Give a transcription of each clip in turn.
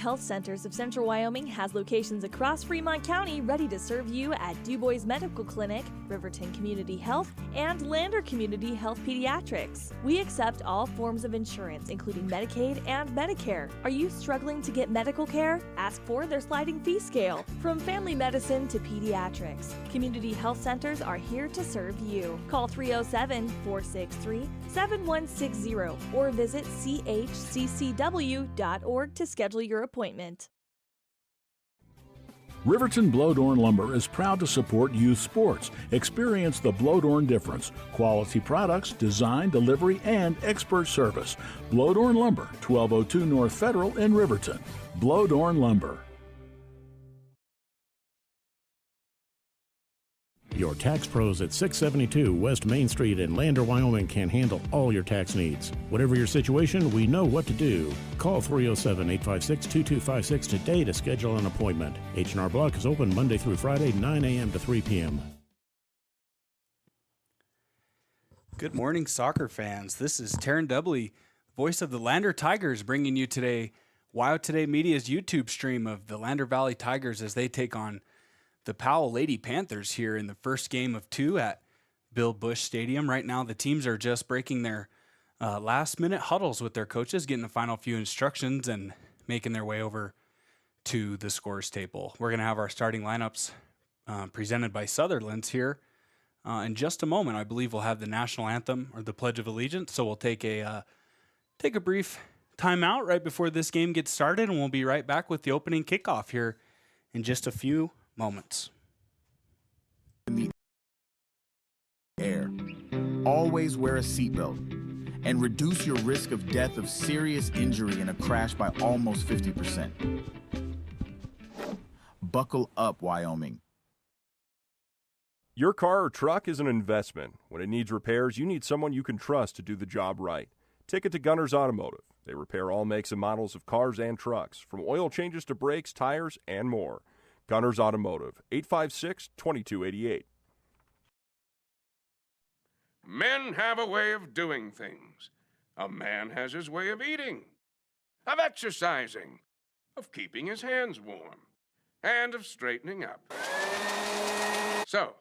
Health Centers of Central Wyoming has locations across Fremont County ready to serve you at Du Bois Medical Clinic, Riverton Community Health, and Lander Community Health Pediatrics. We accept all forms of insurance, including Medicaid and Medicare. Are you struggling to get medical care? Ask for their sliding fee scale. From family medicine to pediatrics, community health centers are here to serve you. Call 307-463-7160 or visit chccw.org to schedule your appointment. Riverton Blowdorn Lumber is proud to support youth sports. Experience the Blowdorn difference. Quality products, design, delivery, and expert service. Blowdorn Lumber, 1202 North Federal in Riverton. Blowdorn Lumber. Your tax pros at 672 West Main Street in Lander, Wyoming can handle all your tax needs. Whatever your situation, we know what to do. Call 307-856-2256 today to schedule an appointment. H&R Block is open Monday through Friday, 9 a.m. to 3 p.m. Good morning, soccer fans. This is Taryn Dubley, voice of the Lander Tigers, bringing you today Wild Today Media's YouTube stream of the Lander Valley Tigers as they take on the Powell Lady Panthers here in the first game of two at Bill Bush Stadium. Right now, the teams are just breaking their last-minute huddles with their coaches, getting the final few instructions and making their way over to the scores table. We're going to have our starting lineups presented by Sutherland's here in just a moment. I believe we'll have the national anthem or the Pledge of Allegiance, so we'll take a brief timeout right before this game gets started, and we'll be right back with the opening kickoff here in just a few moments. In the air, always wear a seatbelt and reduce your risk of death of serious injury in a crash by almost 50%. Buckle up, Wyoming. Your car or truck is an investment. When it needs repairs, you need someone you can trust to do the job right. Take it to Gunner's Automotive. They repair all makes and models of cars and trucks, from oil changes to brakes, tires, and more. Gunner's Automotive, 856-2288. Men have a way of doing things. A man has his way of eating, of exercising, of keeping his hands warm, and of straightening up. So,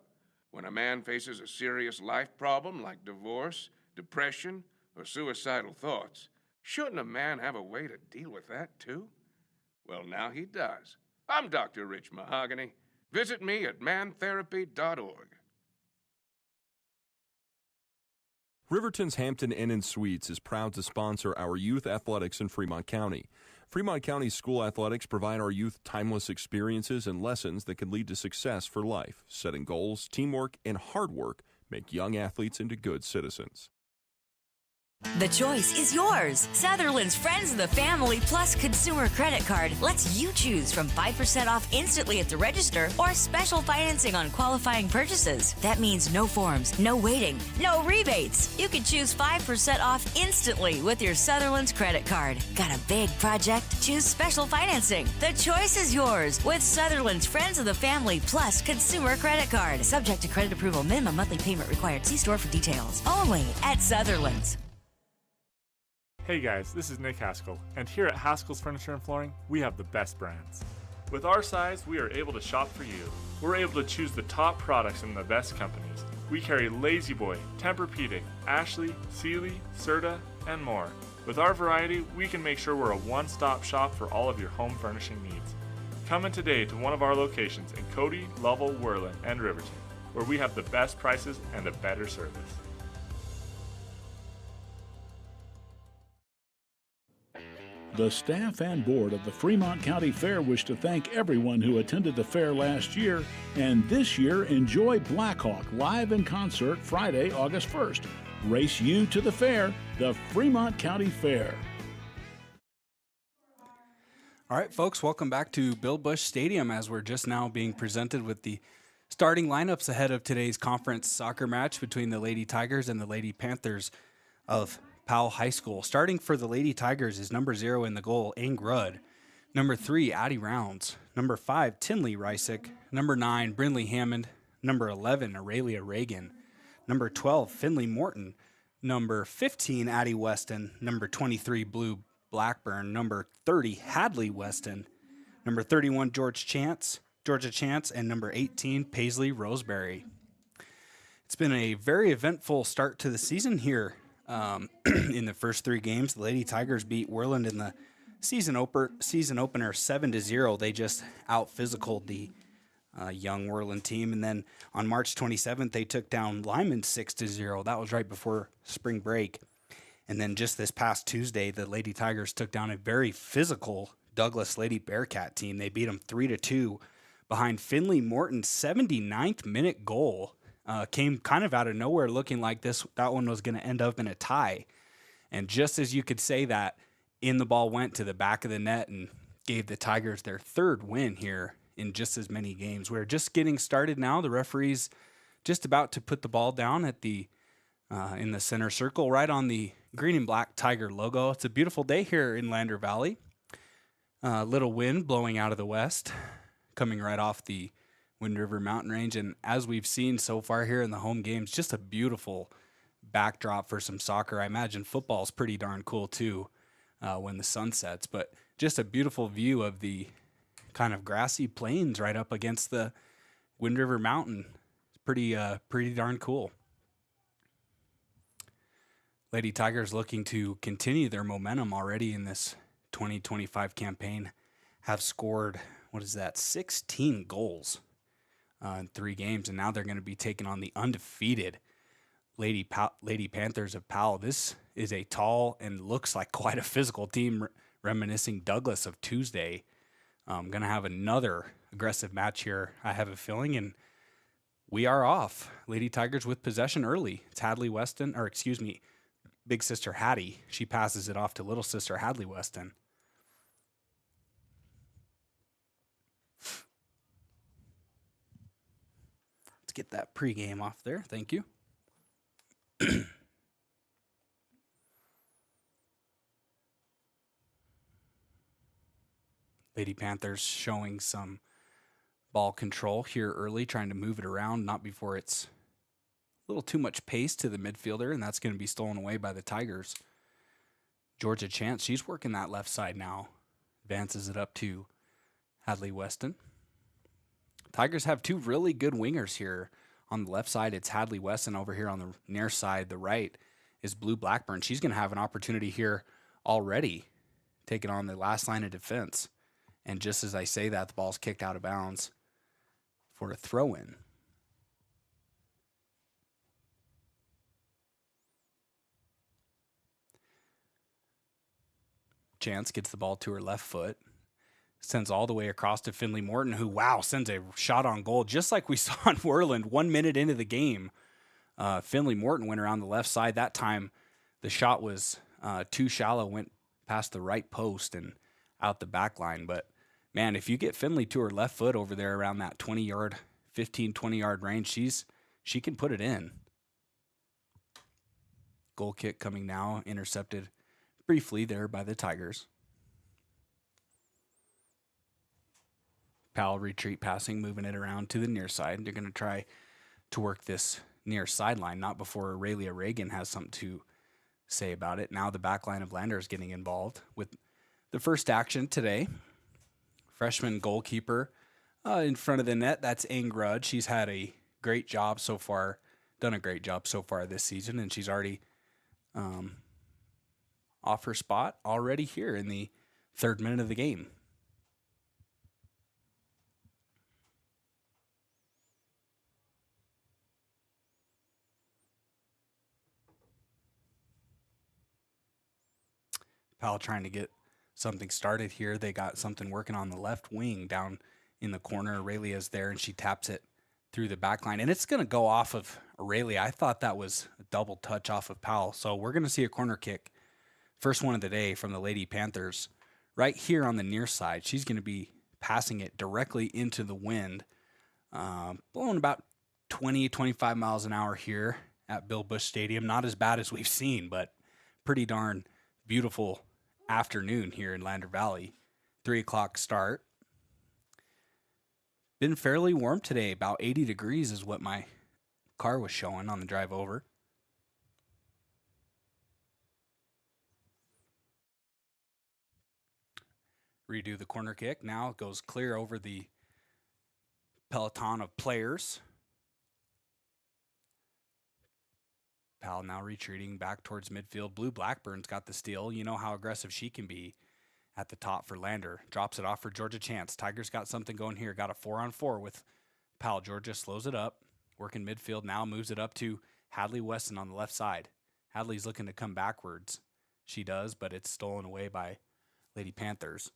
when a man faces a serious life problem like divorce, depression, or suicidal thoughts, shouldn't a man have a way to deal with that too? Well, now he does. I'm Dr. Rich Mahogany. Visit me at mantherapy.org. Riverton's Hampton Inn and Suites is proud to sponsor our youth athletics in Fremont County. Fremont County school athletics provide our youth timeless experiences and lessons that can lead to success for life. Setting goals, teamwork, and hard work make young athletes into good citizens. The choice is yours. Sutherland's Friends of the Family Plus Consumer Credit Card lets you choose from 5% off instantly at the register or special financing on qualifying purchases. That means no forms, no waiting, no rebates. You can choose 5% off instantly with your Sutherland's credit card. Got a big project? Choose special financing. The choice is yours with Sutherland's Friends of the Family Plus Consumer Credit Card. Subject to credit approval. Minimum monthly payment required. See store for details. Only at Sutherland's. Hey guys, this is Nick Haskell, and here at Haskell's Furniture and Flooring, we have the best brands. With our size, we are able to shop for you. We're able to choose the top products from the best companies. We carry Lazy Boy, Tempur-Pedic, Ashley, Sealy, Serta, and more. With our variety, we can make sure we're a one-stop shop for all of your home furnishing needs. Come in today to one of our locations in Cody, Lovell, Worland, and Riverton, where we have the best prices and a better service. The staff and board of the Fremont County Fair wish to thank everyone who attended the fair last year, and this year enjoy Blackhawk live in concert Friday, August 1st. Race you to the fair, the Fremont County Fair. All right, folks, welcome back to Bill Bush Stadium as we're just now being presented with the starting lineups ahead of today's conference soccer match between the Lady Tigers and the Lady Panthers of Powell High School. Starting for the Lady Tigers is number 0 in the goal, Ang Rudd. Number 3, Addie Rounds. Number 5, Tinley Rysick. Number 9, Brindley Hammond. Number 11, Aurelia Reagan. Number 12, Finley Morton. Number 15, Addie Weston. Number 23, Blue Blackburn. Number 30, Hadley Weston. Number 31, Georgia Chance, and number 18, Paisley Roseberry. It's been a very eventful start to the season here. In the first 3 games, the Lady Tigers beat Worland in the season opener 7-0. They just out-physicaled the young Worland team. And then on March 27th, they took down Lyman 6-0. That was right before spring break. And then just this past Tuesday, the Lady Tigers took down a very physical Douglas Lady Bearcat team. They beat them 3-2 behind Finley Morton's 79th minute goal. Came kind of out of nowhere, looking like that one was going to end up in a tie. And just as you could say that, the ball went to the back of the net and gave the Tigers their 3rd win here in just as many games. We're just getting started now. The referee's just about to put the ball down at the in the center circle, right on the green and black Tiger logo. It's a beautiful day here in Lander Valley. Little wind blowing out of the west, coming right off the Wind River Mountain Range. And as we've seen so far here in the home games, just a beautiful backdrop for some soccer. I imagine football is pretty darn cool too when the sun sets, but just a beautiful view of the kind of grassy plains right up against the Wind River Mountain. It's pretty darn cool. Lady Tigers looking to continue their momentum already in this 2025 campaign, have scored, 16 goals in 3 games, and now they're going to be taking on the undefeated Lady Panthers of Powell. This is a tall and looks like quite a physical team, reminiscing Douglas of Tuesday. Going to have another aggressive match here, I have a feeling, and we are off. Lady Tigers with possession early. It's Big Sister Hattie. She passes it off to Little Sister Hadley Weston. Let's get that pregame off there. Thank you. Lady Panthers showing some ball control here early, trying to move it around, not before it's a little too much pace to the midfielder, and that's going to be stolen away by the Tigers. Georgia Chance, she's working that left side now. Advances it up to Hadley Weston. Tigers have 2 really good wingers here. On the left side, it's Hadley Weston. Over here on the near side, the right, is Blue Blackburn. She's going to have an opportunity here already, taking on the last line of defense. And just as I say that, the ball's kicked out of bounds for a throw-in. Chance gets the ball to her left foot, sends all the way across to Finley Morton, who, sends a shot on goal, just like we saw in Worland 1 minute into the game. Finley Morton went around the left side. That time, the shot was too shallow, went past the right post and out the back line. But, man, if you get Finley to her left foot over there around that 20-yard range, she can put it in. Goal kick coming now, intercepted briefly there by the Tigers. Powell retreat passing, moving it around to the near side. They're going to try to work this near sideline, not before Aurelia Reagan has something to say about it. Now the back line of Lander is getting involved with the first action today. Freshman goalkeeper in front of the net, that's Ann Grudge. She's had a great job so far, done a great job so far this season, and she's already off her spot already here in the 3rd minute of the game. Powell trying to get something started here. They got something working on the left wing down in the corner. Aurelia's there, and she taps it through the back line. And it's going to go off of Aurelia. I thought that was a double touch off of Powell. So we're going to see a corner kick. First one of the day from the Lady Panthers. Right here on the near side, she's going to be passing it directly into the wind. Blowing about 20, 25 miles an hour here at Bill Bush Stadium. Not as bad as we've seen, but pretty darn beautiful afternoon here in Lander Valley. 3 o'clock start. Been fairly warm today. About 80 degrees is what my car was showing on the drive over. redo the corner kick. Now it goes clear over the peloton of players. Powell now retreating back towards midfield. Blue Blackburn's got the steal. You know how aggressive she can be at the top for Lander. Drops it off for Georgia Chance. Tigers got something going here. Got a 4-on-4 with Powell. Georgia slows it up. Working midfield now. Moves it up to Hadley Weston on the left side. Hadley's looking to come backwards. She does, but it's stolen away by Lady Panthers.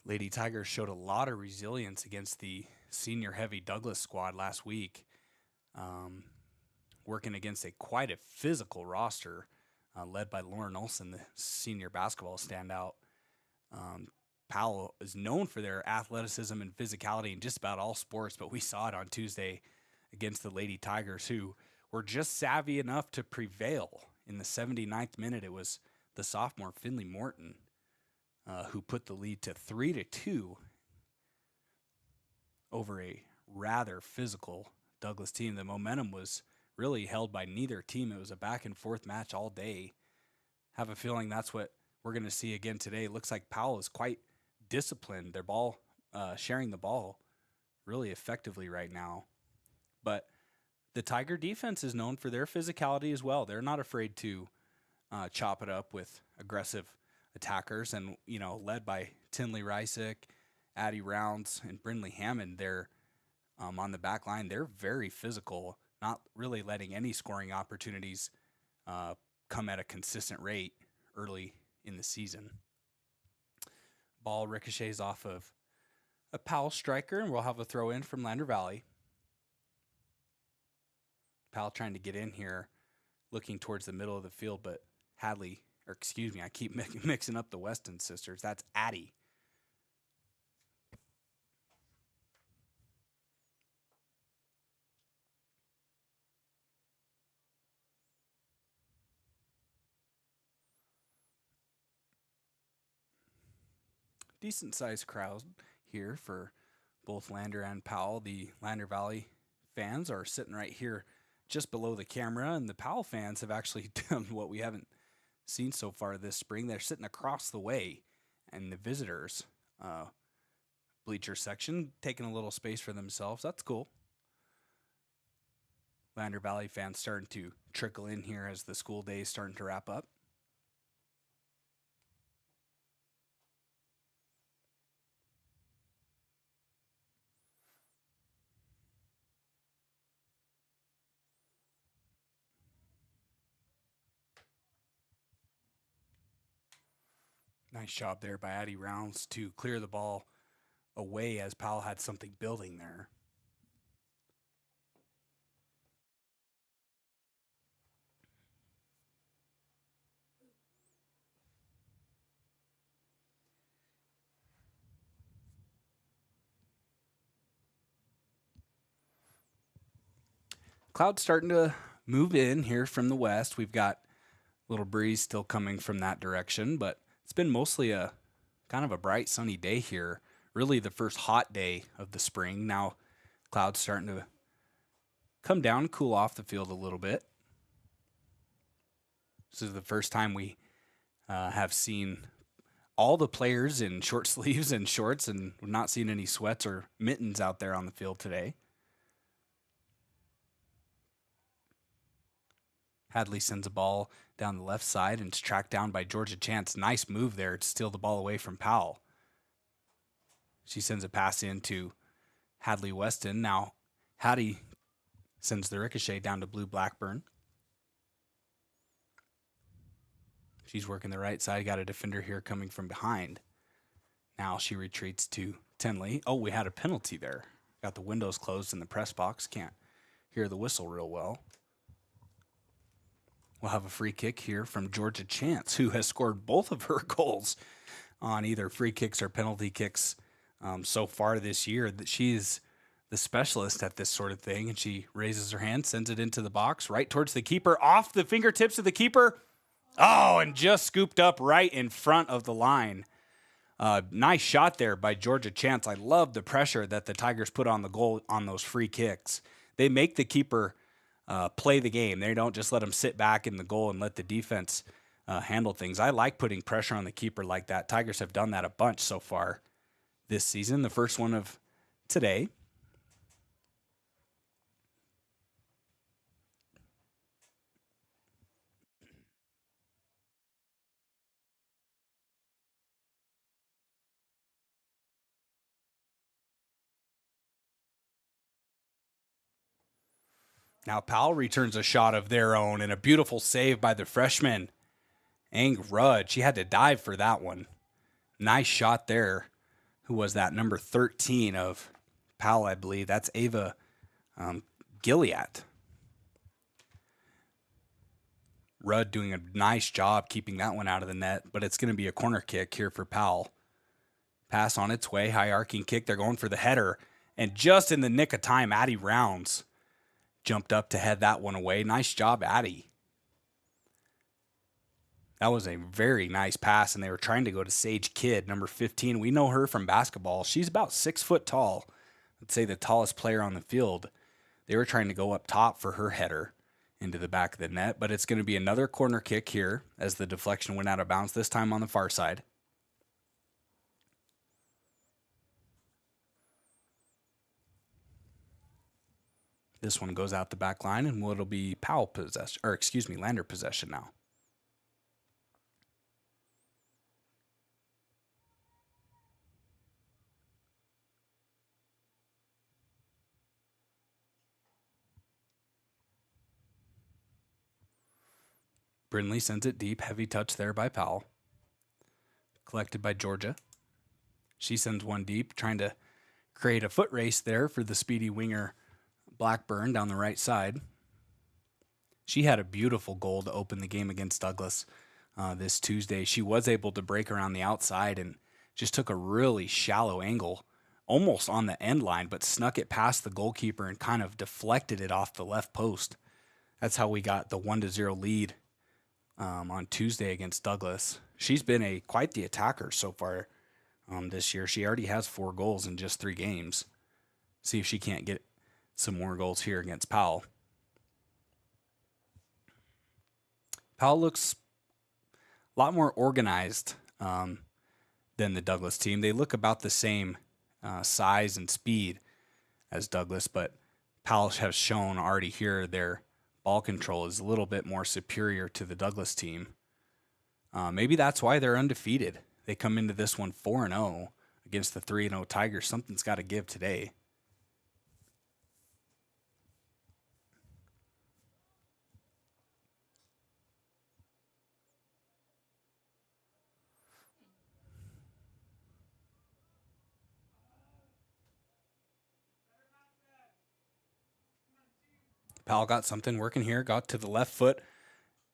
Lady Tigers showed a lot of resilience against the senior-heavy Douglas squad last week, working against quite a physical roster led by Lauren Olson, the senior basketball standout. Powell is known for their athleticism and physicality in just about all sports, but we saw it on Tuesday against the Lady Tigers, who were just savvy enough to prevail. In the 79th minute, it was the sophomore Finley Morton who put the lead to 3-2 over a rather physical Douglas team. The momentum was really held by neither team. It was a back-and-forth match all day. Have a feeling that's what we're going to see again today. It looks like Powell is quite disciplined. Their ball, sharing the ball really effectively right now. But the Tiger defense is known for their physicality as well. They're not afraid to chop it up with aggressive attackers, and led by Tinley Rysick, Addie Rounds, and Brindley Hammond. They're on the back line. They're very physical, not really letting any scoring opportunities come at a consistent rate early in the season. Ball ricochets off of a Powell striker, and we'll have a throw in from Lander Valley. Powell trying to get in here, looking towards the middle of the field, but Hadley, or excuse me, I keep mixing up the Weston sisters. That's Addie. Decent sized crowd here for both Lander and Powell. The Lander Valley fans are sitting right here just below the camera, and the Powell fans have actually done what we haven't seen so far this spring. They're sitting across the way, and the visitors bleacher section taking a little space for themselves. That's cool. Lander Valley fans starting to trickle in here as the school day is starting to wrap up. Nice job there by Addie Rounds to clear the ball away as Powell had something building there. Clouds starting to move in here from the west. We've got a little breeze still coming from that direction, but it's been mostly a kind of a bright sunny day here. Really the first hot day of the spring. Now clouds starting to come down, cool off the field a little bit. This is the first time we have seen all the players in short sleeves and shorts, and we've not seen any sweats or mittens out there on the field today. Hadley sends a ball down the left side, and it's tracked down by Georgia Chance. Nice move there to steal the ball away from Powell. She sends a pass in to Hadley Weston. Now Hattie sends the ricochet down to Blue Blackburn. She's working the right side. Got a defender here coming from behind. Now she retreats to Tinley. Oh, we had a penalty there. Got the windows closed in the press box. Can't hear the whistle real well. We'll have a free kick here from Georgia Chance, who has scored both of her goals on either free kicks or penalty kicks so far this year. That she's the specialist at this sort of thing, and she raises her hand, sends it into the box, right towards the keeper, off the fingertips of the keeper. Oh, and just scooped up right in front of the line. Nice shot there by Georgia Chance. I love the pressure that the Tigers put on the goal on those free kicks. They make the keeper play the game. They don't just let him sit back in the goal and let the defense handle things. I like putting pressure on the keeper like that. Tigers have done that a bunch so far this season. The first one of today. Now Powell returns a shot of their own and a beautiful save by the freshman, Ang Rudd. She had to dive for that one. Nice shot there. Who was that? Number 13 of Powell, I believe. That's Ava Gilliat. Rudd doing a nice job keeping that one out of the net, but it's going to be a corner kick here for Powell. Pass on its way, high arcing kick. They're going for the header, and just in the nick of time, Addie Rounds jumped up to head that one away. Nice job, Addie. That was a very nice pass, and they were trying to go to Sage Kidd, number 15. We know her from basketball. She's about 6 foot tall. I'd say the tallest player on the field. They were trying to go up top for her header into the back of the net, but it's going to be another corner kick here as the deflection went out of bounds, this time on the far side. This one goes out the back line, and it'll be Powell possession, or excuse me, Lander possession now. Brindley sends it deep. Heavy touch there by Powell. Collected by Georgia. She sends one deep, trying to create a foot race there for the speedy winger Blackburn down the right side. She had a beautiful goal to open the game against Douglas this Tuesday. She was able to break around the outside and just took a really shallow angle, almost on the end line, but snuck it past the goalkeeper and kind of deflected it off the left post. That's how we got the 1-0 lead on Tuesday against Douglas. She's been quite the attacker so far this year. She already has 4 goals in just 3 games. See if she can't get some more goals here against Powell. Powell looks a lot more organized than the Douglas team. They look about the same size and speed as Douglas, but Powell has shown already here their ball control is a little bit more superior to the Douglas team. Maybe that's why they're undefeated. They come into this one 4-0 against the 3-0 Tigers. Something's got to give today. Powell got something working here, got to the left foot,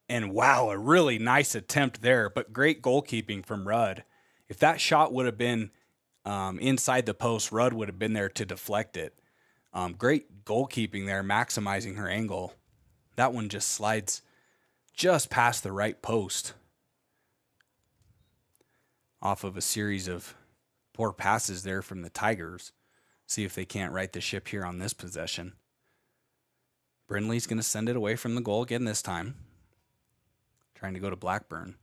and wow, a really nice attempt there, but great goalkeeping from Rudd. If that shot would have been inside the post, Rudd would have been there to deflect it. Great goalkeeping there, maximizing her angle. That one just slides just past the right post off of a series of poor passes there from the Tigers. See if they can't right the ship here on this possession. Brindley's going to send it away from the goal again this time. Trying to go to Blackburn.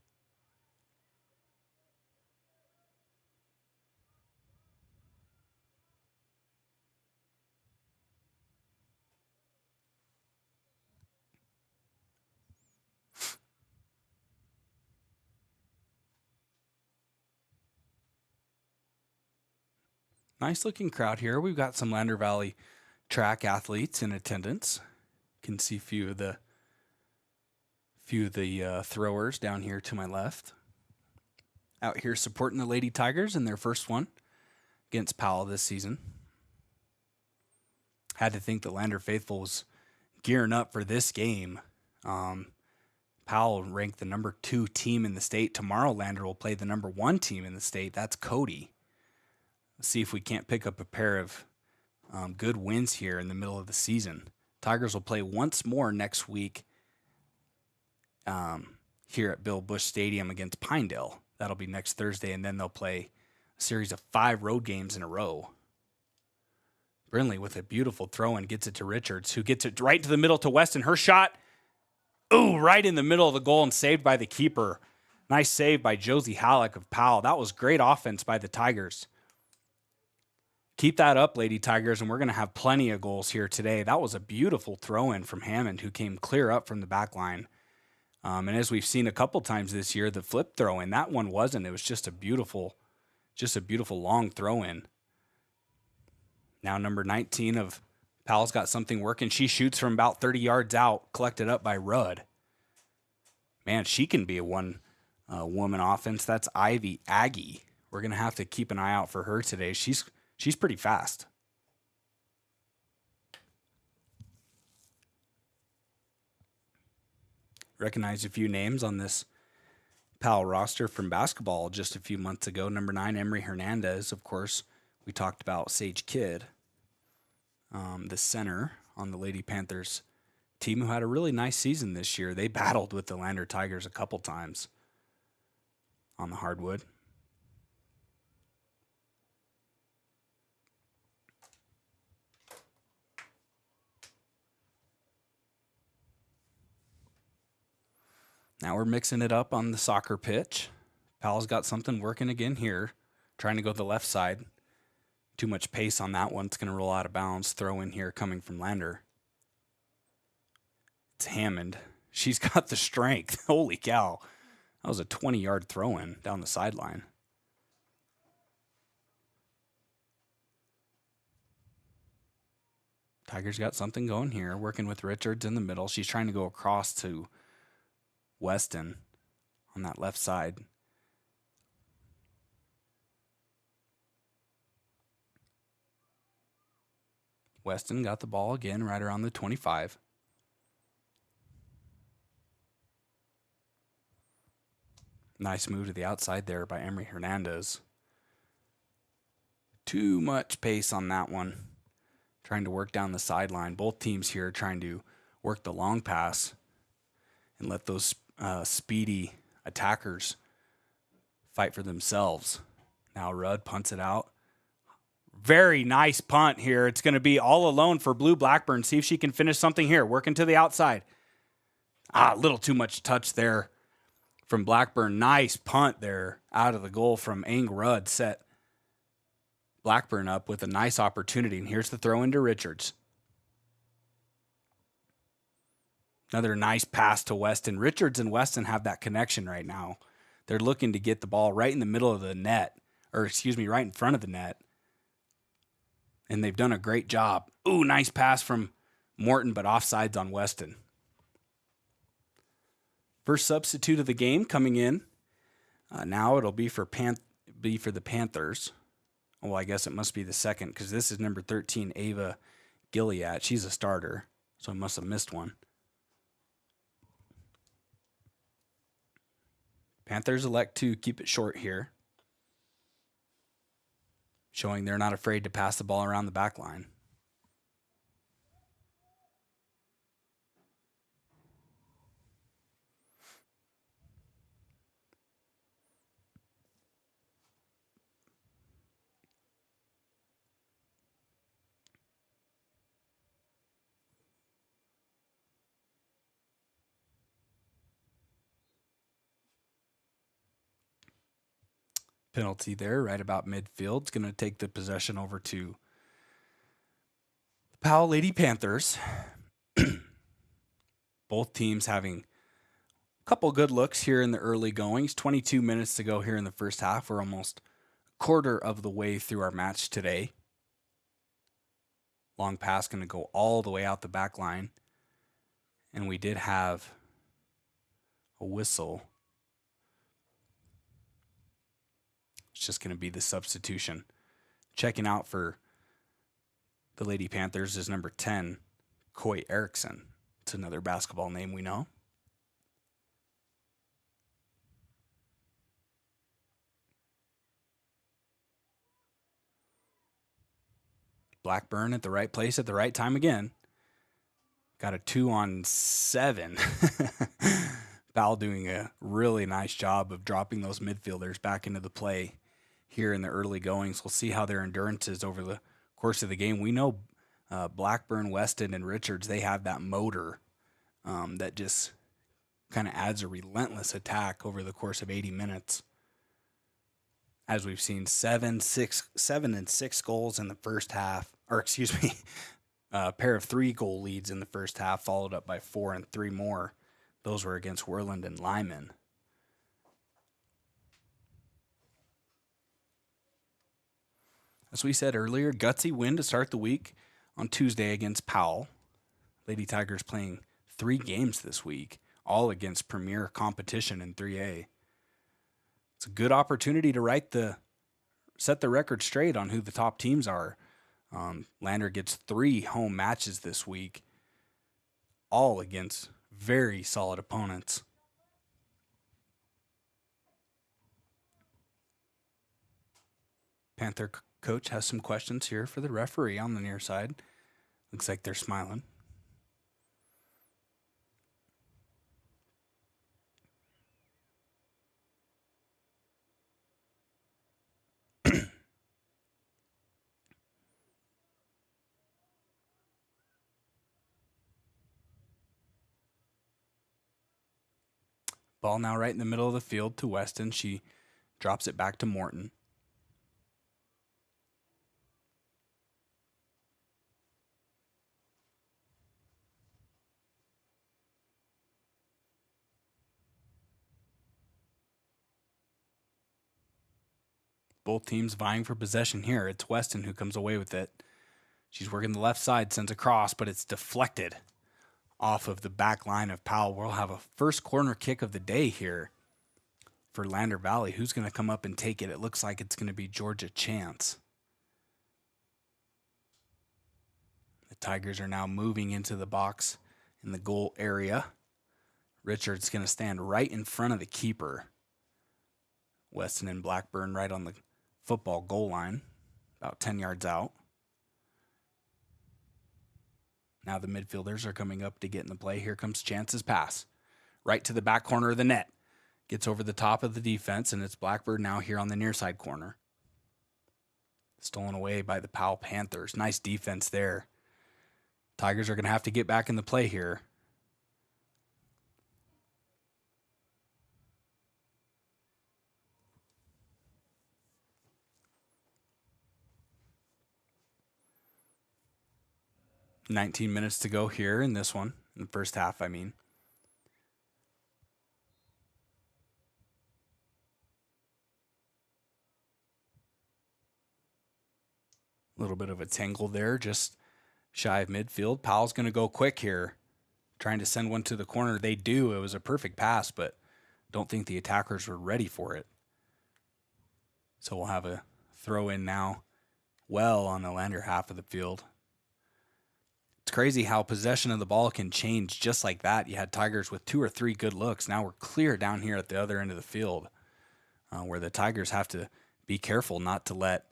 Nice looking crowd here. We've got some Lander Valley track athletes in attendance. Can see a few of the throwers down here to my left. Out here supporting the Lady Tigers in their first one against Powell this season. Had to think the Lander faithful was gearing up for this game. Powell ranked the number 2 team in the state. Tomorrow Lander will play the number 1 team in the state. That's Cody. Let's see if we can't pick up a pair of good wins here in the middle of the season. Tigers will play once more next week here at Bill Bush Stadium against Pinedale. That'll be next Thursday, and then they'll play a series of 5 road games in a row. Brindley with a beautiful throw-in gets it to Richards, who gets it right to the middle to Weston. Her shot, ooh, right in the middle of the goal and saved by the keeper. Nice save by Josie Halleck of Powell. That was great offense by the Tigers. Keep that up, Lady Tigers, and we're going to have plenty of goals here today. That was a beautiful throw-in from Hammond, who came clear up from the back line. And as we've seen a couple times this year, the flip throw-in, that one wasn't. It was just a beautiful long throw-in. Now number 19 of Powell's got something working. She shoots from about 30 yards out, collected up by Rudd. Man, she can be a one-woman offense. That's Ivy Aggie. We're going to have to keep an eye out for her today. She's pretty fast. Recognize a few names on this Powell roster from basketball just a few months ago. Number 9, Emery Hernandez. Of course, we talked about Sage Kidd, the center on the Lady Panthers team, who had a really nice season this year. They battled with the Lander Tigers a couple times on the hardwood. Now we're mixing it up on the soccer pitch. Powell's got something working again here, trying to go to the left side. Too much pace on that one. It's going to roll out of bounds. Throw in here coming from Lander. It's Hammond. She's got the strength. Holy cow. That was a 20-yard throw-in down the sideline. Tigers got something going here, working with Richards in the middle. She's trying to go across to Weston on that left side. Weston got the ball again right around the 25. Nice move to the outside there by Emery Hernandez. Too much pace on that one. Trying to work down the sideline. Both teams here trying to work the long pass and let those speedy attackers fight for themselves. Now Rudd punts it out. Very nice punt here. It's going to be all alone for Blue Blackburn. See if she can finish something here. Working to the outside. A little too much touch there from Blackburn. Nice punt there out of the goal from Ang Rudd. Set Blackburn up with a nice opportunity. And here's the throw into Richards. Another nice pass to Weston. Richards and Weston have that connection right now. They're looking to get the ball right in the middle of the net. Right in front of the net. And they've done a great job. Ooh, nice pass from Morton, but offsides on Weston. First substitute of the game coming in. Now it'll be for the Panthers. Well, I guess it must be the second because this is number 13, Ava Gilead. She's a starter, so I must have missed one. Panthers elect to keep it short here, showing they're not afraid to pass the ball around the back line. Penalty there right about midfield. It's going to take the possession over to the Powell Lady Panthers. Both teams having a couple good looks here in the early goings. 22 minutes to go here in the first half. We're almost a quarter of the way through our match today. Long pass going to go all the way out the back line. And we did have a whistle. It's just going to be the substitution. Checking out for the Lady Panthers is number 10, Coy Erickson. It's another basketball name we know. Blackburn at the right place at the right time again. Got a 2-on-7. Powell doing a really nice job of dropping those midfielders back into the play here in the early goings. We'll see how their endurance is over the course of the game. We know Blackburn, Weston, and Richards, they have that motor that just kind of adds a relentless attack over the course of 80 minutes. As we've seen, 7 and 6 goals in the first half, a pair of 3 goal leads in the first half, followed up by 4 and 3 more. Those were against Worland and Lyman. As we said earlier, gutsy win to start the week on Tuesday against Powell. Lady Tigers playing 3 games this week, all against premier competition in 3A. It's a good opportunity to set the record straight on who the top teams are. Lander gets 3 home matches this week, all against very solid opponents. Panther coach has some questions here for the referee on the near side. Looks like they're smiling. Ball now right in the middle of the field to Weston. She drops it back to Morton. Both teams vying for possession here. It's Weston who comes away with it. She's working the left side, sends a cross, but it's deflected off of the back line of Powell. We'll have a first corner kick of the day here for Lander Valley. Who's going to come up and take it? It looks like it's going to be Georgia Chance. The Tigers are now moving into the box in the goal area. Richards going to stand right in front of the keeper. Weston and Blackburn right on the football goal line, about 10 yards out. Now the midfielders are coming up to get in the play. Here comes Chance's pass. Right to the back corner of the net. Gets over the top of the defense, and it's Blackburn now here on the near side corner. Stolen away by the Powell Panthers. Nice defense there. Tigers are going to have to get back in the play here. $19 minutes to go here in this one, in the first half, I mean. A little bit of a tangle there, just shy of midfield. Powell's going to go quick here, trying to send one to the corner. They do. It was a perfect pass, but don't think the attackers were ready for it. So we'll have a throw in now, well on the Lander half of the field. It's crazy how possession of the ball can change just like that. You had Tigers with 2 or 3 good looks. Now we're clear down here at the other end of the field, where the Tigers have to be careful not to let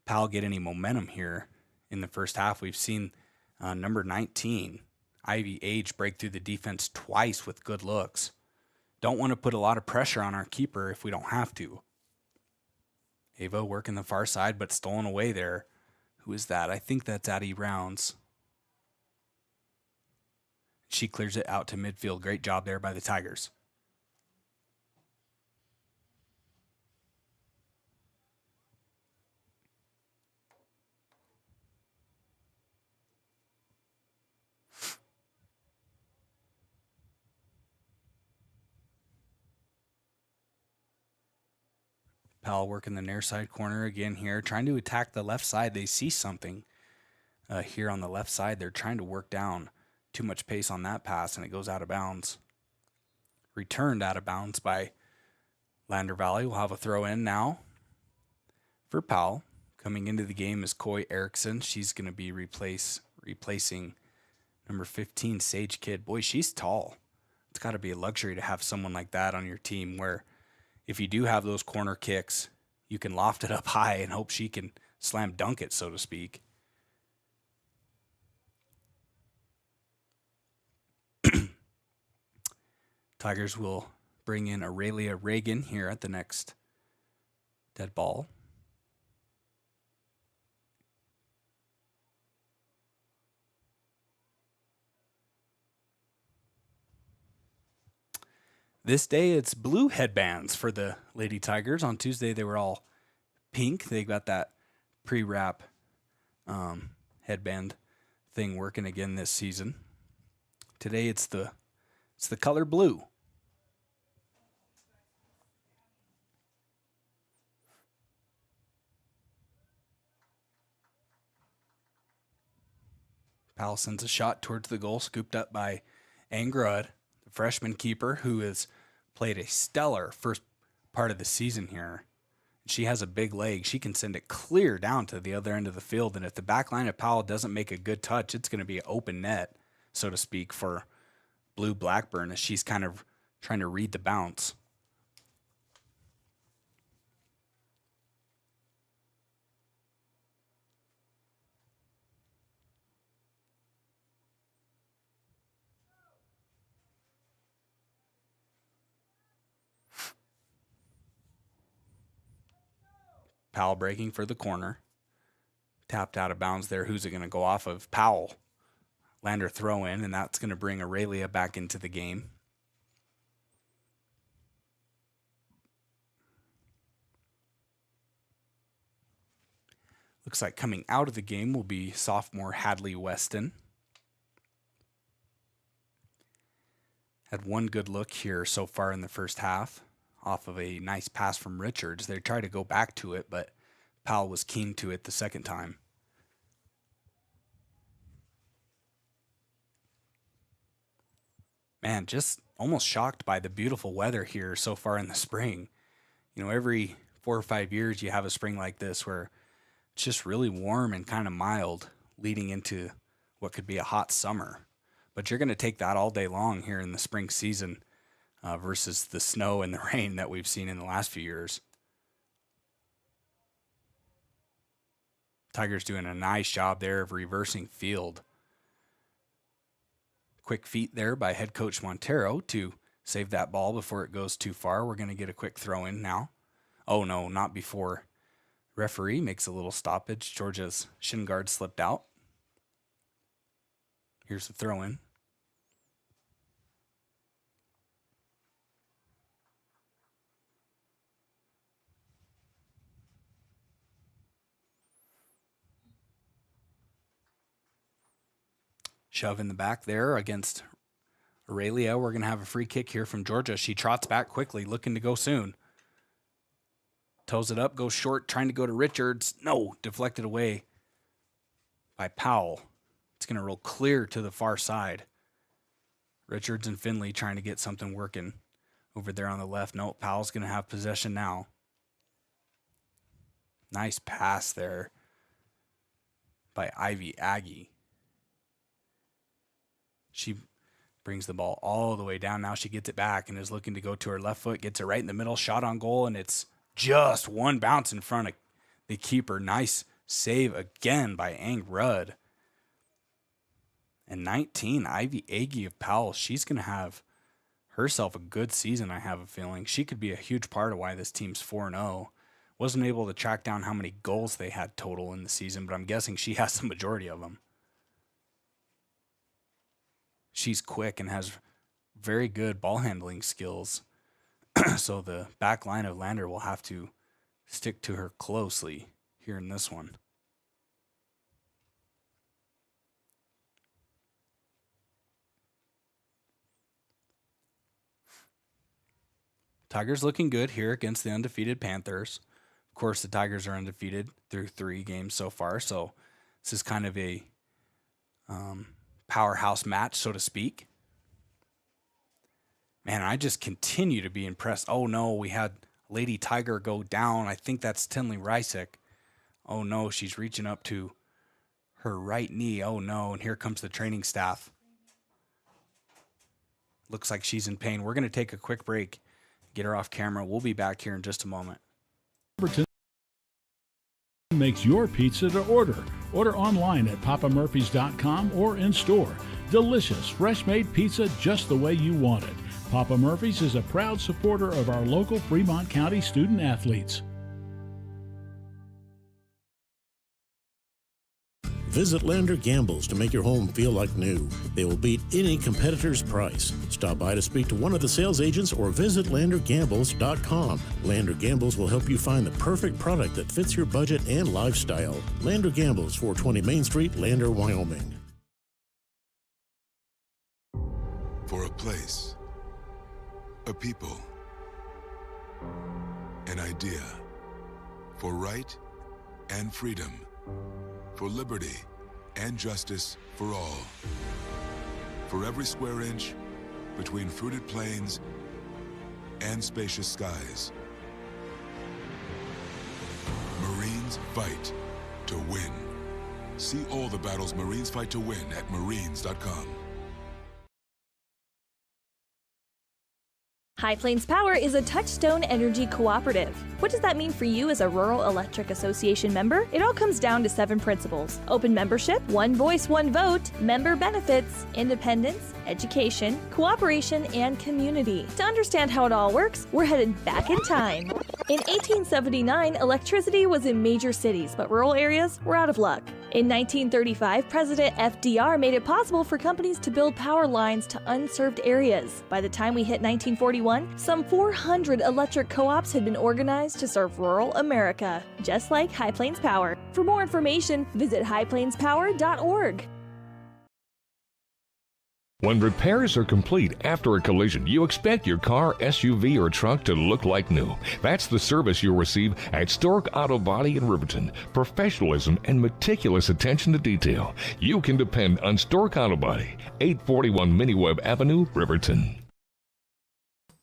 Powell get any momentum here in the first half. We've seen number 19, Ivy Age, break through the defense twice with good looks. Don't want to put a lot of pressure on our keeper if we don't have to. Ava working the far side, but stolen away there. Who is that? I think that's Addie Rounds. She clears it out to midfield. Great job there by the Tigers. Powell working the near side corner again here, trying to attack the left side. They see something here on the left side. They're trying to work down. Too much pace on that pass, and it goes out of bounds. Returned out of bounds by Lander Valley. We'll have a throw in now for Powell. Coming into the game is Coy Erickson. She's going to be replacing number 15, Sage Kidd. Boy, she's tall. It's got to be a luxury to have someone like that on your team, where if you do have those corner kicks, you can loft it up high and hope she can slam dunk it, so to speak. Tigers will bring in Aurelia Reagan here at the next dead ball. This day, it's blue headbands for the Lady Tigers. On Tuesday, they were all pink. They got that pre-wrap headband thing working again this season. Today, it's the color blue. Powell sends a shot towards the goal, scooped up by Angrud, the freshman keeper, who has played a stellar first part of the season here. She has a big leg. She can send it clear down to the other end of the field. And if the back line of Powell doesn't make a good touch, it's going to be an open net, so to speak, for Blue Blackburn as she's kind of trying to read the bounce. Powell breaking for the corner. Tapped out of bounds there. Who's it going to go off of? Powell. Lander throw in, and that's going to bring Aurelia back into the game. Looks like coming out of the game will be sophomore Hadley Weston. Had one good look here so far in the first half off of a nice pass from Richards. They tried to go back to it, but Powell was keen to it the second time. Man, just almost shocked by the beautiful weather here so far in the spring. You know, every 4 or 5 years you have a spring like this where it's just really warm and kind of mild leading into what could be a hot summer. But you're going to take that all day long here in the spring season versus the snow and the rain that we've seen in the last few years. Tigers doing a nice job there of reversing field. Quick feet there by head coach Montero to save that ball before it goes too far. We're going to get a quick throw in now. Oh no, not before. Referee makes a little stoppage. Georgia's shin guard slipped out. Here's the throw in. Shove in the back there against Aurelia. We're going to have a free kick here from Georgia. She trots back quickly, looking to go soon. Toes it up, goes short, trying to go to Richards. No, deflected away by Powell. It's going to roll clear to the far side. Richards and Finley trying to get something working over there on the left. No, Powell's going to have possession now. Nice pass there by Ivy Aggie. She brings the ball all the way down. Now she gets it back and is looking to go to her left foot. Gets it right in the middle. Shot on goal, and it's just one bounce in front of the keeper. Nice save again by Ang Rudd. And 19, Ivy Aggie of Powell. She's going to have herself a good season, I have a feeling. She could be a huge part of why this team's 4-0. Wasn't able to track down how many goals they had total in the season, but I'm guessing she has the majority of them. She's quick and has very good ball handling skills. So the back line of Lander will have to stick to her closely here in this one. Tigers looking good here against the undefeated Panthers. Of course, the Tigers are undefeated through 3 games so far, so this is kind of a powerhouse match, so to speak. Man, I just continue to be impressed. Oh no, we had Lady Tiger go down. I think that's Tinley Rysick. Oh no, she's reaching up to her right knee. Oh no, and here comes the training staff. Looks like she's in pain. We're going to take a quick break, get her off camera. We'll be back here in just a moment. Makes your pizza to order. Order online at papamurphys.com or in store. Delicious, fresh-made pizza just the way you want it. Papa Murphy's is a proud supporter of our local Fremont County student athletes. Visit Lander Gambles to make your home feel like new. They will beat any competitor's price. Stop by to speak to one of the sales agents or visit landergambles.com. Lander Gambles will help you find the perfect product that fits your budget and lifestyle. Lander Gambles, 420 Main Street, Lander, Wyoming. For a place, a people, an idea, for right and freedom, for liberty and justice for all. For every square inch between fruited plains and spacious skies. Marines fight to win. See all the battles Marines fight to win at marines.com. High Plains Power is a Touchstone Energy cooperative. What does that mean for you as a Rural Electric Association member? It all comes down to 7 principles: open membership, one voice, one vote, member benefits, independence, education, cooperation, and community. To understand how it all works, we're headed back in time. In 1879, electricity was in major cities, but rural areas were out of luck. In 1935, President FDR made it possible for companies to build power lines to unserved areas. By the time we hit 1941, some 400 electric co-ops had been organized to serve rural America, just like High Plains Power. For more information, visit highplainspower.org. When repairs are complete after a collision, you expect your car, SUV, or truck to look like new. That's the service you'll receive at Stork Auto Body in Riverton. Professionalism and meticulous attention to detail. You can depend on Stork Auto Body, 841 Miniweb Avenue, Riverton.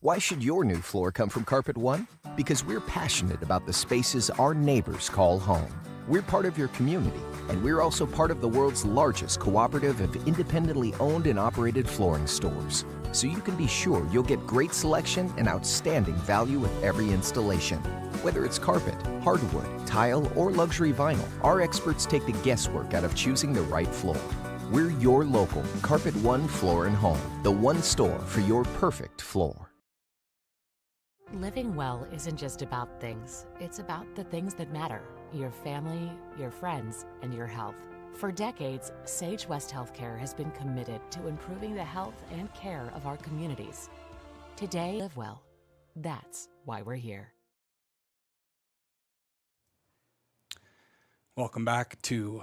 Why should your new floor come from Carpet One? Because we're passionate about the spaces our neighbors call home. We're part of your community, and we're also part of the world's largest cooperative of independently owned and operated flooring stores. So you can be sure you'll get great selection and outstanding value with every installation. Whether it's carpet, hardwood, tile, or luxury vinyl, our experts take the guesswork out of choosing the right floor. We're your local Carpet One Floor and Home, the one store for your perfect floor. Living well isn't just about things. It's about the things that matter. Your family, your friends, and your health. For decades, Sage West Healthcare has been committed to improving the health and care of our communities. Today, live well. That's why we're here. Welcome back to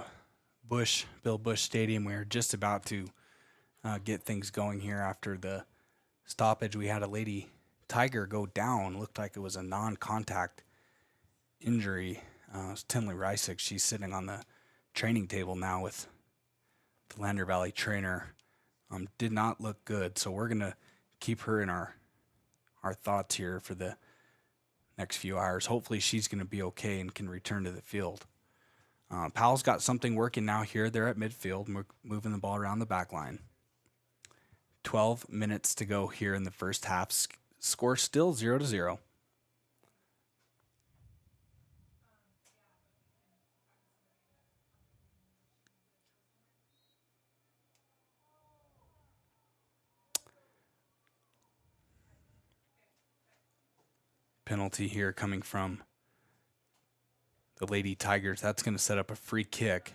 Bill Busch Stadium. We're just about to get things going here after the stoppage. We had a lady Tiger go down. Looked like it was a non-contact injury. It's Tinley Rysick. She's sitting on the training table now with the Lander Valley trainer. Did not look good, so we're going to keep her in our thoughts here for the next few hours. Hopefully she's going to be okay and can return to the field. Powell's got something working now here. They're at midfield, moving the ball around the back line. 12 minutes to go here in the first half. Score still 0-0. Penalty here coming from the Lady Tigers. That's going to set up a free kick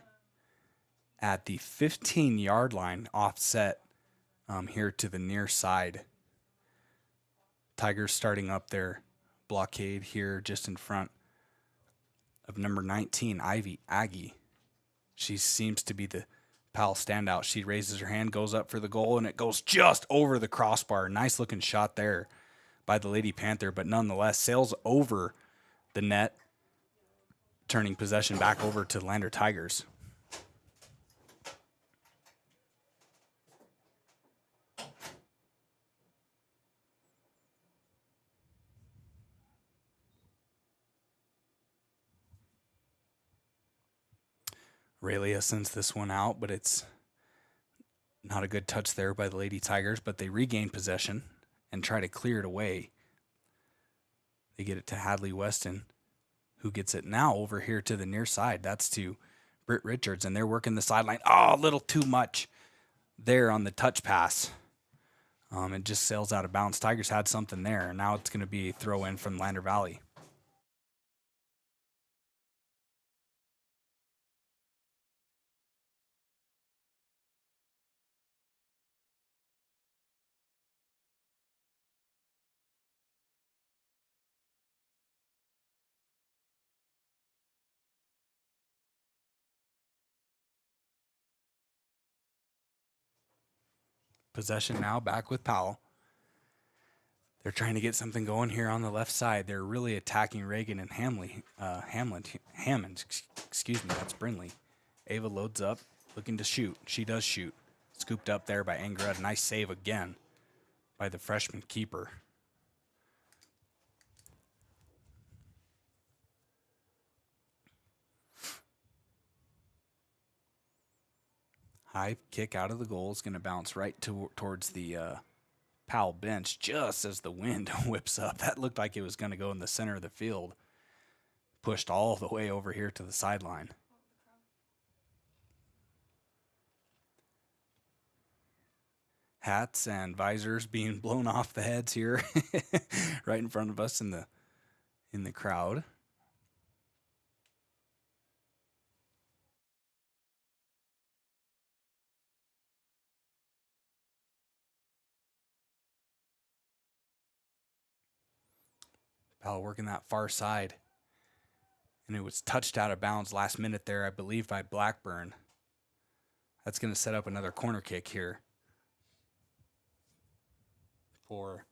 at the 15-yard line, offset here to the near side. Tigers starting up their blockade here just in front of number 19, Ivy Aggie. She seems to be the Powell standout. She raises her hand, goes up for the goal, and it goes just over the crossbar. Nice looking shot there by the Lady Panther, but nonetheless sails over the net, turning possession back over to the Lander Tigers. Raylia sends this one out, but it's not a good touch there by the Lady Tigers, but they regain possession and try to clear it away. They get it to Hadley Weston, who gets it now over here to the near side. That's to Britt Richards, and they're working the sideline. Oh, a little too much there on the touch pass. It just sails out of bounds. Tigers had something there, and now it's going to be a throw in from Lander Valley. Possession now back with Powell. They're trying to get something going here on the left side. They're really attacking Reagan and Hammond. Excuse me, that's Brindley. Ava loads up, looking to shoot. She does shoot. Scooped up there by Angered. Nice save again by the freshman keeper. High kick out of the goal is going to bounce right towards the Powell bench just as the wind whips up. That looked like it was going to go in the center of the field. Pushed all the way over here to the sideline. Hats and visors being blown off the heads here right in front of us in the crowd. Powell working that far side. And it was touched out of bounds last minute there, I believe, by Blackburn. That's going to set up another corner kick here for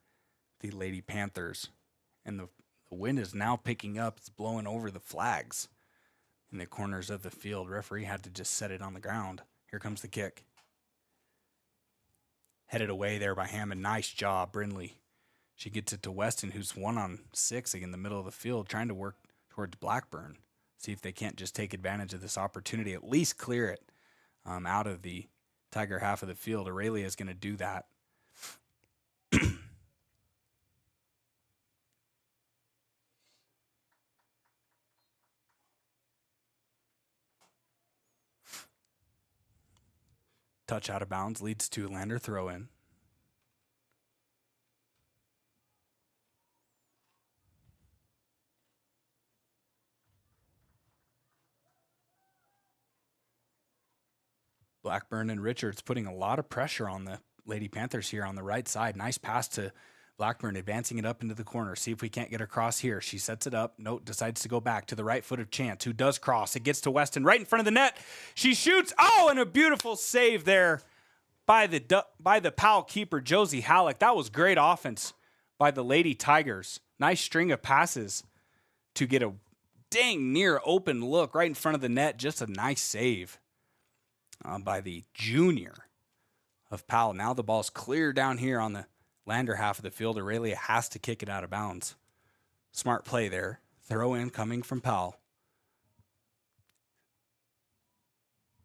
the Lady Panthers. And the wind is now picking up. It's blowing over the flags in the corners of the field. Referee had to just set it on the ground. Here comes the kick. Headed away there by Hammond. Nice job, Brindley. She gets it to Weston, who's 1-on-6 in the middle of the field, trying to work towards Blackburn. See if they can't just take advantage of this opportunity, at least clear it out of the Tiger half of the field. Aurelia is going to do that. Touch out of bounds leads to Lander throw in. Blackburn and Richards putting a lot of pressure on the Lady Panthers here on the right side. Nice pass to Blackburn, advancing it up into the corner. See if we can't get her cross here. She sets it up. Note decides to go back to the right foot of Chance, who does cross. It gets to Weston right in front of the net. She shoots. Oh, and a beautiful save there by the Powell keeper, Josie Halleck. That was great offense by the Lady Tigers. Nice string of passes to get a dang near open look right in front of the net. Just a nice save by the junior of Powell. Now the ball's clear down here on the Lander half of the field. Aurelia has to kick it out of bounds. Smart play there. Throw in coming from Powell.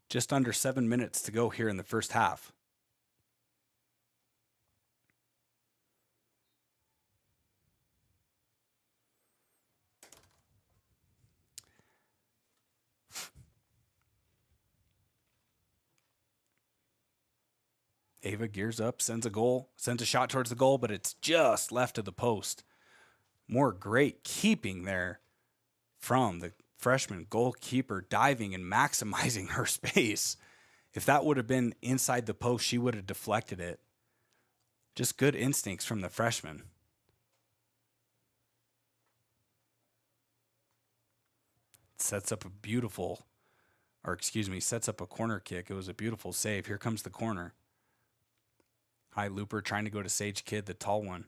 Just under 7 minutes to go here in the first half. Ava gears up, sends a shot towards the goal, but it's just left of the post. More great keeping there from the freshman goalkeeper, diving and maximizing her space. If that would have been inside the post, she would have deflected it. Just good instincts from the freshman. Sets up a corner kick. It was a beautiful save. Here comes the corner. High looper trying to go to Sage Kidd, the tall one.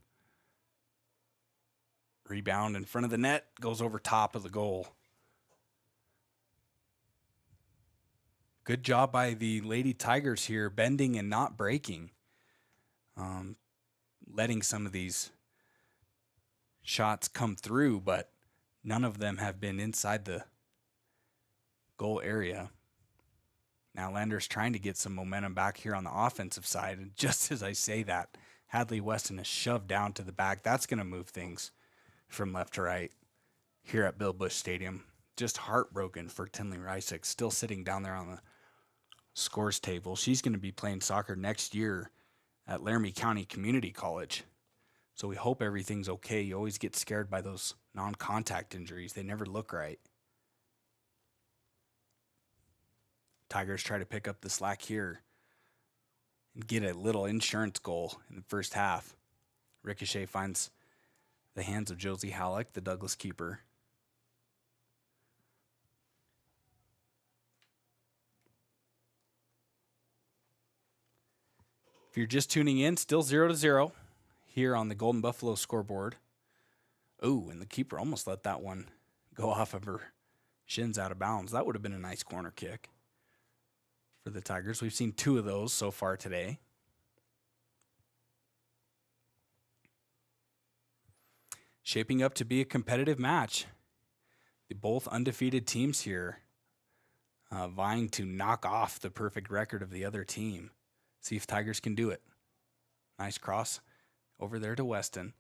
Rebound in front of the net, goes over top of the goal. Good job by the Lady Tigers here, bending and not breaking. Letting some of these shots come through, but none of them have been inside the goal area. Now Lander's trying to get some momentum back here on the offensive side. And just as I say that, Hadley Weston is shoved down to the back. That's going to move things from left to right here at Bill Bush Stadium. Just heartbroken for Tinley Rysick, still sitting down there on the scores table. She's going to be playing soccer next year at Laramie County Community College. So we hope everything's okay. You always get scared by those non-contact injuries. They never look right. Tigers try to pick up the slack here and get a little insurance goal in the first half. Ricochet finds the hands of Josie Halleck, the Douglas keeper. If you're just tuning in, still 0-0 here on the Golden Buffalo scoreboard. Oh, and the keeper almost let that one go off of her shins out of bounds. That would have been a nice corner kick for the Tigers. We've seen 2 of those so far today. Shaping up to be a competitive match. The both undefeated teams here vying to knock off the perfect record of the other team. See if Tigers can do it. Nice cross over there to Weston.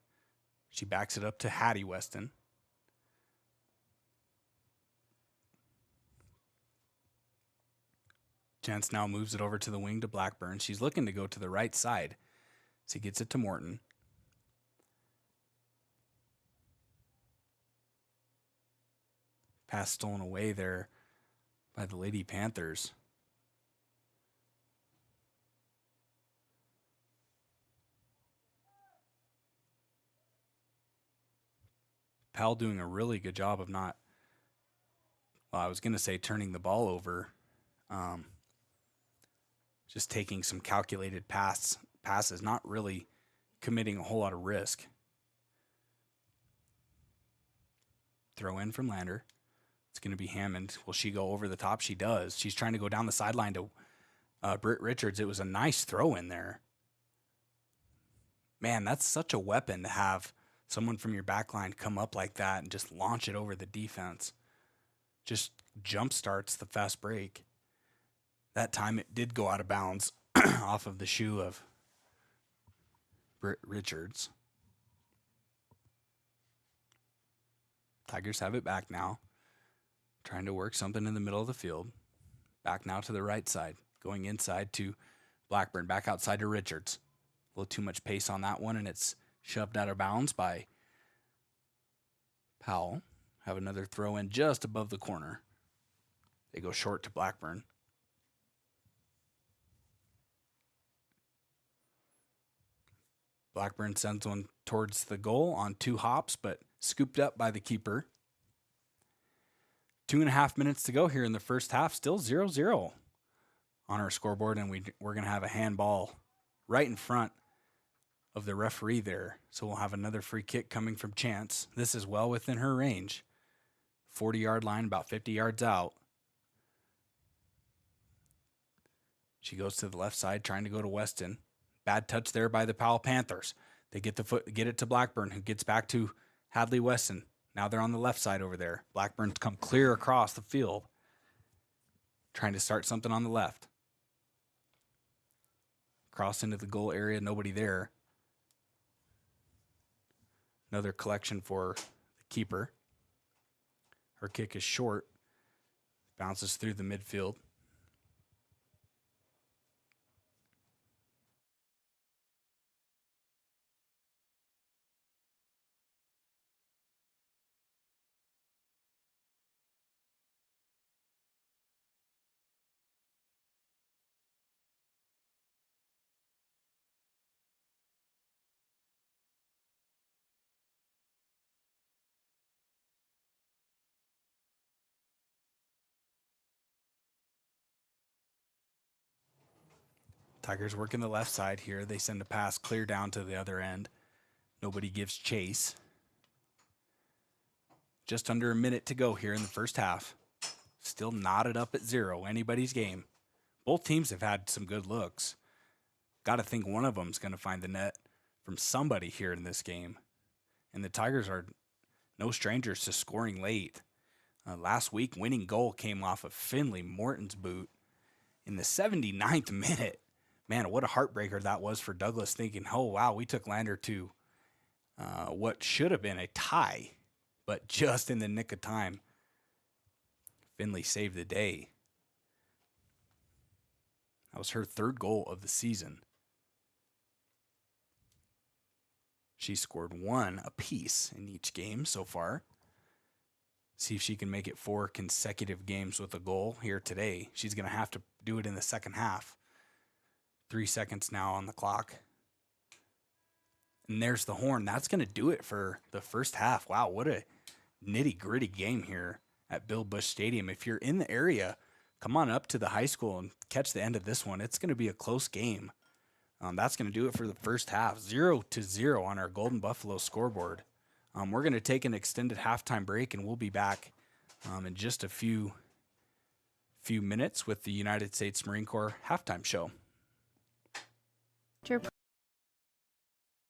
She backs it up to Hattie Weston. Chance now moves it over to the wing to Blackburn. She's looking to go to the right side. So he gets it to Morton. Pass stolen away there by the Lady Panthers. Powell doing a really good job of not, well, I was going to say turning the ball over. Just taking some calculated passes, not really committing a whole lot of risk. Throw in from Lander. It's going to be Hammond. Will she go over the top? She does. She's trying to go down the sideline to Britt Richards. It was a nice throw in there. Man, that's such a weapon to have someone from your back line come up like that and just launch it over the defense. Just jump starts the fast break. That time it did go out of bounds off of the shoe of Britt Richards. Tigers have it back now. Trying to work something in the middle of the field. Back now to the right side. Going inside to Blackburn. Back outside to Richards. A little too much pace on that one, and it's shoved out of bounds by Powell. Have another throw in just above the corner. They go short to Blackburn. Blackburn sends one towards the goal on 2 hops, but scooped up by the keeper. 2.5 minutes to go here in the first half. Still 0-0 on our scoreboard, and we're going to have a handball right in front of the referee there. So we'll have another free kick coming from Chance. This is well within her range. 40-yard line, about 50 yards out. She goes to the left side, trying to go to Weston. Bad touch there by the Powell Panthers. They get it to Blackburn, who gets back to Hadley Weston. Now they're on the left side over there. Blackburn's come clear across the field, trying to start something on the left. Cross into the goal area, nobody there. Another collection for the keeper. Her kick is short. Bounces through the midfield. Tigers working the left side here. They send a pass clear down to the other end. Nobody gives chase. Just under a minute to go here in the first half. Still knotted up at 0. Anybody's game. Both teams have had some good looks. Got to think one of them's going to find the net from somebody here in this game. And the Tigers are no strangers to scoring late. Last week, winning goal came off of Finley Morton's boot in the 79th minute. Man, what a heartbreaker that was for Douglas, thinking, oh, wow, we took Lander to what should have been a tie, but just in the nick of time, Finley saved the day. That was her 3rd goal of the season. She scored 1 apiece in each game so far. See if she can make it 4 consecutive games with a goal here today. She's going to have to do it in the second half. 3 seconds now on the clock. And there's the horn. That's going to do it for the first half. Wow, what a nitty-gritty game here at Bill Bush Stadium. If you're in the area, come on up to the high school and catch the end of this one. It's going to be a close game. That's going to do it for the first half. 0-0 on our Golden Buffalo scoreboard. We're going to take an extended halftime break, and we'll be back in just a few minutes with the United States Marine Corps halftime show.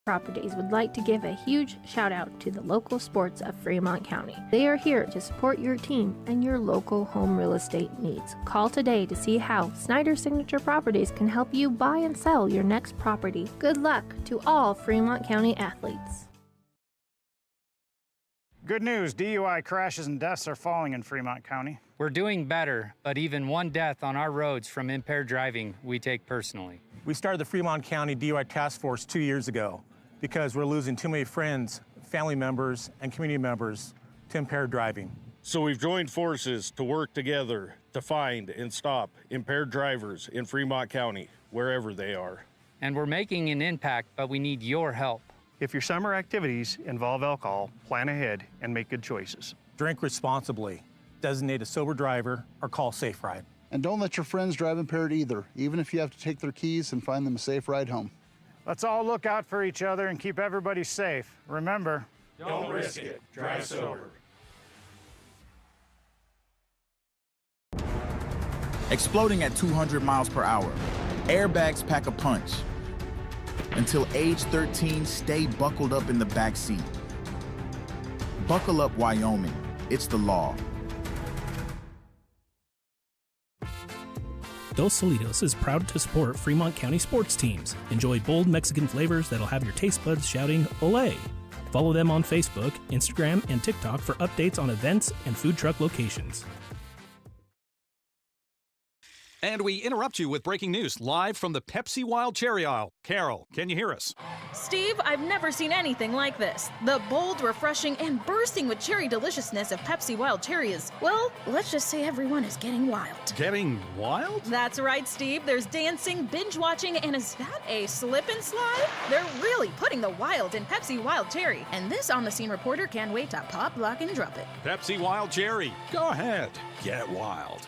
Properties would like to give a huge shout out to the local sports of Fremont County. They are here to support your team and your local home real estate needs. Call today to see how Snyder Signature Properties can help you buy and sell your next property. Good luck to all Fremont County athletes. Good news, DUI crashes and deaths are falling in Fremont County. We're doing better, but even one death on our roads from impaired driving, we take personally. We started the Fremont County DUI Task Force 2 years ago because we're losing too many friends, family members, and community members to impaired driving. So we've joined forces to work together to find and stop impaired drivers in Fremont County, wherever they are. And we're making an impact, but we need your help. If your summer activities involve alcohol, plan ahead and make good choices. Drink responsibly, designate a sober driver, or call Safe Ride. And don't let your friends drive impaired either, even if you have to take their keys and find them a safe ride home. Let's all look out for each other and keep everybody safe. Remember, don't risk it. Drive sober. Exploding at 200 miles per hour. Airbags pack a punch. Until age 13, stay buckled up in the back seat. Buckle up, Wyoming. It's the law. Dos Solitos is proud to support Fremont County sports teams. Enjoy bold Mexican flavors that'll have your taste buds shouting, "Olé!" Follow them on Facebook, Instagram, and TikTok for updates on events and food truck locations. And we interrupt you with breaking news live from the Pepsi Wild Cherry aisle. Carol, can you hear us? Steve, I've never seen anything like this. The bold, refreshing, and bursting with cherry deliciousness of Pepsi Wild Cherry is, well, let's just say everyone is getting wild. Getting wild? That's right, Steve. There's dancing, binge-watching, and is that a slip and slide? They're really putting the wild in Pepsi Wild Cherry. And this on-the-scene reporter can't wait to pop, lock, and drop it. Pepsi Wild Cherry. Go ahead. Get wild.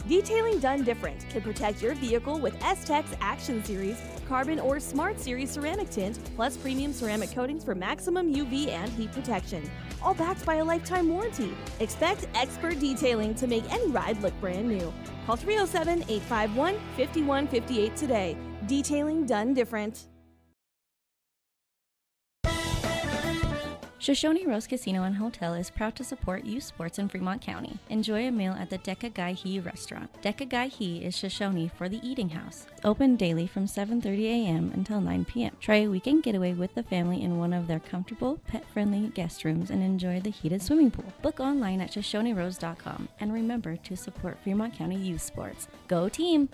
Detailing done different can protect your vehicle with S-Tech's Action Series, Carbon or Smart Series ceramic tint, plus premium ceramic coatings for maximum UV and heat protection. All backed by a lifetime warranty. Expect expert detailing to make any ride look brand new. Call 307-851-5158 today. Detailing done different. Shoshone Rose Casino and Hotel is proud to support youth sports in Fremont County. Enjoy a meal at the Deca Gai He restaurant. Deca Gai He is Shoshone for the eating house. Open daily from 7:30 a.m. until 9 p.m. Try a weekend getaway with the family in one of their comfortable, pet-friendly guest rooms and enjoy the heated swimming pool. Book online at ShoshoneRose.com and remember to support Fremont County youth sports. Go team!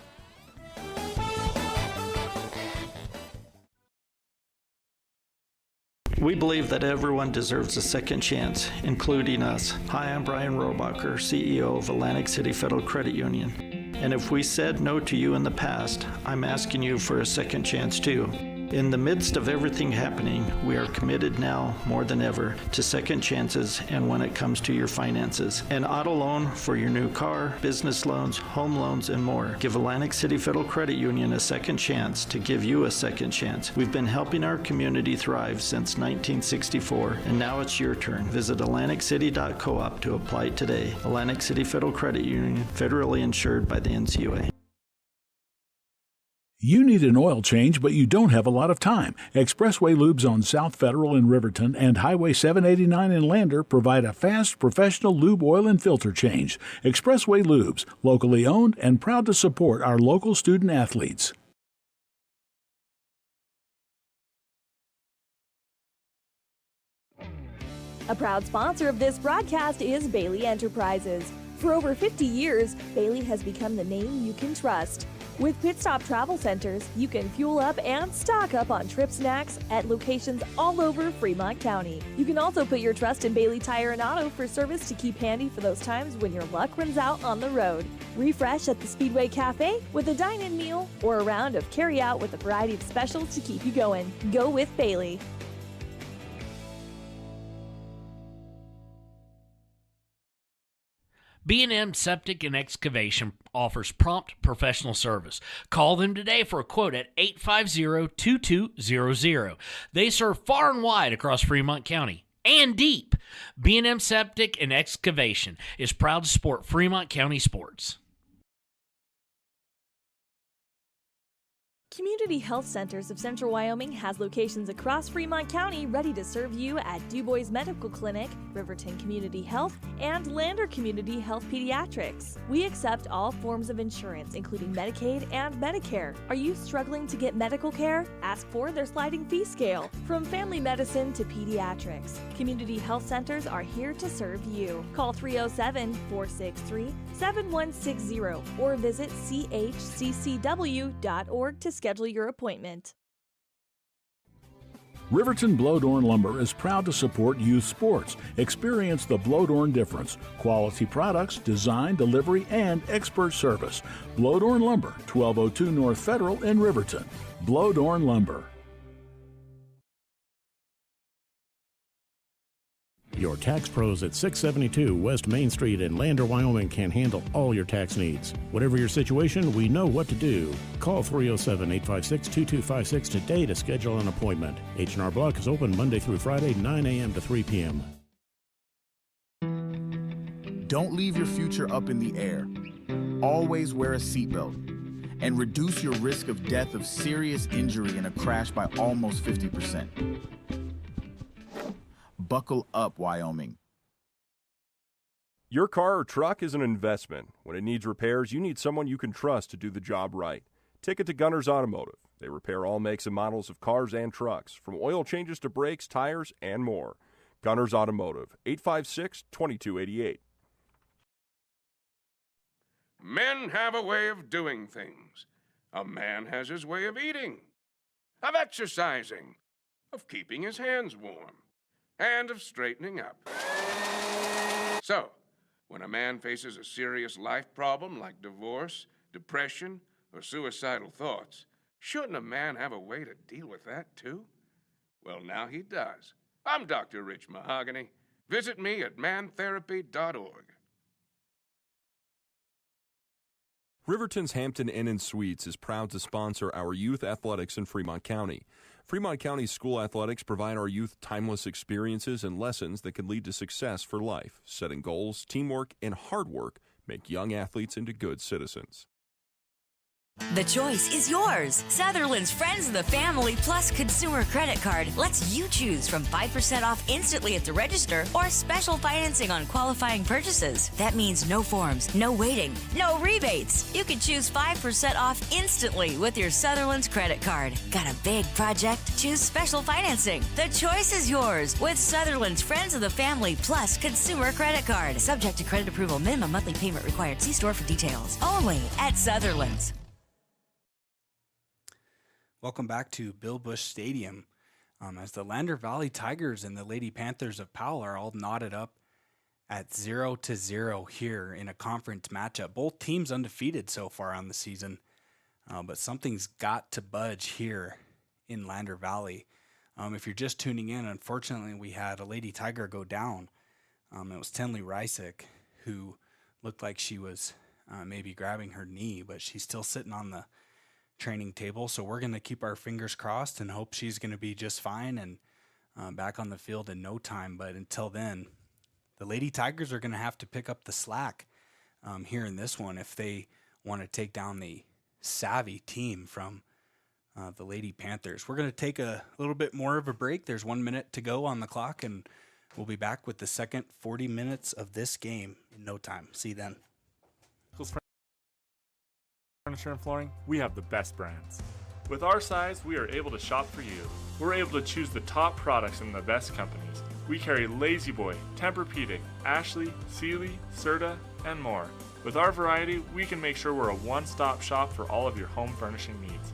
We believe that everyone deserves a second chance, including us. Hi, I'm Brian Robacher, CEO of Atlantic City Federal Credit Union. And if we said no to you in the past, I'm asking you for a second chance too. In the midst of everything happening, we are committed now more than ever to second chances and when it comes to your finances. An auto loan for your new car, business loans, home loans, and more. Give Atlantic City Federal Credit Union a second chance to give you a second chance. We've been helping our community thrive since 1964, and now it's your turn. Visit AtlanticCity.coop to apply today. Atlantic City Federal Credit Union, federally insured by the NCUA. You need an oil change, but you don't have a lot of time. Expressway Lubes on South Federal in Riverton and Highway 789 in Lander provide a fast, professional lube, oil, and filter change. Expressway Lubes, locally owned and proud to support our local student athletes. A proud sponsor of this broadcast is Bailey Enterprises. For over 50 years, Bailey has become the name you can trust. With Pit Stop Travel Centers, you can fuel up and stock up on trip snacks at locations all over Fremont County. You can also put your trust in Bailey Tire and Auto for service to keep handy for those times when your luck runs out on the road. Refresh at the Speedway Cafe with a dine-in meal or a round of carry-out with a variety of specials to keep you going. Go with Bailey. B&M Septic and Excavation offers prompt professional service. Call them today for a quote at 850-2200. They serve far and wide across Fremont County and deep. B&M Septic and Excavation is proud to support Fremont County sports. Community Health Centers of Central Wyoming has locations across Fremont County ready to serve you at DuBois Medical Clinic, Riverton Community Health, and Lander Community Health Pediatrics. We accept all forms of insurance, including Medicaid and Medicare. Are you struggling to get medical care? Ask for their sliding fee scale. From family medicine to pediatrics, Community Health Centers are here to serve you. Call 307-463-7160 or visit chccw.org to schedule your appointment. Riverton Blowdorn Lumber is proud to support youth sports. Experience the Blowdorn difference. Quality products, design, delivery, and expert service. Blowdorn Lumber, 1202 North Federal in Riverton. Blowdorn Lumber. Your tax pros at 672 West Main Street in Lander, Wyoming can handle all your tax needs. Whatever your situation, we know what to do. Call 307-856-2256 today to schedule an appointment. H&R Block is open Monday through Friday, 9 a.m. to 3 p.m. Don't leave your future up in the air. Always wear a seatbelt and reduce your risk of death of serious injury in a crash by almost 50%. Buckle up, Wyoming. Your car or truck is an investment. When it needs repairs, you need someone you can trust to do the job right. Take it to Gunner's Automotive. They repair all makes and models of cars and trucks, from oil changes to brakes, tires, and more. Gunner's Automotive, 856-2288. Men have a way of doing things. A man has his way of eating, of exercising, of keeping his hands warm, and of straightening up. So, when a man faces a serious life problem like divorce, depression, or suicidal thoughts, shouldn't a man have a way to deal with that too? Well, now he does. I'm Dr. Rich Mahogany. Visit me at mantherapy.org. Riverton's Hampton Inn and Suites is proud to sponsor our youth athletics in Fremont County. Fremont County school athletics provide our youth timeless experiences and lessons that can lead to success for life. Setting goals, teamwork, and hard work make young athletes into good citizens. The choice is yours. Sutherland's Friends of the Family Plus Consumer Credit Card lets you choose from 5% off instantly at the register or special financing on qualifying purchases. That means no forms, no waiting, no rebates. You can choose 5% off instantly with your Sutherland's credit card. Got a big project? Choose special financing. The choice is yours with Sutherland's Friends of the Family Plus Consumer Credit Card. Subject to credit approval. Minimum monthly payment required. See store for details. Only at Sutherland's. Welcome back to Bill Bush Stadium as the Lander Valley Tigers and the Lady Panthers of Powell are all knotted up at 0-0 here in a conference matchup. Both teams undefeated so far on the season, but something's got to budge here in Lander Valley. If you're just tuning in, unfortunately, we had a Lady Tiger go down. It was Tenley Rysick, who looked like she was maybe grabbing her knee, but she's still sitting on the training table, so we're going to keep our fingers crossed and hope she's going to be just fine and back on the field in no time. But until then, the Lady Tigers are going to have to pick up the slack here in this one if they want to take down the savvy team from the Lady Panthers. We're going to take a little bit more of a break. There's 1 minute to go on the clock, and we'll be back with the second 40 minutes of this game in no time. See you then. Furniture and flooring, we have the best brands. With our size, we are able to shop for you. We're able to choose the top products from the best companies. We carry Lazy Boy, Tempur-Pedic, Ashley, Sealy, Serta, and more. With our variety, we can make sure we're a one-stop shop for all of your home furnishing needs.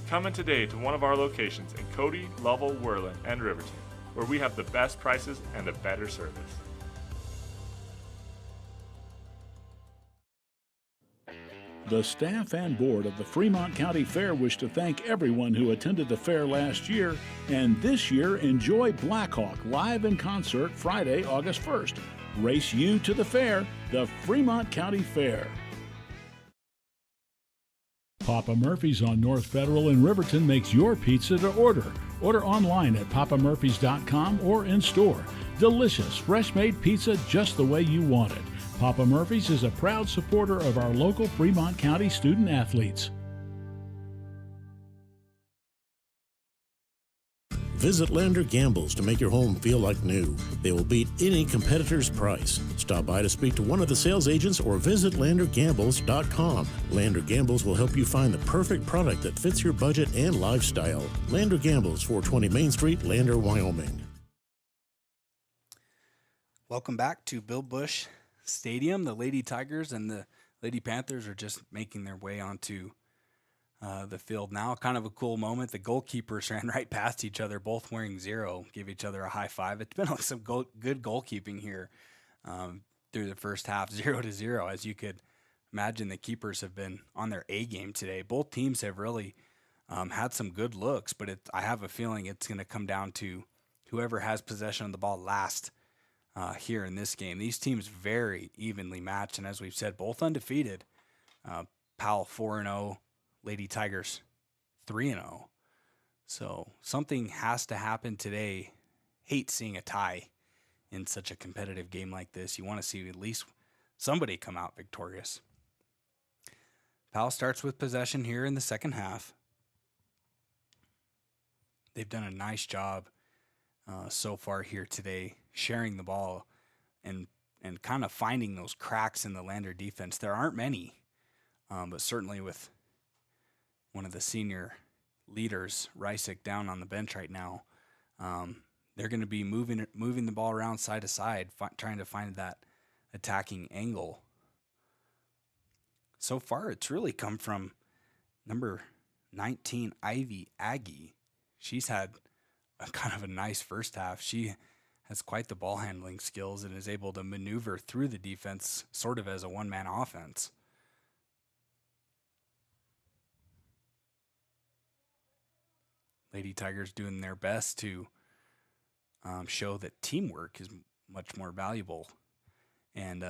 Come in today to one of our locations in Cody, Lovell, Worland, and Riverton, where we have the best prices and a better service. The staff and board of the Fremont County Fair wish to thank everyone who attended the fair last year, and this year enjoy Blackhawk live in concert Friday, August 1st. Race you to the fair, the Fremont County Fair. Papa Murphy's on North Federal in Riverton makes your pizza to order. Order online at papamurphys.com or in store. Delicious, fresh-made pizza just the way you want it. Papa Murphy's is a proud supporter of our local Fremont County student athletes. Visit Lander Gambles to make your home feel like new. They will beat any competitor's price. Stop by to speak to one of the sales agents or visit landergambles.com. Lander Gambles will help you find the perfect product that fits your budget and lifestyle. Lander Gambles, 420 Main Street, Lander, Wyoming. Welcome back to Bill Bush Stadium. The Lady Tigers and the Lady Panthers are just making their way onto the field now. Kind of a cool moment. The goalkeepers ran right past each other, both wearing 0, give each other a high five. It's been some good goalkeeping here through the first half, 0-0. As you could imagine, the keepers have been on their A game today. Both teams have really had some good looks, but I have a feeling it's going to come down to whoever has possession of the ball last here in this game. These teams very evenly matched, and as we've said, both undefeated. Powell 4-0, Lady Tigers 3-0. So something has to happen today. Hate seeing a tie in such a competitive game like this. You want to see at least somebody come out victorious. Powell starts with possession here in the second half. They've done a nice job so far here today, sharing the ball and kind of finding those cracks in the Lander defense. There aren't many, but certainly with one of the senior leaders, Rysick, down on the bench right now, they're going to be moving the ball around side to side, trying to find that attacking angle. So far, it's really come from number 19, Ivy Aggie. She's had kind of a nice first half. She has quite the ball handling skills and is able to maneuver through the defense sort of as a one-man offense. Lady Tigers doing their best to show that teamwork is much more valuable. And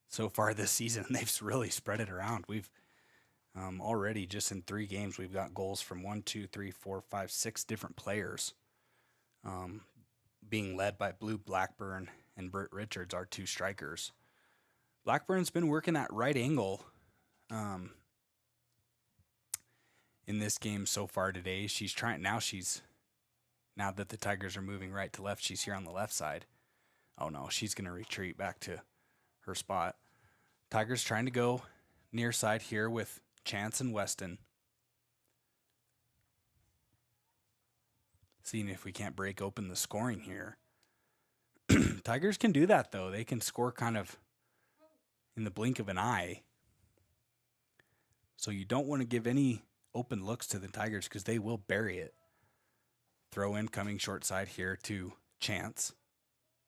so far this season, they've really spread it around. We've already, just in 3 games, we've got goals from 6 different players, being led by Blue Blackburn and Britt Richards, our 2 strikers. Blackburn's been working that right angle in this game so far today. She's trying now that the Tigers are moving right to left, she's here on the left side. Oh no, she's going to retreat back to her spot. Tigers trying to go near side here with Chance and Weston. Seeing if we can't break open the scoring here. Tigers can do that though. They can score kind of in the blink of an eye. So you don't want to give any open looks to the Tigers because they will bury it. Throw in coming short side here to Chance.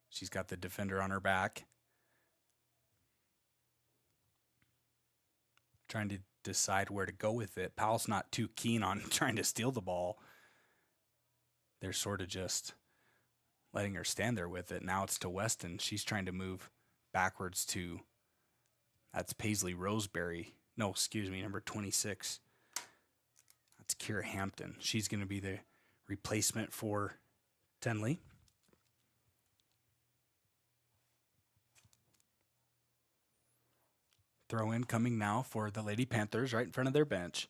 She's got the defender on her back. Trying to decide where to go with it. Powell's not too keen on trying to steal the ball. They're sort of just letting her stand there with it. Now it's to Weston. She's trying to move backwards to, that's Paisley Roseberry. No, excuse me, number 26. That's Kira Hampton. She's going to be the replacement for Tenley. Throw in coming now for the Lady Panthers right in front of their bench.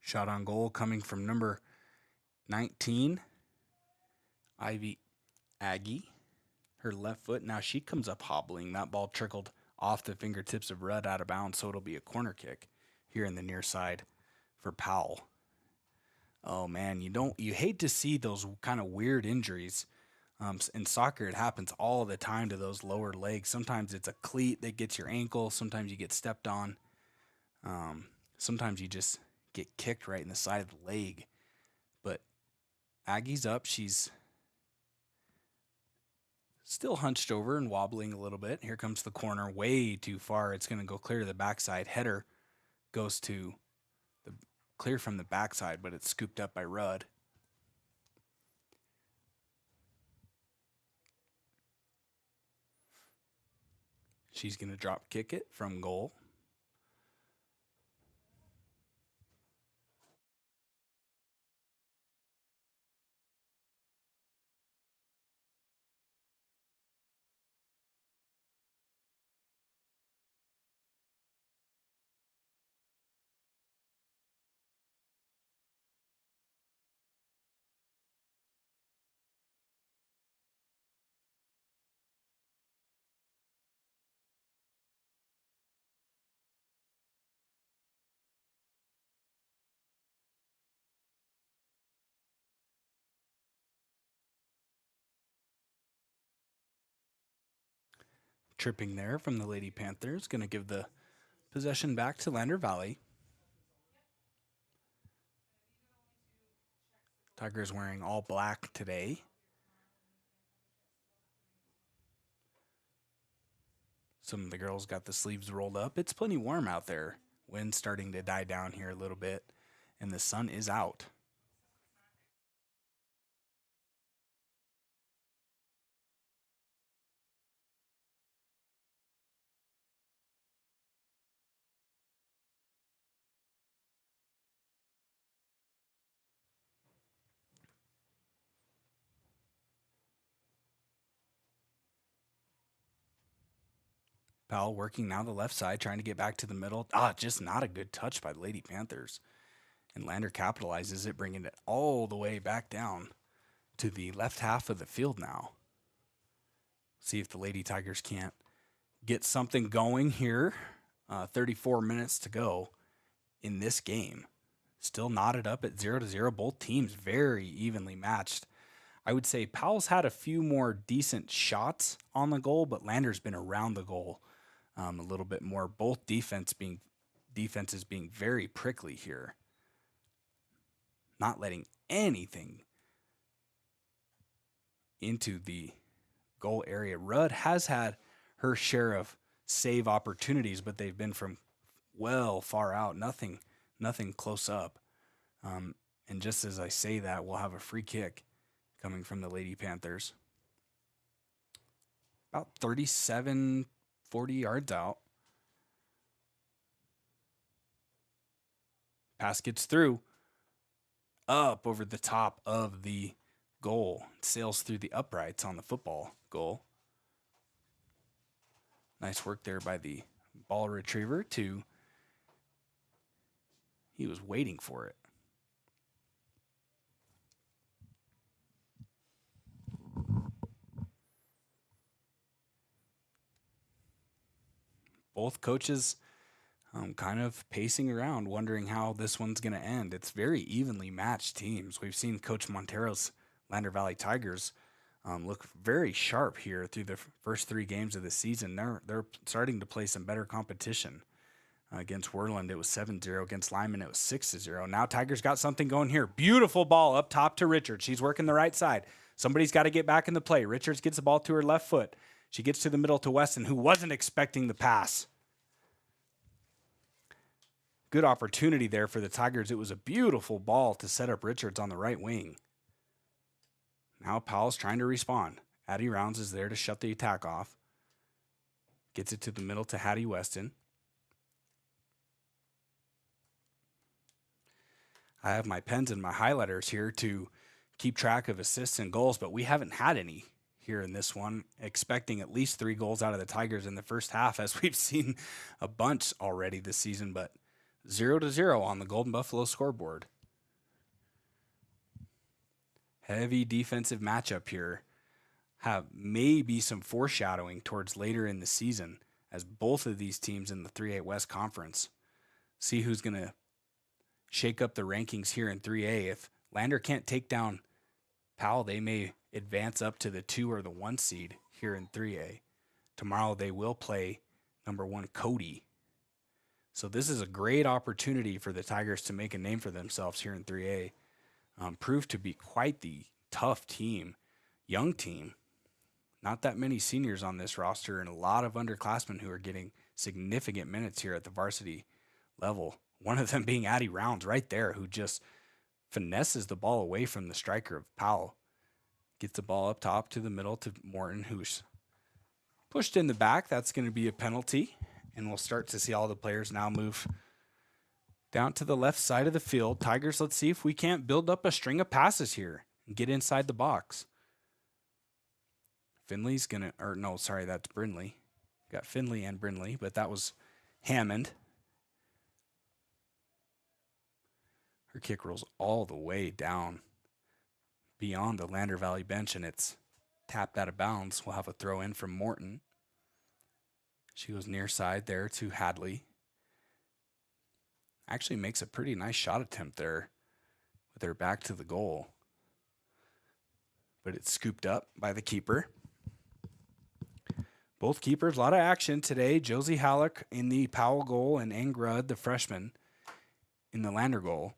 Shot on goal coming from number 19, Ivy Aggie. Her left foot. Now she comes up hobbling. That ball trickled off the fingertips of Rudd out of bounds, so it'll be a corner kick here in the near side for Powell. Oh man, you hate to see those kind of weird injuries. In soccer, it happens all the time to those lower legs. Sometimes it's a cleat that gets your ankle. Sometimes you get stepped on. Sometimes you just get kicked right in the side of the leg. But Aggie's up. She's still hunched over and wobbling a little bit. Here comes the corner, way too far. It's going to go clear to the backside. Header goes to the clear from the backside, but it's scooped up by Rudd. She's going to drop kick it from goal. Tripping there from the Lady Panthers. Going to give the possession back to Lander Valley. Tigers wearing all black today. Some of the girls got the sleeves rolled up. It's plenty warm out there. Wind's starting to die down here a little bit, and the sun is out. Powell working now the left side, trying to get back to the middle. Just not a good touch by the Lady Panthers. And Lander capitalizes it, bringing it all the way back down to the left half of the field now. See if the Lady Tigers can't get something going here. 34 minutes to go in this game. Still knotted up at 0-0. Both teams very evenly matched. I would say Powell's had a few more decent shots on the goal, but Lander's been around the goal a little bit more. Both defenses being very prickly here. Not letting anything into the goal area. Rudd has had her share of save opportunities, but they've been from well far out. Nothing close up. And just as I say that, we'll have a free kick coming from the Lady Panthers. About 40 yards out. Pass gets through. Up over the top of the goal. Sails through the uprights on the football goal. Nice work there by the ball retriever he was waiting for it. Both coaches kind of pacing around, wondering how this one's going to end. It's very evenly matched teams. We've seen Coach Montero's Lander Valley Tigers look very sharp here through the first 3 games of the season. They're starting to play some better competition. Against Worland, it was 7-0. Against Lyman, it was 6-0. Now Tigers got something going here. Beautiful ball up top to Richards. She's working the right side. Somebody's got to get back in the play. Richards gets the ball to her left foot. She gets to the middle to Weston, who wasn't expecting the pass. Good opportunity there for the Tigers. It was a beautiful ball to set up Richards on the right wing. Now Powell's trying to respond. Addie Rounds is there to shut the attack off. Gets it to the middle to Hattie Weston. I have my pens and my highlighters here to keep track of assists and goals, but we haven't had any here in this one. Expecting at least 3 goals out of the Tigers in the first half, as we've seen a bunch already this season, but 0-0 on the Golden Buffalo scoreboard. Heavy defensive matchup here. Have maybe some foreshadowing towards later in the season as both of these teams in the 3A West Conference see who's going to shake up the rankings here in 3A. If Lander can't take down Powell, they may advance up to the 2 or the 1 seed here in 3A. Tomorrow they will play number 1 Cody. So this is a great opportunity for the Tigers to make a name for themselves here in 3A. Proved to be quite the tough team, young team. Not that many seniors on this roster and a lot of underclassmen who are getting significant minutes here at the varsity level. One of them being Addie Rounds right there, who just finesses the ball away from the striker of Powell. Gets the ball up top to the middle to Morton, who's pushed in the back. That's going to be a penalty. And we'll start to see all the players now move down to the left side of the field. Tigers, let's see if we can't build up a string of passes here and get inside the box. Finley's going to, or no, sorry, that's Brindley. Got Finley and Brindley, but that was Hammond. Her kick rolls all the way down beyond the Lander Valley bench, and it's tapped out of bounds. We'll have a throw in from Morton. She goes near side there to Hadley. Actually makes a pretty nice shot attempt there with her back to the goal. But it's scooped up by the keeper. Both keepers, a lot of action today. Josie Halleck in the Powell goal and Angrud, the freshman, in the Lander goal.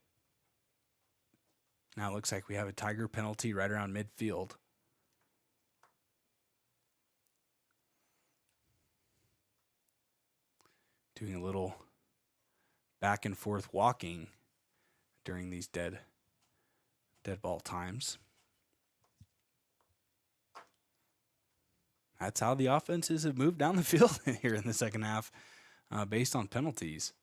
Now it looks like we have a Tiger penalty right around midfield. Doing a little back and forth walking during these dead ball times. That's how the offenses have moved down the field here in the second half based on penalties.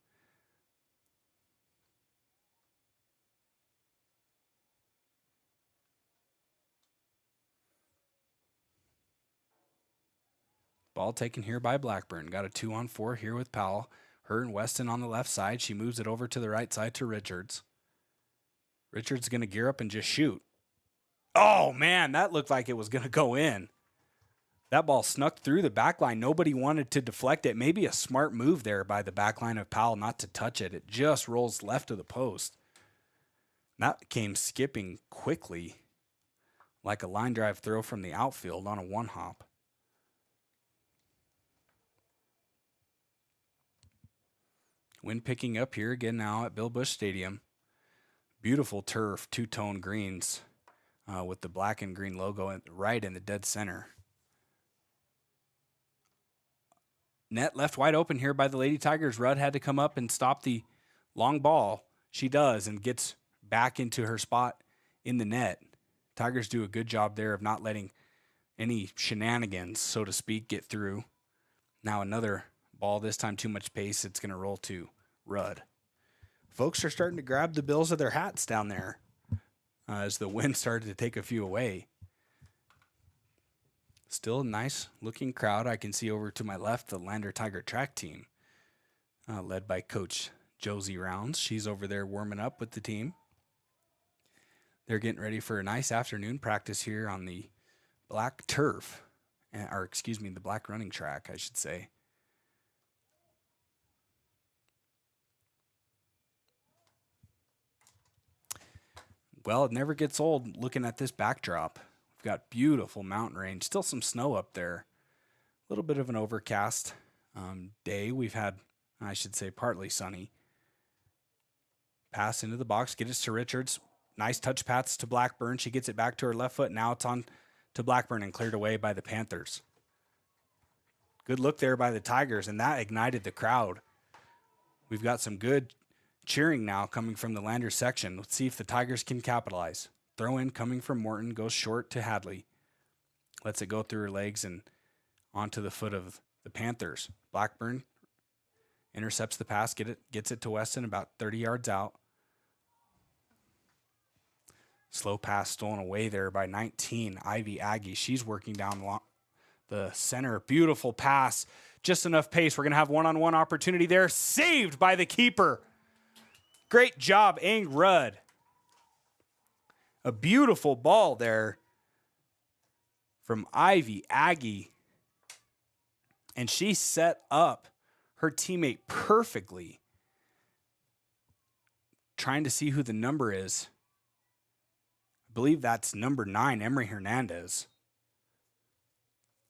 Ball taken here by Blackburn. Got a 2-on-4 here with Powell. Her and Weston on the left side. She moves it over to the right side to Richards. Richards going to gear up and just shoot. Oh, man, that looked like it was going to go in. That ball snuck through the back line. Nobody wanted to deflect it. Maybe a smart move there by the back line of Powell not to touch it. It just rolls left of the post. That came skipping quickly like a line drive throw from the outfield on a one-hop. Wind picking up here again now at Bill Bush Stadium. Beautiful turf, two-tone greens with the black and green logo right in the dead center. Net left wide open here by the Lady Tigers. Rudd had to come up and stop the long ball. She does and gets back into her spot in the net. Tigers do a good job there of not letting any shenanigans, so to speak, get through. Now another ball, this time too much pace. It's going to roll to Rudd. Folks are starting to grab the bills of their hats down there as the wind started to take a few away. Still a nice looking crowd. I can see over to my left the Lander Tiger track team led by Coach Josie Rounds. She's over there warming up with the team. They're getting ready for a nice afternoon practice here on the black turf, or excuse me, the black running track, I should say. Well, it never gets old looking at this backdrop. We've got beautiful mountain range, still some snow up there. A little bit of an overcast day. We've had, I should say, partly sunny. Pass into the box, get it to Richards. Nice touch pass to Blackburn. She gets it back to her left foot. Now it's on to Blackburn and cleared away by the Panthers. Good look there by the Tigers, and that ignited the crowd. We've got some good cheering now coming from the Lander section. Let's see if the Tigers can capitalize. Throw in coming from Morton, goes short to Hadley. Lets it go through her legs and onto the foot of the Panthers. Blackburn intercepts the pass, gets it to Weston about 30 yards out. Slow pass stolen away there by 19, Ivy Aggie. She's working down the center. Beautiful pass. Just enough pace. We're going to have one-on-one opportunity there. Saved by the keeper. Great job, Ang Rudd. A beautiful ball there from Ivy Aggie. And she set up her teammate perfectly, trying to see who the number is. I believe that's number 9, Emery Hernandez.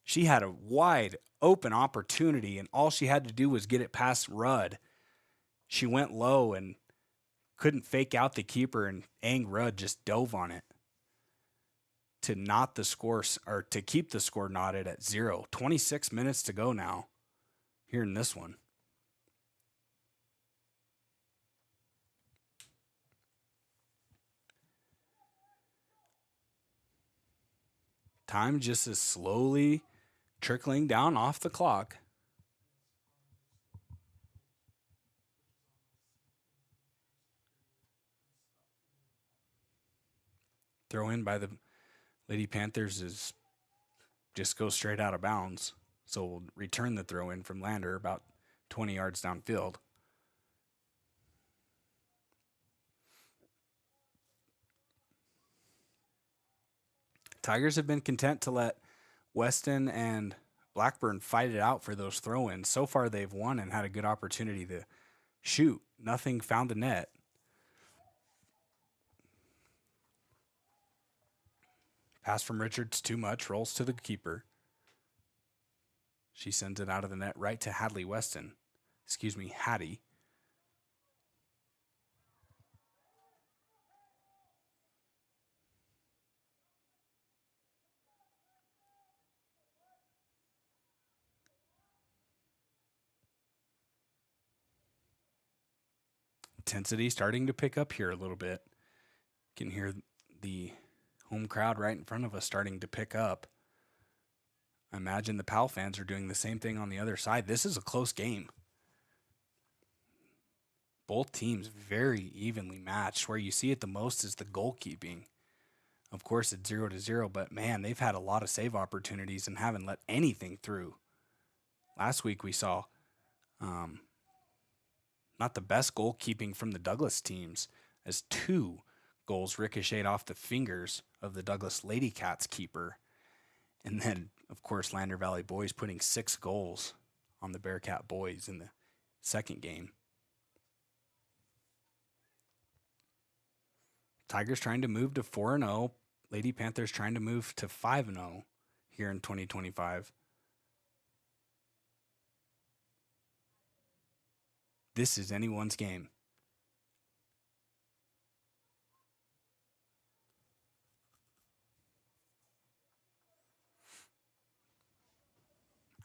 She had a wide open opportunity, and all she had to do was get it past Rudd. She went low and couldn't fake out the keeper, and Ang Rudd just dove on it to knot the score, or to keep the score knotted at 0. 26 minutes to go now here in this one. Time just is slowly trickling down off the clock. Throw in by the Lady Panthers is just goes straight out of bounds. So we'll return the throw in from Lander about 20 yards downfield. Tigers have been content to let Weston and Blackburn fight it out for those throw-ins. So far they've won and had a good opportunity to shoot. Nothing found the net. Pass from Richards too much, rolls to the keeper. She sends it out of the net right to Hattie. Intensity starting to pick up here a little bit. You can hear the home crowd right in front of us starting to pick up. I imagine the Powell fans are doing the same thing on the other side. This is a close game. Both teams very evenly matched. Where you see it the most is the goalkeeping. Of course, it's 0-0, but man, they've had a lot of save opportunities and haven't let anything through. Last week we saw not the best goalkeeping from the Douglas teams, as 2 goals ricocheted off the fingers of the Douglas Lady Cats keeper. And then, of course, Lander Valley boys putting 6 goals on the Bearcat boys in the second game. Tigers trying to move to 4-0. Lady Panthers trying to move to 5-0 here in 2025. This is anyone's game.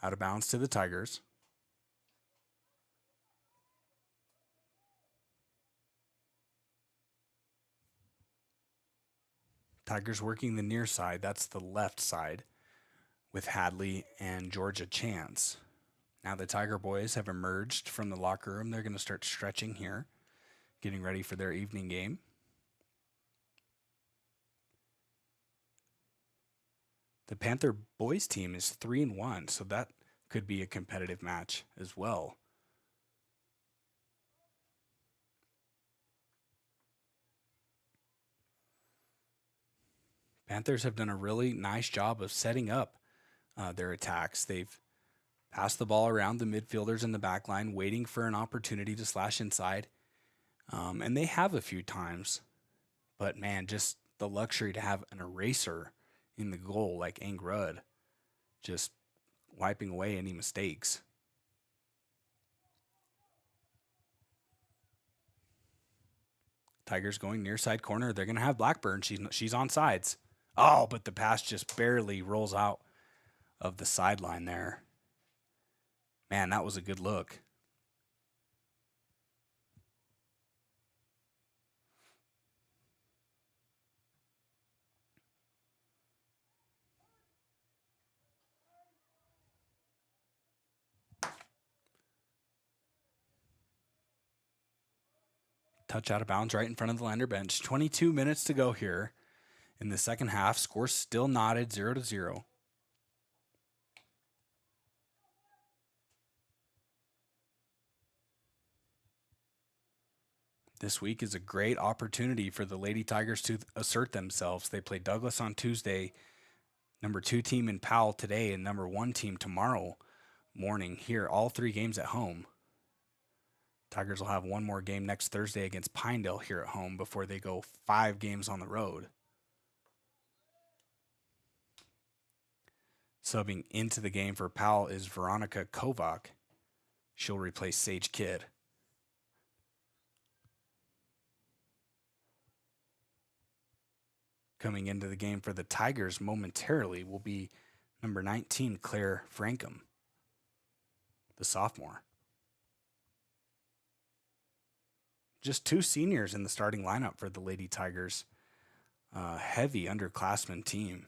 Out of bounds to the Tigers. Tigers working the near side. That's the left side with Hadley and Georgia Chance. Now the Tiger boys have emerged from the locker room. They're going to start stretching here, getting ready for their evening game. The Panther boys team is 3-1, so that could be a competitive match as well. Panthers have done a really nice job of setting up their attacks. They've passed the ball around the midfielders in the back line, waiting for an opportunity to slash inside. And they have a few times. But, man, just the luxury to have an eraser in the goal like Ang Rudd, just wiping away any mistakes. Tigers going near side corner. They're going to have Blackburn. She's on sides. Oh, but the pass just barely rolls out of the sideline there. Man, that was a good look. Touch out of bounds right in front of the Lander bench. 22 minutes to go here in the second half. Score still knotted 0-0. This week is a great opportunity for the Lady Tigers to assert themselves. They play Douglas on Tuesday, number 2 team in Powell today, and number 1 team tomorrow. morning here. All 3 games at home. Tigers will have one more game next Thursday against Pinedale here at home before they go 5 games on the road. Subbing into the game for Powell is Veronica Kovac. She'll replace Sage Kidd. Coming into the game for the Tigers momentarily will be number 19, Claire Frankham, the sophomore. Just 2 seniors in the starting lineup for the Lady Tigers. Heavy underclassmen team.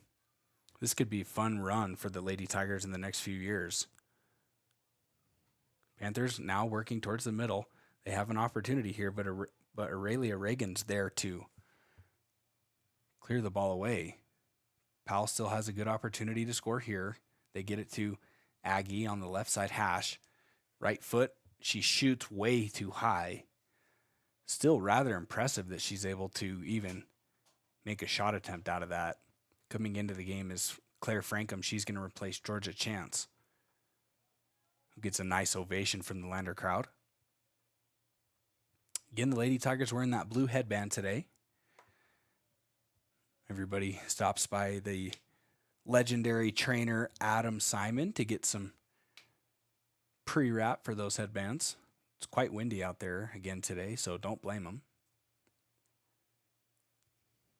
This could be a fun run for the Lady Tigers in the next few years. Panthers now working towards the middle. They have an opportunity here, but Aurelia Reagan's there to clear the ball away. Powell still has a good opportunity to score here. They get it to Aggie on the left side hash. Right foot, she shoots way too high. Still rather impressive that she's able to even make a shot attempt out of that. Coming into the game is Claire Frankham. She's going to replace Georgia Chance, who gets a nice ovation from the Lander crowd. Again, the Lady Tigers wearing that blue headband today. Everybody stops by the legendary trainer Adam Simon to get some pre-wrap for those headbands. It's quite windy out there again today, so don't blame them.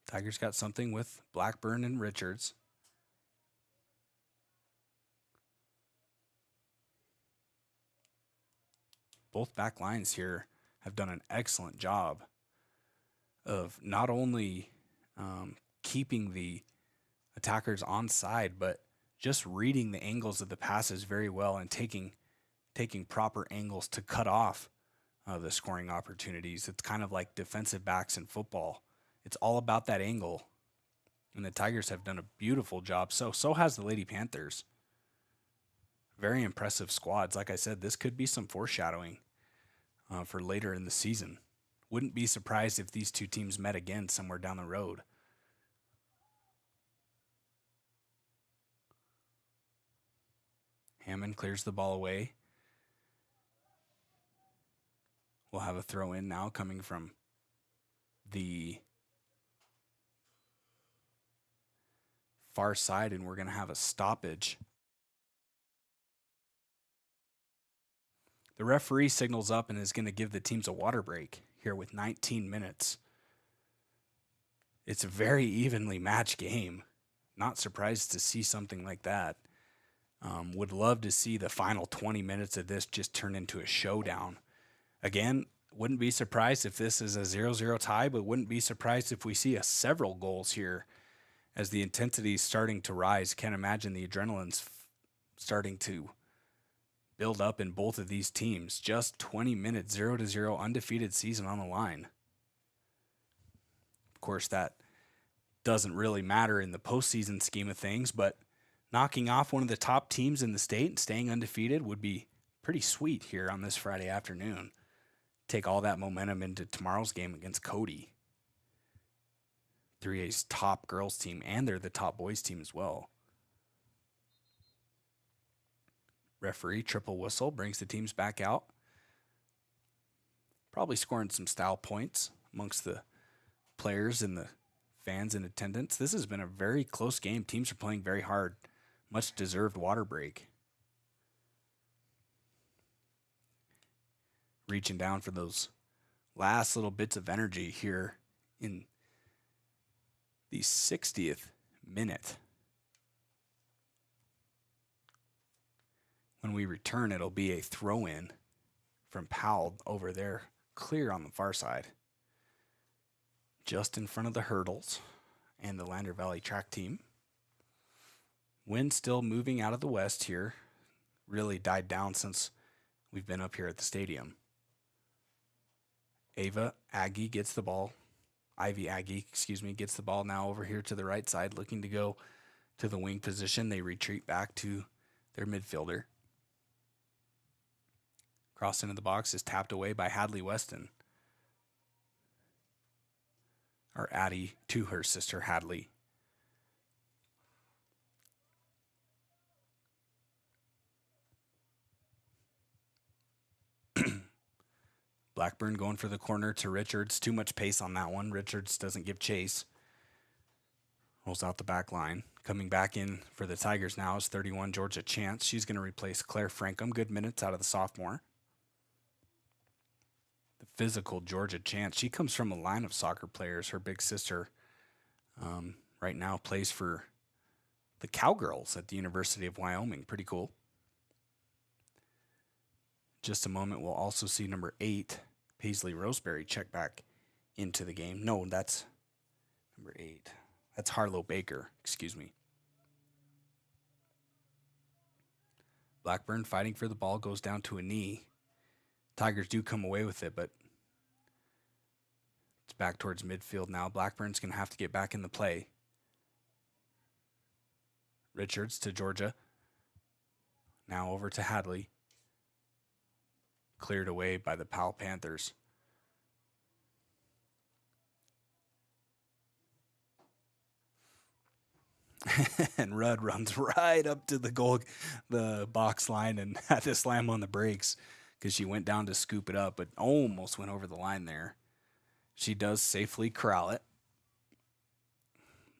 Tigers got something with Blackburn and Richards. Both back lines here have done an excellent job of not only keeping the attackers onside, but just reading the angles of the passes very well and taking proper angles to cut off the scoring opportunities. It's kind of like defensive backs in football. It's all about that angle, and the Tigers have done a beautiful job. So has the Lady Panthers. Very impressive squads. Like I said, this could be some foreshadowing for later in the season. Wouldn't be surprised if these 2 teams met again somewhere down the road. Hammond clears the ball away. We'll have a throw in now coming from the far side, and we're going to have a stoppage. The referee signals up and is going to give the teams a water break here with 19 minutes. It's a very evenly matched game. Not surprised to see something like that. Would love to see the final 20 minutes of this just turn into a showdown. Again, wouldn't be surprised if this is a 0-0 tie, but wouldn't be surprised if we see several goals here as the intensity is starting to rise. Can't imagine the adrenaline's starting to build up in both of these teams. Just 20 minutes, 0-0, undefeated season on the line. Of course, that doesn't really matter in the postseason scheme of things, but knocking off one of the top teams in the state and staying undefeated would be pretty sweet here on this Friday afternoon. Take all that momentum into tomorrow's game against Cody. 3A's top girls team, and they're the top boys team as well. Referee triple whistle brings the teams back out. Probably scoring some style points amongst the players and the fans in attendance. This has been a very close game. Teams are playing very hard. Much deserved water break. Reaching down for those last little bits of energy here in the 60th minute. When we return, it'll be a throw-in from Powell over there, clear on the far side. Just in front of the hurdles and the Lander Valley track team. Wind still moving out of the west here. Really died down since we've been up here at the stadium. Ivy Aggie gets the ball gets the ball now over here to the right side, looking to go to the wing position. They retreat back to their midfielder. Cross into the box is tapped away by Hadley Weston. Or Addie to her sister Hadley. Blackburn going for the corner to Richards. Too much pace on that one. Richards doesn't give chase. Rolls out the back line. Coming back in for the Tigers now is 31, Georgia Chance. She's going to replace Claire Frankham. Good minutes out of the sophomore. The physical Georgia Chance. She comes from a line of soccer players. Her big sister right now plays for the Cowgirls at the University of Wyoming. Pretty cool. Just a moment, we'll also see number 8, Paisley Roseberry, check back into the game. No, that's number 8. That's Harlow Baker, excuse me. Blackburn fighting for the ball, goes down to a knee. Tigers do come away with it, but it's back towards midfield now. Blackburn's going to have to get back in the play. Richards to Georgia. Now over to Hadley. Cleared away by the Powell Panthers. And Rudd runs right up to the box line, and had to slam on the brakes because she went down to scoop it up, but almost went over the line there. She does safely corral it.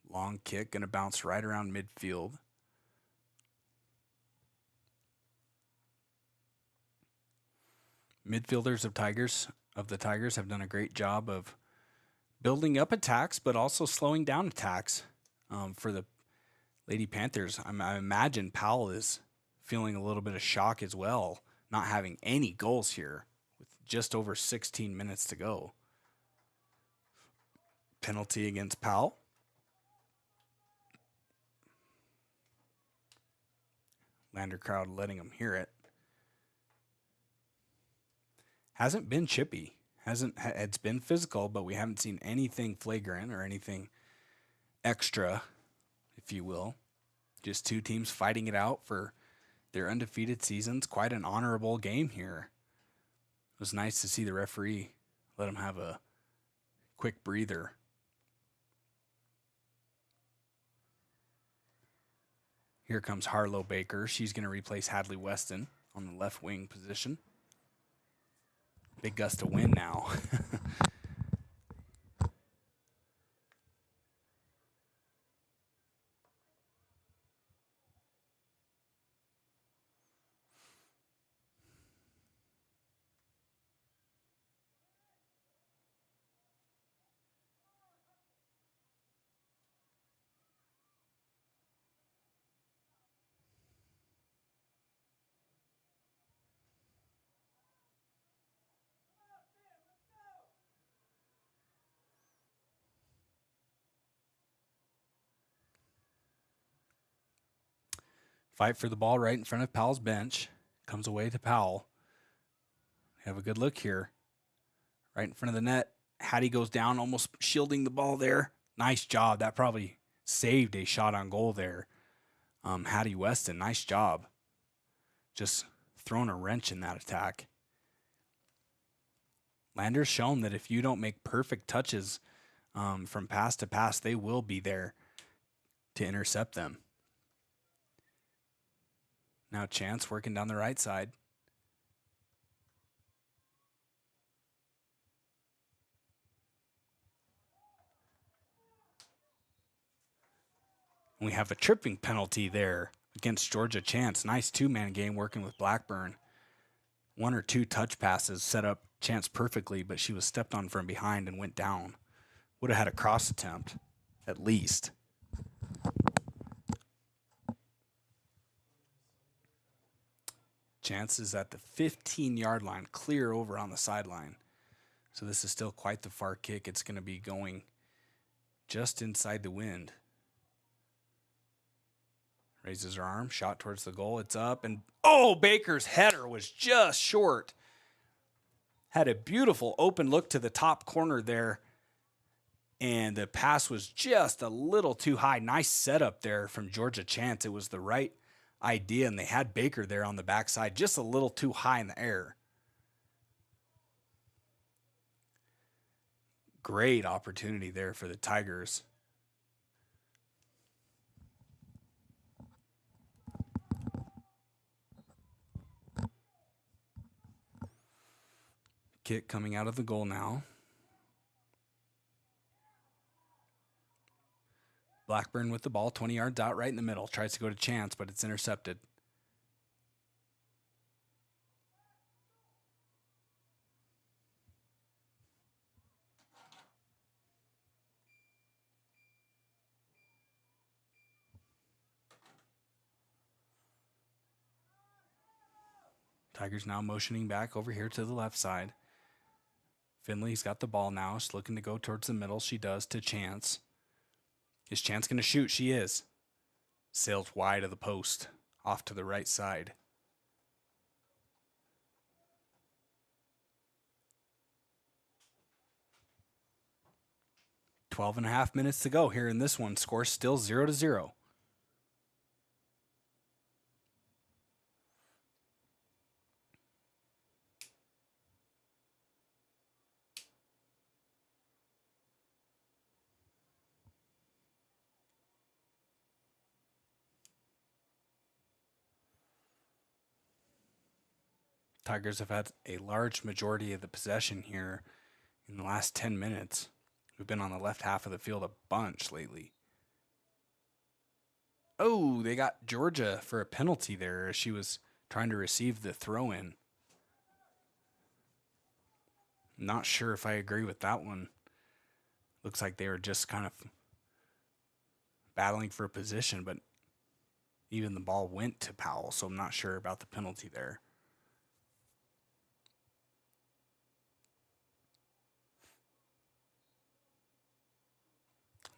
Long kick, going to bounce right around midfield. Midfielders of the Tigers have done a great job of building up attacks, but also slowing down attacks for the Lady Panthers. I imagine Powell is feeling a little bit of shock as well, not having any goals here with just over 16 minutes to go. Penalty against Powell. Lander crowd letting them hear it. Hasn't been chippy. It's been physical, but we haven't seen anything flagrant or anything extra, if you will. Just two teams fighting it out for their undefeated seasons. Quite an honorable game here. It was nice to see the referee let them have a quick breather. Here comes Harlow Baker. She's going to replace Hadley Weston on the left wing position. Big gust of wind now. Fight for the ball right in front of Powell's bench. Comes away to Powell. Have a good look here. Right in front of the net. Hattie goes down, almost shielding the ball there. Nice job. That probably saved a shot on goal there. Hattie Weston, nice job. Just throwing a wrench in that attack. Lander's shown that if you don't make perfect touches from pass to pass, they will be there to intercept them. Now Chance working down the right side. We have a tripping penalty there against Georgia Chance. Nice two-man game working with Blackburn. One or two touch passes set up Chance perfectly, but she was stepped on from behind and went down. Would have had a cross attempt, at least. Chance is at the 15-yard line, clear over on the sideline. So this is still quite the far kick. It's going to be going just inside the wind. Raises her arm, shot towards the goal. It's up, and oh, Baker's header was just short. Had a beautiful open look to the top corner there, and the pass was just a little too high. Nice setup there from Georgia Chance. It was the right idea, and they had Baker there on the backside, just a little too high in the air. Great opportunity there for the Tigers. kick coming out of the goal now. Blackburn with the ball, 20 yards out, right in the middle. Tries to go to Chance, but it's intercepted. Tigers now motioning back over here to the left side. Finley's got the ball now. She's looking to go towards the middle. She does to Chance. Is Chance going to shoot? She is. Sails wide of the post, off to the right side. Twelve and a half minutes to go here in this one. Score still 0-0. Tigers have had a large majority of the possession here in the last 10 minutes. We've been on the left half of the field a bunch lately. Oh, they got Georgia for a penalty there as she was trying to receive the throw-in. Not sure if I agree with that one. Looks like they were just kind of battling for a position, but even the ball went to Powell, so I'm not sure about the penalty there.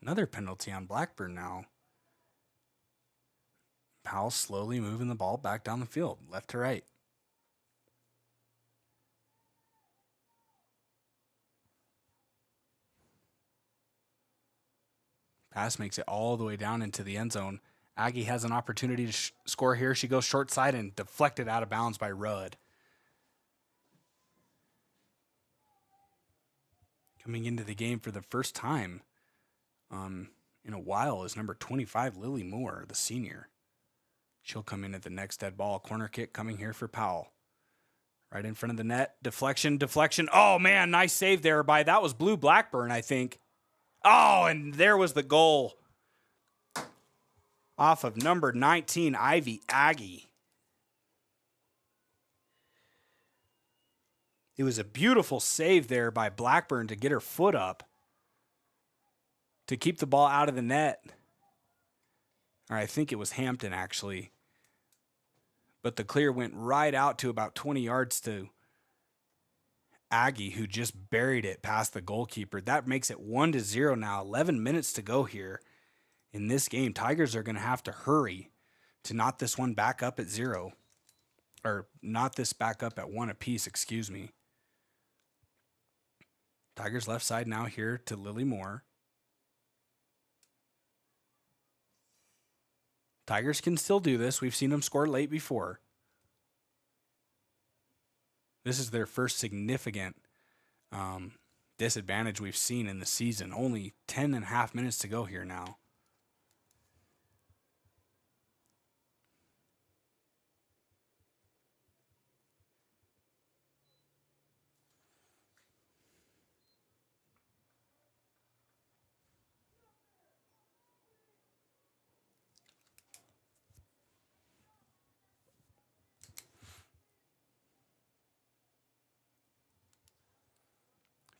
Another penalty on Blackburn now. Powell slowly moving the ball back down the field, left to right. Pass makes it all the way down into the end zone. Aggie has an opportunity to score here. She goes short side and deflected out of bounds by Rudd. Coming into the game for the first time in a while is number 25, Lily Moore, the senior. She'll come in at the next dead ball. Corner kick coming here for Powell. Right in front of the net. Deflection. Oh, man, nice save there by, that was Blue Blackburn, I think. Oh, and there was the goal. Off of number 19, Ivy Aggie. It was a beautiful save there by Blackburn to get her foot up to keep the ball out of the net. Or I think it was Hampton, actually. But the clear went right out to about 20 yards to Aggie, who just buried it past the goalkeeper. That makes it 1-0 now. 11 minutes to go here in this game. Tigers are going to have to hurry to knot this one back up at 0. Or knot this back up at 1 apiece, excuse me. Tigers left side now here to Lily Moore. Tigers can still do this. We've seen them score late before. This is their first significant disadvantage we've seen in the season. Only 10 and a half minutes to go here now.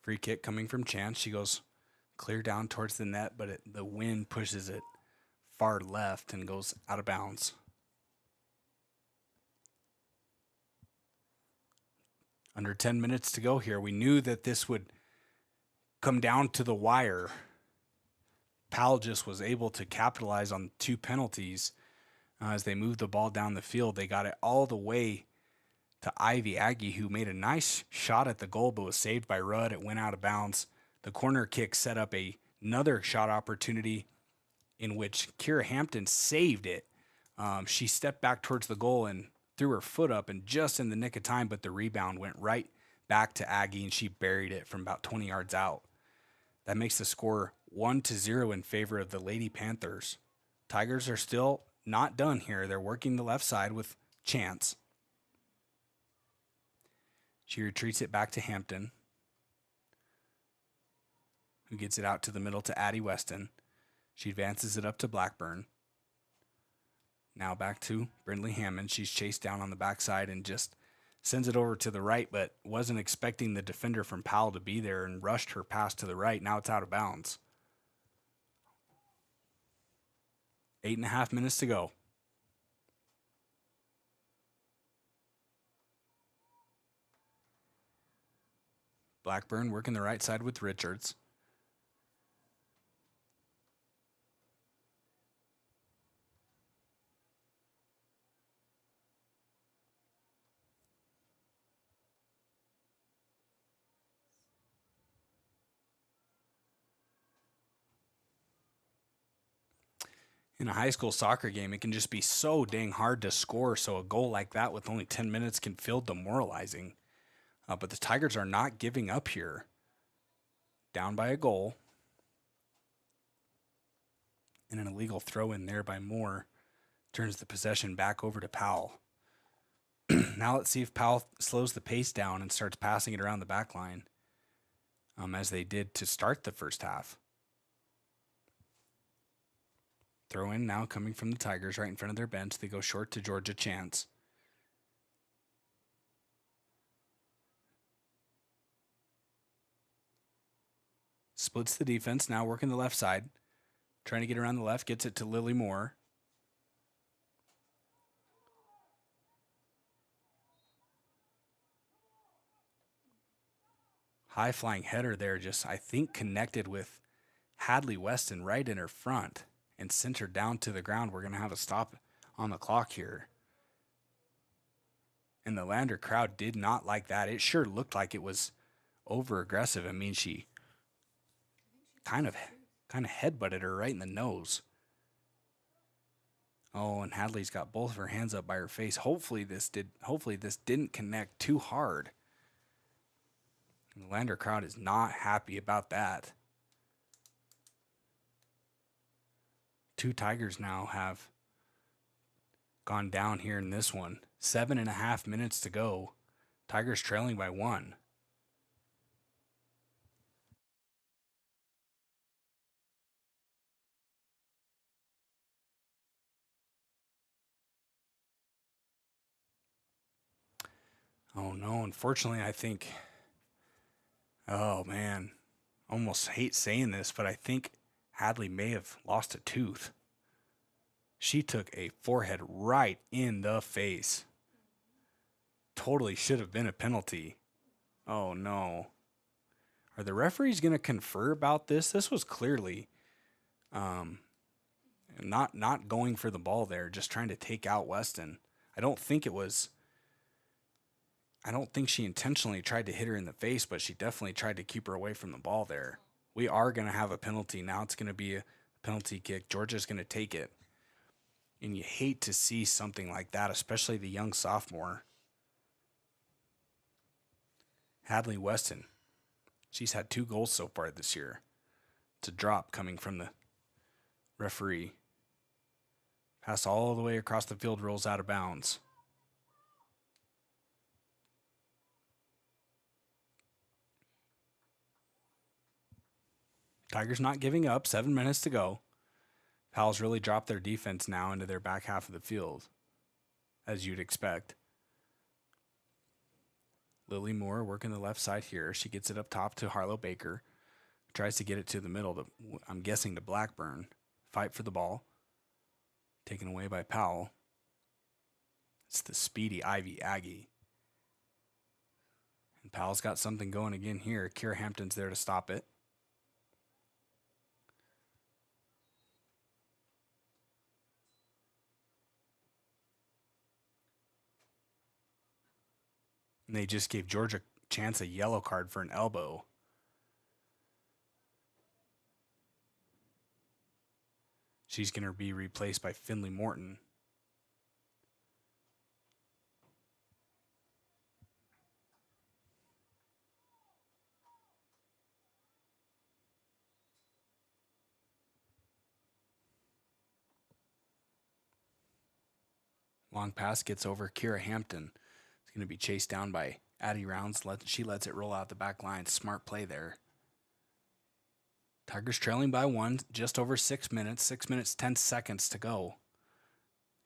Free kick coming from Chance. She goes clear down towards the net, but the wind pushes it far left and goes out of bounds. Under 10 minutes to go here. We knew that this would come down to the wire. Powell just was able to capitalize on 2 penalties as they moved the ball down the field. They got it all the way to Ivy Aggie, who made a nice shot at the goal, but was saved by Rudd. It went out of bounds. The corner kick set up another shot opportunity in which Kira Hampton saved it. She stepped back towards the goal and threw her foot up, and just in the nick of time, but the rebound went right back to Aggie, and she buried it from about 20 yards out. That makes the score 1-0 in favor of the Lady Panthers. Tigers are still not done here. They're working the left side with Chance. She retreats it back to Hampton, who gets it out to the middle to Addie Weston. She advances it up to Blackburn. Now back to Brindley Hammond. She's chased down on the backside and just sends it over to the right, but wasn't expecting the defender from Powell to be there and rushed her pass to the right. Now it's out of bounds. 8.5 minutes to go. Blackburn working the right side with Richards. In a high school soccer game, it can just be so dang hard to score, so a goal like that with only 10 minutes can feel demoralizing. But the Tigers are not giving up here. Down by a goal. And an illegal throw in there by Moore turns the possession back over to Powell. Now let's see if Powell slows the pace down and starts passing it around the back line, as they did to start the first half. Throw in now coming from the Tigers right in front of their bench. They go short to Georgia Chance. Splits the defense, now working the left side. Trying to get around the left, gets it to Lily Moore. High flying header there, just I think connected with Hadley Weston right in her front and sent her down to the ground. We're going to have a stop on the clock here. And the Lander crowd did not like that. It sure looked like it was over aggressive. I mean, she kind of headbutted her right in the nose. Oh, and Hadley's got both of her hands up by her face. Hopefully this didn't connect too hard. And the Lander crowd is not happy about that. Two Tigers now have gone down here in this one. 7.5 minutes to go. Tigers trailing by 1. Oh no, unfortunately I think, oh man, almost hate saying this, but I think Hadley may have lost a tooth. She took a forehead right in the face. Totally should have been a penalty. Oh no. Are the referees going to confer about this? This was clearly not going for the ball there, just trying to take out Weston. I don't think she intentionally tried to hit her in the face, but she definitely tried to keep her away from the ball there. We are going to have a penalty. Now it's going to be a penalty kick. Georgia's going to take it. And you hate to see something like that, especially the young sophomore. Hadley Weston. She's had 2 goals so far this year. It's a drop coming from the referee. Pass all the way across the field, rolls out of bounds. Tigers not giving up. 7 minutes to go. Powell's really dropped their defense now into their back half of the field, as you'd expect. Lily Moore working the left side here. She gets it up top to Harlow Baker. Tries to get it to the middle, I'm guessing to Blackburn. Fight for the ball. Taken away by Powell. It's the speedy Ivy Aggie. And Powell's got something going again here. Kira Hampton's there to stop it. And they just gave Georgia Chance a yellow card for an elbow. She's going to be replaced by Finley Morton. Long pass gets over Kira Hampton. It's going to be chased down by Addie Rounds, she lets it roll out the back line. Smart play there. Tigers trailing by 1, just over 6 minutes. 6 minutes, 10 seconds to go.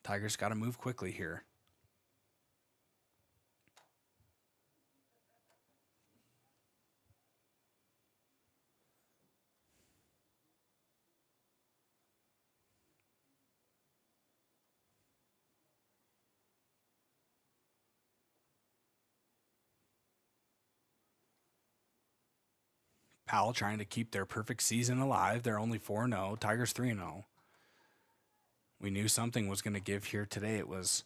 Tigers got to move quickly here. Powell trying to keep their perfect season alive. They're only 4-0. Tigers 3-0. We knew something was going to give here today. It was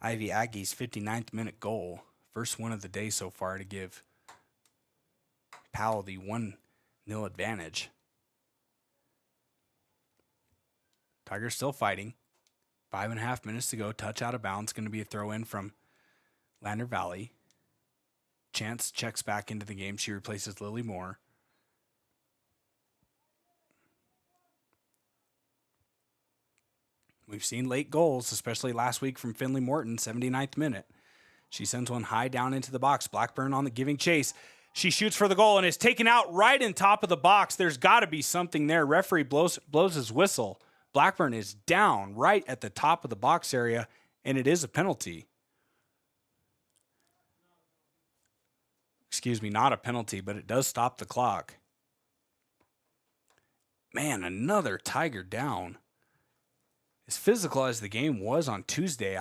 Ivy Aggie's 59th minute goal. First one of the day so far to give Powell the 1-0 advantage. Tigers still fighting. 5.5 minutes to go. Touch out of bounds. Going to be a throw in from Lander Valley. Chance checks back into the game. She replaces Lily Moore. We've seen late goals, especially last week from Finley Morton, 79th minute. She sends one high down into the box. Blackburn on the giving chase. She shoots for the goal and is taken out right in top of the box. There's got to be something there. Referee blows his whistle. Blackburn is down right at the top of the box area, and it is a penalty. Excuse me, not a penalty, but it does stop the clock. Man, another Tiger down. As physical as the game was on Tuesday,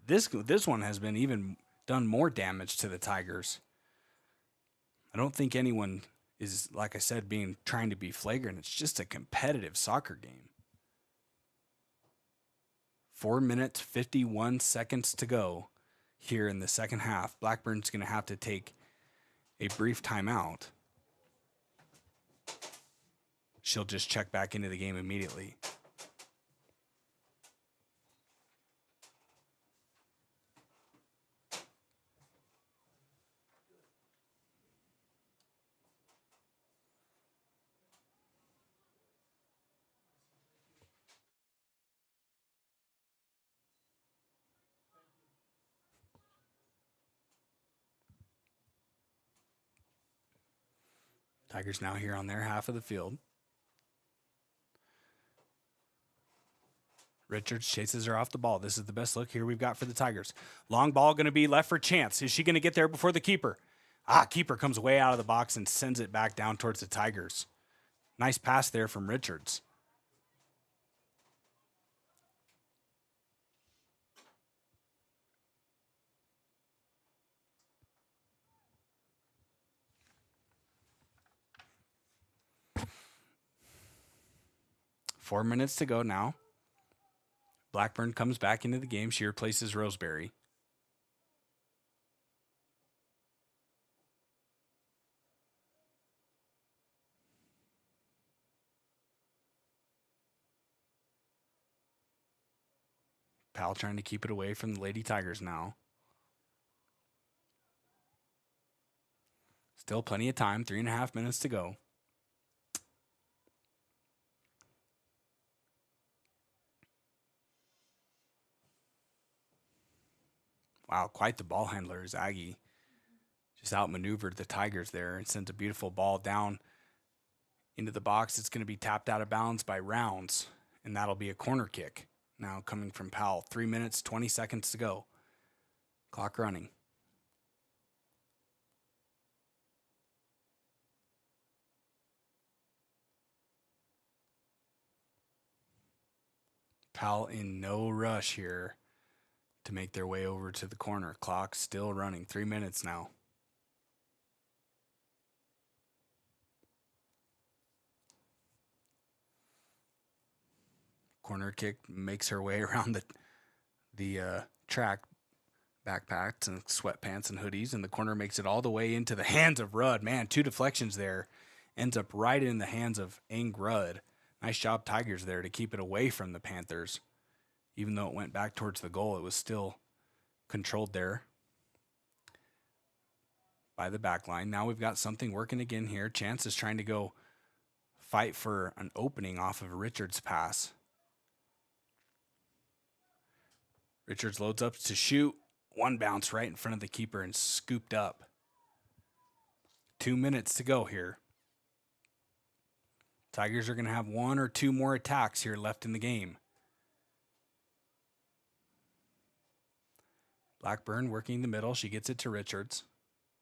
this one has been even done more damage to the Tigers. I don't think anyone is, like I said, trying to be flagrant. It's just a competitive soccer game. 4 minutes, 51 seconds to go here in the second half. Blackburn's going to have to take a brief timeout. She'll just check back into the game immediately. Tigers now here on their half of the field. Richards chases her off the ball. This is the best look here we've got for the Tigers. Long ball going to be left for Chance. Is she going to get there before the keeper? Keeper comes way out of the box and sends it back down towards the Tigers. Nice pass there from Richards. Four minutes to go now. Blackburn comes back into the game. She replaces Roseberry. Powell trying to keep it away from the Lady Tigers now. Still plenty of time. 3.5 minutes to go. Wow, quite the ball handler is Aggie. Just outmaneuvered the Tigers there and sent a beautiful ball down into the box. It's going to be tapped out of bounds by Rounds, and that'll be a corner kick. Now coming from Powell. 3 minutes, 20 seconds to go. Clock running. Powell in no rush here to make their way over to the corner. Clock still running. 3 minutes now. Corner kick makes her way around the track, backpacks and sweatpants and hoodies, and the corner makes it all the way into the hands of Rudd. Man, 2 deflections there. Ends up right in the hands of Ang Rudd. Nice job, Tigers, there to keep it away from the Panthers. Even though it went back towards the goal, it was still controlled there by the back line. Now we've got something working again here. Chance is trying to go fight for an opening off of Richards' pass. Richards loads up to shoot. one bounce right in front of the keeper and scooped up. 2 minutes to go here. Tigers are going to have one or two more attacks here left in the game. Blackburn working the middle. She gets it to Richards.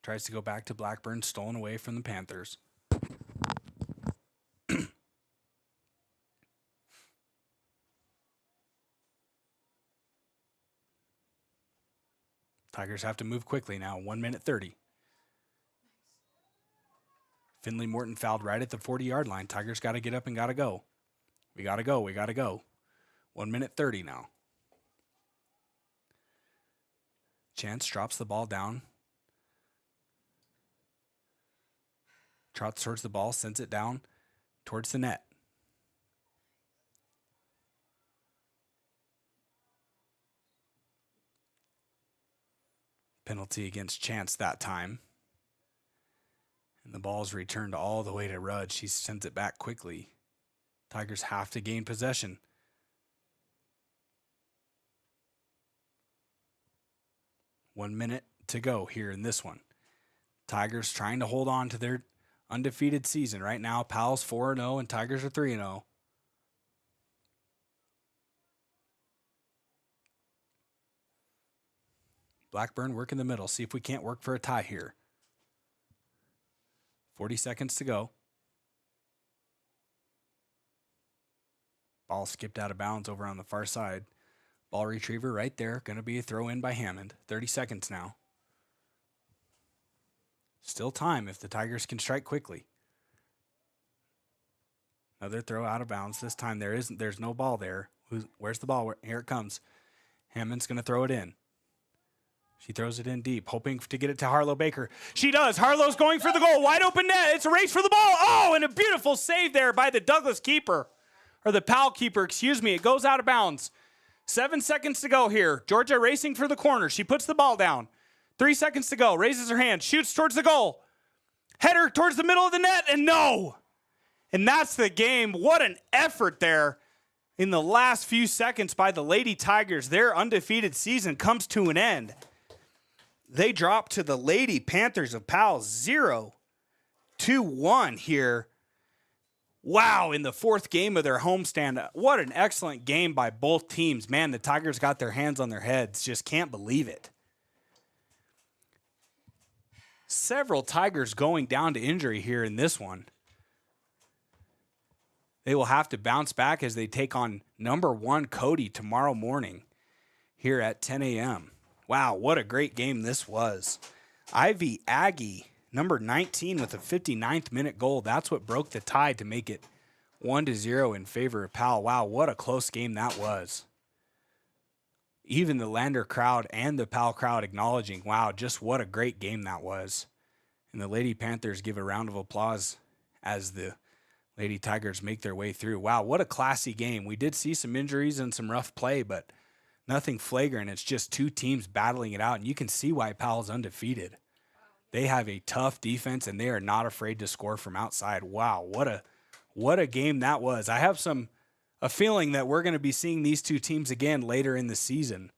Tries to go back to Blackburn, stolen away from the Panthers. Tigers have to move quickly now. 1 minute 30. Finley Morton fouled right at the 40-yard line. Tigers got to get up and got to go. We got to go. We got to go. 1 minute 30 now. Chance drops the ball down. Trots towards the ball, sends it down towards the net. Penalty against Chance that time. And the ball's returned all the way to Rudd. She sends it back quickly. Tigers have to gain possession. One minute to go here in this one. Tigers trying to hold on to their undefeated season. Right now, Powell's 4-0 and Tigers are 3-0. Blackburn work in the middle. See if we can't work for a tie here. 40 seconds to go. Ball skipped out of bounds over on the far side. Ball retriever right there. Going to be a throw in by Hammond. 30 seconds now. Still time if the Tigers can strike quickly. Another throw out of bounds. This time there's no ball there. Where's the ball? Here it comes. Hammond's going to throw it in. She throws it in deep, hoping to get it to Harlow Baker. She does. Harlow's going for the goal. Wide open net. It's a race for the ball. Oh, and a beautiful save there by the Douglas keeper. Or the Powell keeper, excuse me. It goes out of bounds. 7 seconds to go here. Georgia racing for the corner. She puts the ball down. 3 seconds to go. Raises her hand. Shoots towards the goal. Header towards the middle of the net. And no. And that's the game. What an effort there in the last few seconds by the Lady Tigers. Their undefeated season comes to an end. They drop to the Lady Panthers of Powell 0-1 here. Wow, in the fourth game of their homestand. What an excellent game by both teams. Man, the Tigers got their hands on their heads. Just can't believe it. Several Tigers going down to injury here in this one. They will have to bounce back as they take on number 1 Cody tomorrow morning here at 10 a.m. Wow, what a great game this was. Ivy Aggie, number 19 with a 59th minute goal. That's what broke the tie to make it 1-0 in favor of Powell. Wow, what a close game that was. Even the Lander crowd and the Powell crowd acknowledging, wow, just what a great game that was. And the Lady Panthers give a round of applause as the Lady Tigers make their way through. Wow, what a classy game. We did see some injuries and some rough play, but nothing flagrant. It's just two teams battling it out, and you can see why Powell's undefeated. They have a tough defense, and they are not afraid to score from outside. Wow, what a game that was. I have a feeling that we're going to be seeing these two teams again later in the season.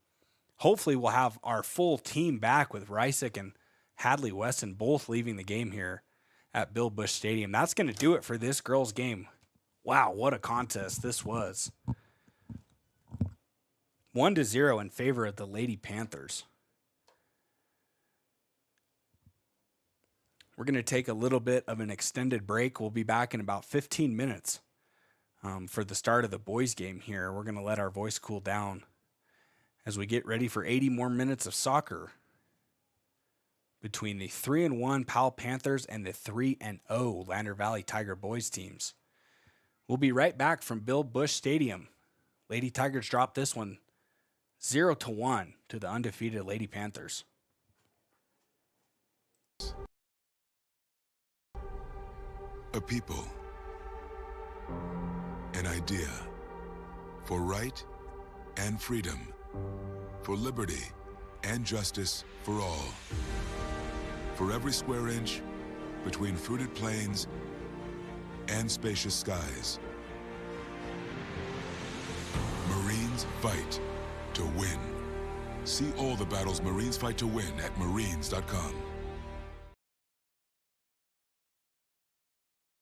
Hopefully we'll have our full team back with Rysick and Hadley Weston both leaving the game here at Bill Bush Stadium. That's going to do it for this girls' game. Wow, what a contest this was. 1-0 in favor of the Lady Panthers. We're going to take a little bit of an extended break. We'll be back in about 15 minutes for the start of the boys' game here. We're going to let our voice cool down as we get ready for 80 more minutes of soccer between the 3-1 Powell Panthers and the 3-0 Lander Valley Tiger boys teams. We'll be right back from Bill Bush Stadium. Lady Tigers dropped this one 0-1 to the undefeated Lady Panthers. A people, an idea, for right and freedom, for liberty and justice for all. For every square inch between fruited plains and spacious skies. Marines fight to win. See all the battles Marines fight to win at marines.com.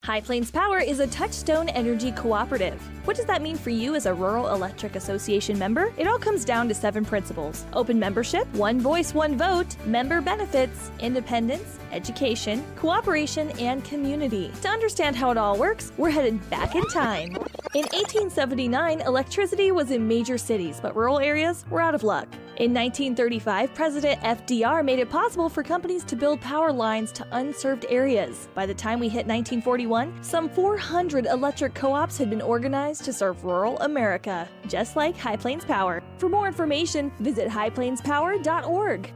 High Plains Power is a Touchstone Energy cooperative. What does that mean for you as a Rural Electric Association member? It all comes down to 7 principles: open membership, one voice, one vote, member benefits, independence, education, cooperation, and community. To understand how it all works, we're headed back in time. In 1879, electricity was in major cities, but rural areas were out of luck. In 1935, President FDR made it possible for companies to build power lines to unserved areas. By the time we hit 1941, some 400 electric co-ops had been organized to serve rural America, just like High Plains Power. For more information, visit highplainspower.org.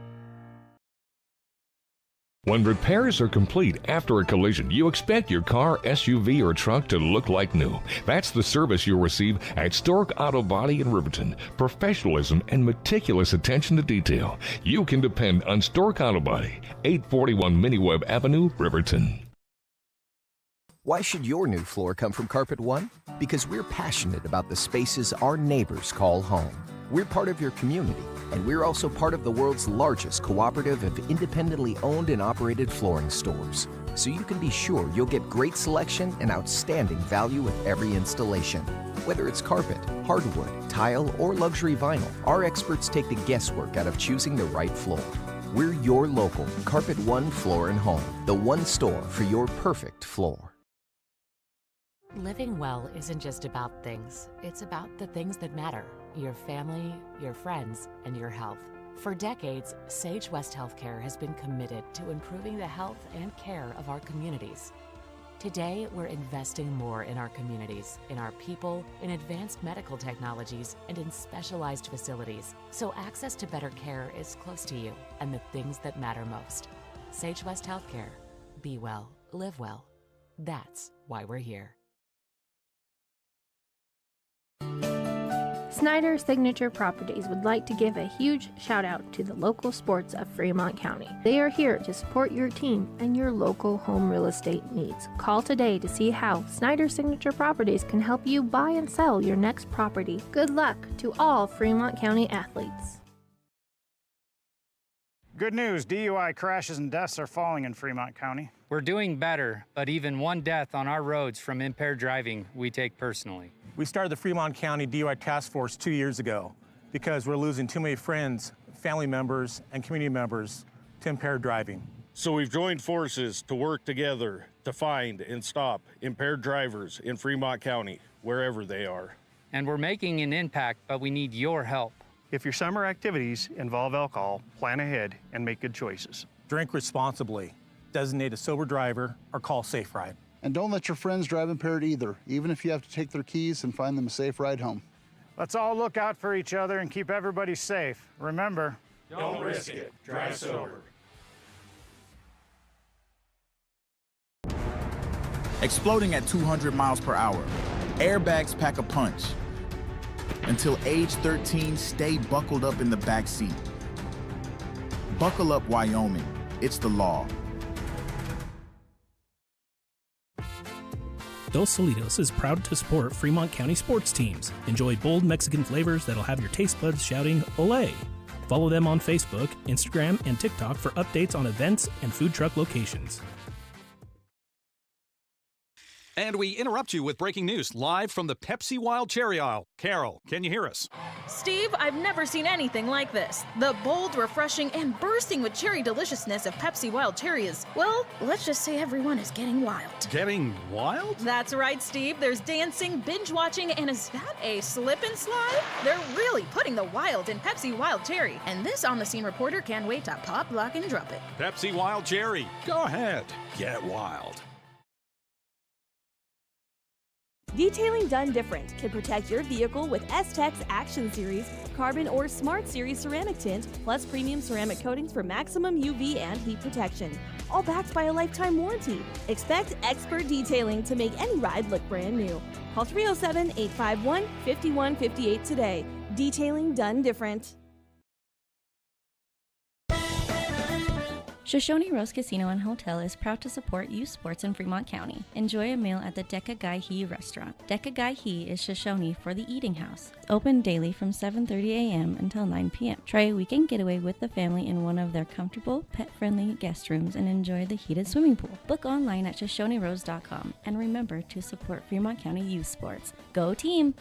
When repairs are complete after a collision, you expect your car, SUV, or truck to look like new. That's the service you'll receive at Stork Auto Body in Riverton. Professionalism and meticulous attention to detail. You can depend on Stork Auto Body, 841 Miniweb Avenue, Riverton. Why should your new floor come from Carpet One? Because we're passionate about the spaces our neighbors call home. We're part of your community, and we're also part of the world's largest cooperative of independently owned and operated flooring stores. So you can be sure you'll get great selection and outstanding value with every installation. Whether it's carpet, hardwood, tile, or luxury vinyl, our experts take the guesswork out of choosing the right floor. We're your local Carpet One Floor and Home, the one store for your perfect floor. Living well isn't just about things. It's about the things that matter. Your family, your friends, and your health. For decades, Sage West Healthcare has been committed to improving the health and care of our communities. Today, we're investing more in our communities, in our people, in advanced medical technologies, and in specialized facilities, so access to better care is close to you and the things that matter most. Sage West Healthcare. Be well, live well. That's why we're here. Snyder Signature Properties would like to give a huge shout out to the local sports of Fremont County. They are here to support your team and your local home real estate needs. Call today to see how Snyder Signature Properties can help you buy and sell your next property. Good luck to all Fremont County athletes. Good news, DUI crashes and deaths are falling in Fremont County. We're doing better, but even one death on our roads from impaired driving, we take personally. We started the Fremont County DUI Task Force 2 years ago because we're losing too many friends, family members, and community members to impaired driving. So we've joined forces to work together to find and stop impaired drivers in Fremont County, wherever they are. And we're making an impact, but we need your help. If your summer activities involve alcohol, plan ahead and make good choices. Drink responsibly, designate a sober driver, or call Safe Ride. And don't let your friends drive impaired either, even if you have to take their keys and find them a safe ride home. Let's all look out for each other and keep everybody safe. Remember, don't risk it. Drive sober. Exploding at 200 miles per hour. Airbags pack a punch. Until age 13, stay buckled up in the back seat. Buckle up, Wyoming. It's the law. Dos Solitos is proud to support Fremont County sports teams. Enjoy bold Mexican flavors that'll have your taste buds shouting "Olé!" Follow them on Facebook, Instagram, and TikTok for updates on events and food truck locations. And we interrupt you with breaking news live from the Pepsi Wild Cherry Aisle. Carol, can you hear us? Steve, I've never seen anything like this. The bold, refreshing, and bursting with cherry deliciousness of Pepsi Wild Cherry is, well, let's just say everyone is getting wild. Getting wild? That's right, Steve. There's dancing, binge-watching, and is that a slip and slide? They're really putting the wild in Pepsi Wild Cherry. And this on-the-scene reporter can't wait to pop, lock, and drop it. Pepsi Wild Cherry. Go ahead. Get wild. Detailing done different can protect your vehicle with S-Tech's Action Series, Carbon or Smart Series ceramic tint, plus premium ceramic coatings for maximum UV and heat protection. All backed by a lifetime warranty. Expect expert detailing to make any ride look brand new. Call 307-851-5158 today. Detailing done different. Shoshone Rose Casino and Hotel is proud to support youth sports in Fremont County. Enjoy a meal at the Deca Gai He restaurant. Deca Gai He is Shoshone for the eating house. Open daily from 7:30 a.m. until 9 p.m. Try a weekend getaway with the family in one of their comfortable, pet-friendly guest rooms and enjoy the heated swimming pool. Book online at ShoshoneRose.com and remember to support Fremont County youth sports. Go team!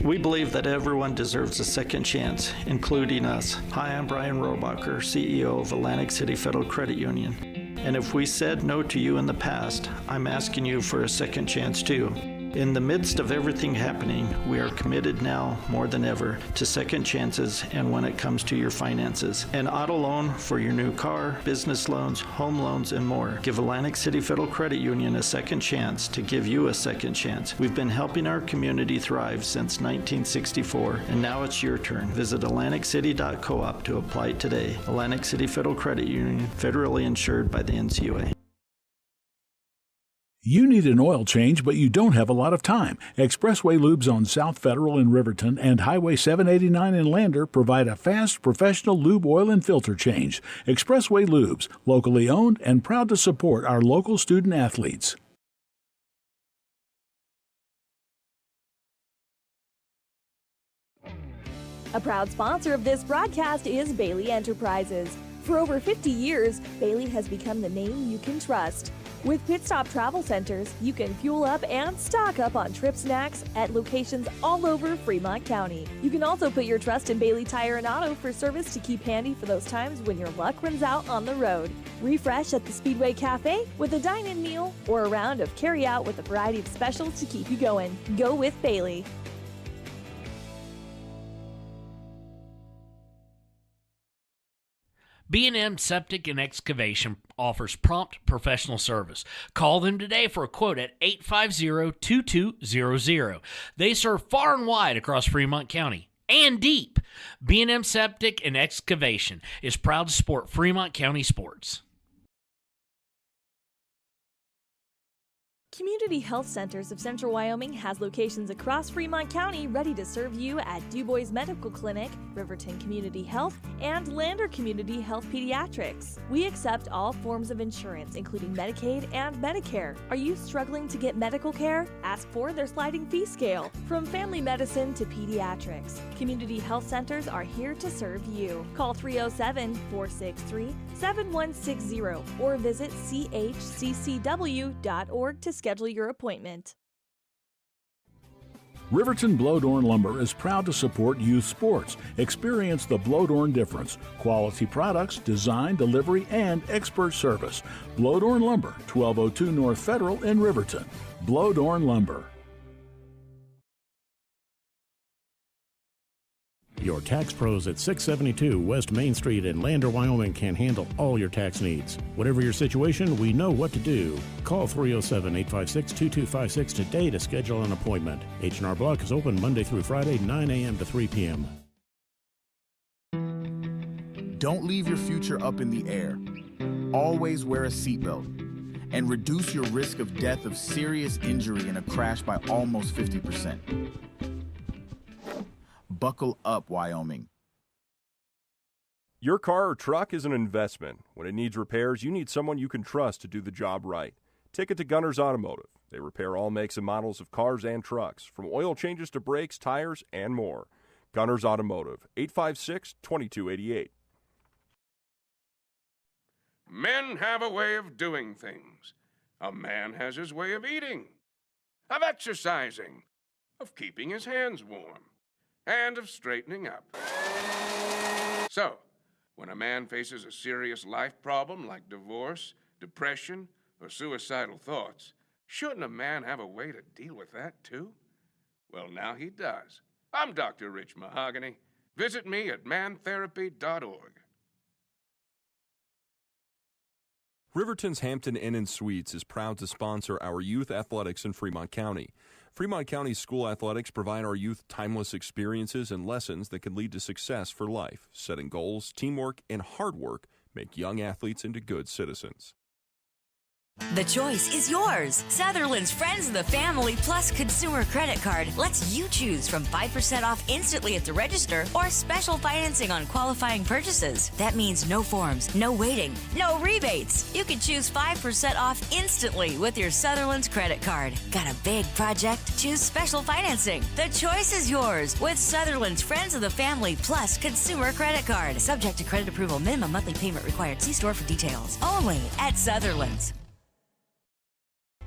We believe that everyone deserves a second chance, including us. Hi, I'm Brian Rohbacher, CEO of Atlantic City Federal Credit Union. And if we said no to you in the past, I'm asking you for a second chance too. In the midst of everything happening, we are committed now more than ever to second chances and when it comes to your finances. An auto loan for your new car, business loans, home loans, and more. Give Atlantic City Federal Credit Union a second chance to give you a second chance. We've been helping our community thrive since 1964, and now it's your turn. Visit AtlanticCity.coop to apply today. Atlantic City Federal Credit Union, federally insured by the NCUA. You need an oil change, but you don't have a lot of time. Expressway Lubes on South Federal in Riverton and Highway 789 in Lander provide a fast, professional lube, oil, and filter change. Expressway Lubes, locally owned and proud to support our local student athletes. A proud sponsor of this broadcast is Bailey Enterprises. For over 50 years, Bailey has become the name you can trust. With Pit Stop Travel Centers, you can fuel up and stock up on trip snacks at locations all over Fremont County. You can also put your trust in Bailey Tire and Auto for service to keep handy for those times when your luck runs out on the road. Refresh at the Speedway Cafe with a dine-in meal or a round of carry-out with a variety of specials to keep you going. Go with Bailey. B&M Septic and Excavation offers prompt professional service. Call them today for a quote at 850-2200. They serve far and wide across Fremont County and deep. B&M Septic and Excavation is proud to support Fremont County sports. Community Health Centers of Central Wyoming has locations across Fremont County ready to serve you at DuBois Medical Clinic, Riverton Community Health, and Lander Community Health Pediatrics. We accept all forms of insurance, including Medicaid and Medicare. Are you struggling to get medical care? Ask for their sliding fee scale. From family medicine to pediatrics, Community Health Centers are here to serve you. Call 307-463-7160 or visit chccw.org to schedule your appointment. Riverton Blowdorn Lumber is proud to support youth sports. Experience the Blowdorn difference. Quality products, design, delivery, and expert service. Blowdorn Lumber, 1202 North Federal in Riverton. Blowdorn Lumber. Your tax pros at 672 West Main Street in Lander, Wyoming can handle all your tax needs. Whatever your situation, we know what to do. Call 307-856-2256 today to schedule an appointment. H&R Block is open Monday through Friday, 9 a.m. to 3 p.m. Don't leave your future up in the air. Always wear a seatbelt and reduce your risk of death of serious injury in a crash by almost 50%. Buckle up, Wyoming. Your car or truck is an investment. When it needs repairs, you need someone you can trust to do the job right. Take it to Gunner's Automotive. They repair all makes and models of cars and trucks, from oil changes to brakes, tires, and more. Gunner's Automotive, 856-2288. Men have a way of doing things. A man has his way of eating, of exercising, of keeping his hands warm, and of straightening up. So, when a man faces a serious life problem like divorce, depression, or suicidal thoughts, shouldn't a man have a way to deal with that too? Well, now he does. I'm Dr. Rich Mahogany. Visit me at mantherapy.org. Riverton's Hampton Inn and Suites is proud to sponsor our youth athletics in Fremont County. Fremont County school athletics provide our youth timeless experiences and lessons that can lead to success for life. Setting goals, teamwork, and hard work make young athletes into good citizens. The choice is yours. Sutherland's Friends of the Family Plus Consumer Credit Card lets you choose from 5% off instantly at the register or special financing on qualifying purchases. That means no forms, no waiting, no rebates. You can choose 5% off instantly with your Sutherland's credit card. Got a big project? Choose special financing. The choice is yours with Sutherland's Friends of the Family Plus Consumer Credit Card. Subject to credit approval. Minimum monthly payment required. See store for details. Only at Sutherland's.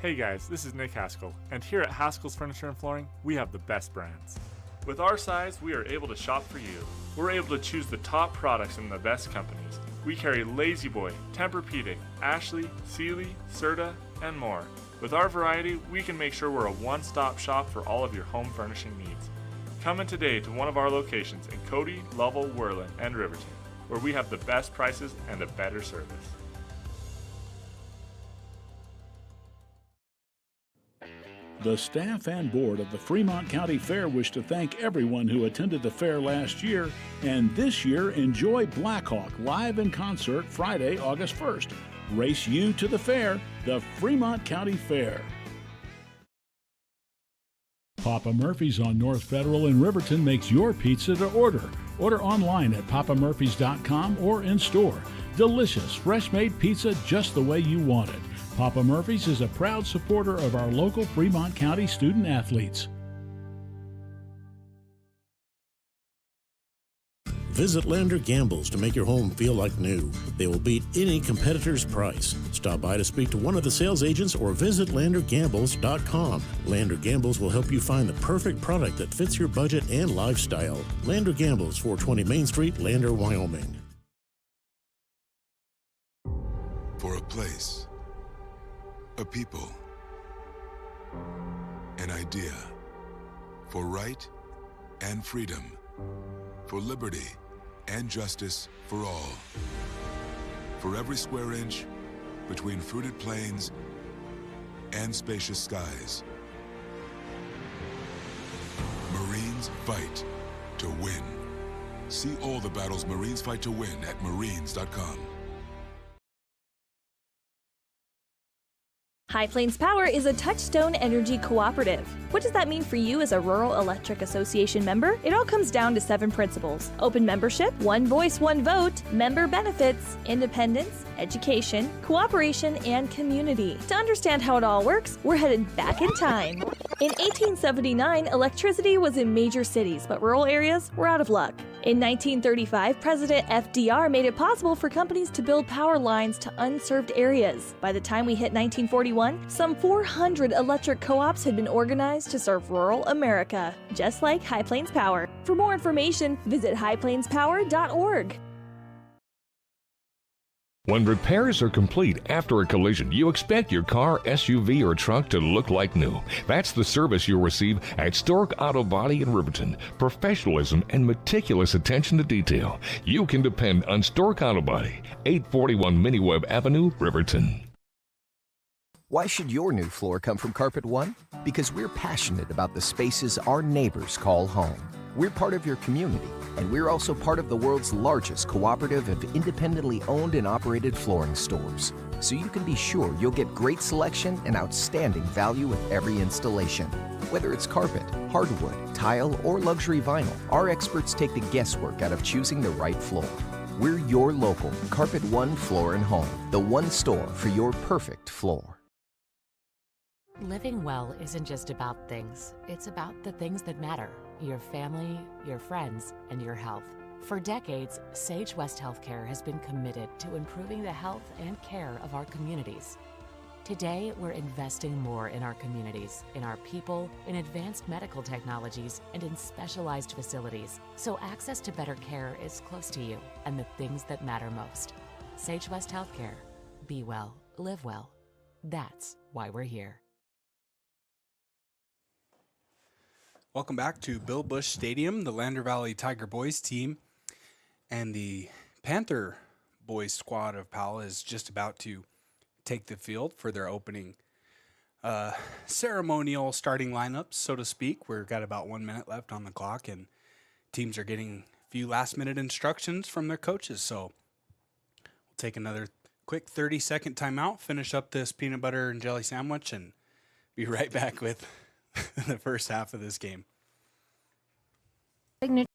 Hey guys, this is Nick Haskell, and here at Haskell's Furniture and Flooring, we have the best brands. With our size, we are able to shop for you. We're able to choose the top products from the best companies. We carry Lazy Boy, Tempur-Pedic, Ashley, Sealy, Serta, and more. With our variety, we can make sure we're a one-stop shop for all of your home furnishing needs. Come in today to one of our locations in Cody, Lovell, Worland, and Riverton, where we have the best prices and a better service. The staff and board of the Fremont County Fair wish to thank everyone who attended the fair last year, and this year enjoy Blackhawk live in concert Friday, August 1st. Race you to the fair, the Fremont County Fair. Papa Murphy's on North Federal in Riverton makes your pizza to order. Order online at papamurphys.com or in store. Delicious, fresh-made pizza just the way you want it. Papa Murphy's is a proud supporter of our local Fremont County student athletes. Visit Lander Gambles to make your home feel like new. They will beat any competitor's price. Stop by to speak to one of the sales agents or visit landergambles.com. Lander Gambles will help you find the perfect product that fits your budget and lifestyle. Lander Gambles, 420 Main Street, Lander, Wyoming. For a place, a people, an idea, for right and freedom, for liberty and justice for all. For every square inch between fruited plains and spacious skies. Marines fight to win. See all the battles Marines fight to win at marines.com. High Plains Power is a Touchstone Energy cooperative. What does that mean for you as a Rural Electric Association member? It all comes down to 7 principles: open membership, one voice, one vote, member benefits, independence, education, cooperation, and community. To understand how it all works, we're headed back in time. In 1879, electricity was in major cities, but rural areas were out of luck. In 1935, President FDR made it possible for companies to build power lines to unserved areas. By the time we hit 1941, some 400 electric co-ops had been organized to serve rural America, just like High Plains Power. For more information, visit highplainspower.org. When repairs are complete after a collision, you expect your car, SUV, or truck to look like new. That's the service you'll receive at Stork Auto Body in Riverton. Professionalism and meticulous attention to detail. You can depend on Stork Auto Body, 841 Miniweb Avenue, Riverton. Why should your new floor come from Carpet One? Because we're passionate about the spaces our neighbors call home. We're part of your community, and we're also part of the world's largest cooperative of independently owned and operated flooring stores. So you can be sure you'll get great selection and outstanding value with every installation. Whether it's carpet, hardwood, tile, or luxury vinyl, our experts take the guesswork out of choosing the right floor. We're your local Carpet One Floor and Home, the one store for your perfect floor. Living well isn't just about things. It's about the things that matter. Your family, your friends, and your health. For decades, Sage West Healthcare has been committed to improving the health and care of our communities. Today, we're investing more in our communities, in our people, in advanced medical technologies, and in specialized facilities, so access to better care is close to you and the things that matter most. Sage West Healthcare. Be well, live well. That's why we're here. Welcome back to Bill Bush Stadium. The Lander Valley Tiger Boys team and the Panther Boys squad of Powell is just about to take the field for their opening ceremonial starting lineups, so to speak. We've got about 1 minute left on the clock, and teams are getting a few last-minute instructions from their coaches. So we'll take another quick 30-second timeout, finish up this peanut butter and jelly sandwich, and be right back with the first half of this game. Signature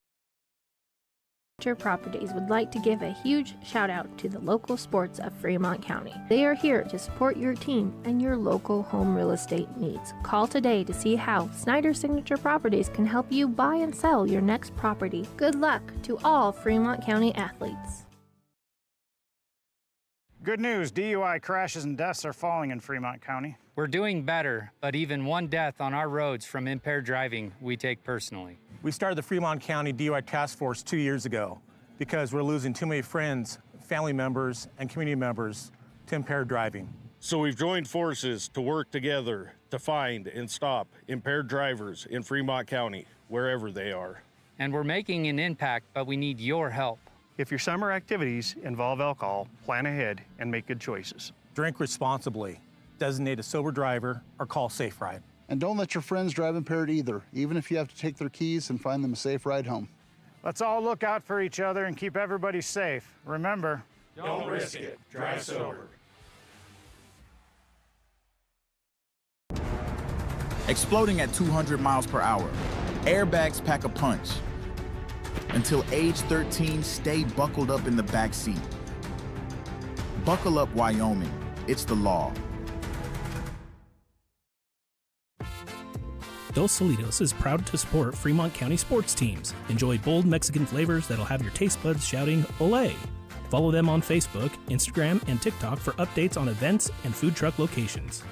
Properties would like to give a huge shout out to the local sports of Fremont County. They are here to support your team and your local home real estate needs. Call today to see how Snyder Signature Properties can help you buy and sell your next property. Good luck to all Fremont County athletes. Good news, DUI crashes and deaths are falling in Fremont County. We're doing better, but even one death on our roads from impaired driving, we take personally. We started the Fremont County DUI Task Force 2 years ago because we're losing too many friends, family members, and community members to impaired driving. So we've joined forces to work together to find and stop impaired drivers in Fremont County, wherever they are. And we're making an impact, but we need your help. If your summer activities involve alcohol, plan ahead and make good choices. Drink responsibly, designate a sober driver, or call Safe Ride. And don't let your friends drive impaired either, even if you have to take their keys and find them a safe ride home. Let's all look out for each other and keep everybody safe. Remember, don't risk it. Drive sober. Exploding at 200 miles per hour. Airbags pack a punch. Until age 13, stay buckled up in the back seat. Buckle up, Wyoming. It's the law. Dos Solitos is proud to support Fremont County sports teams. Enjoy bold Mexican flavors that'll have your taste buds shouting, "Olé!" Follow them on Facebook, Instagram, and TikTok for updates on events and food truck locations.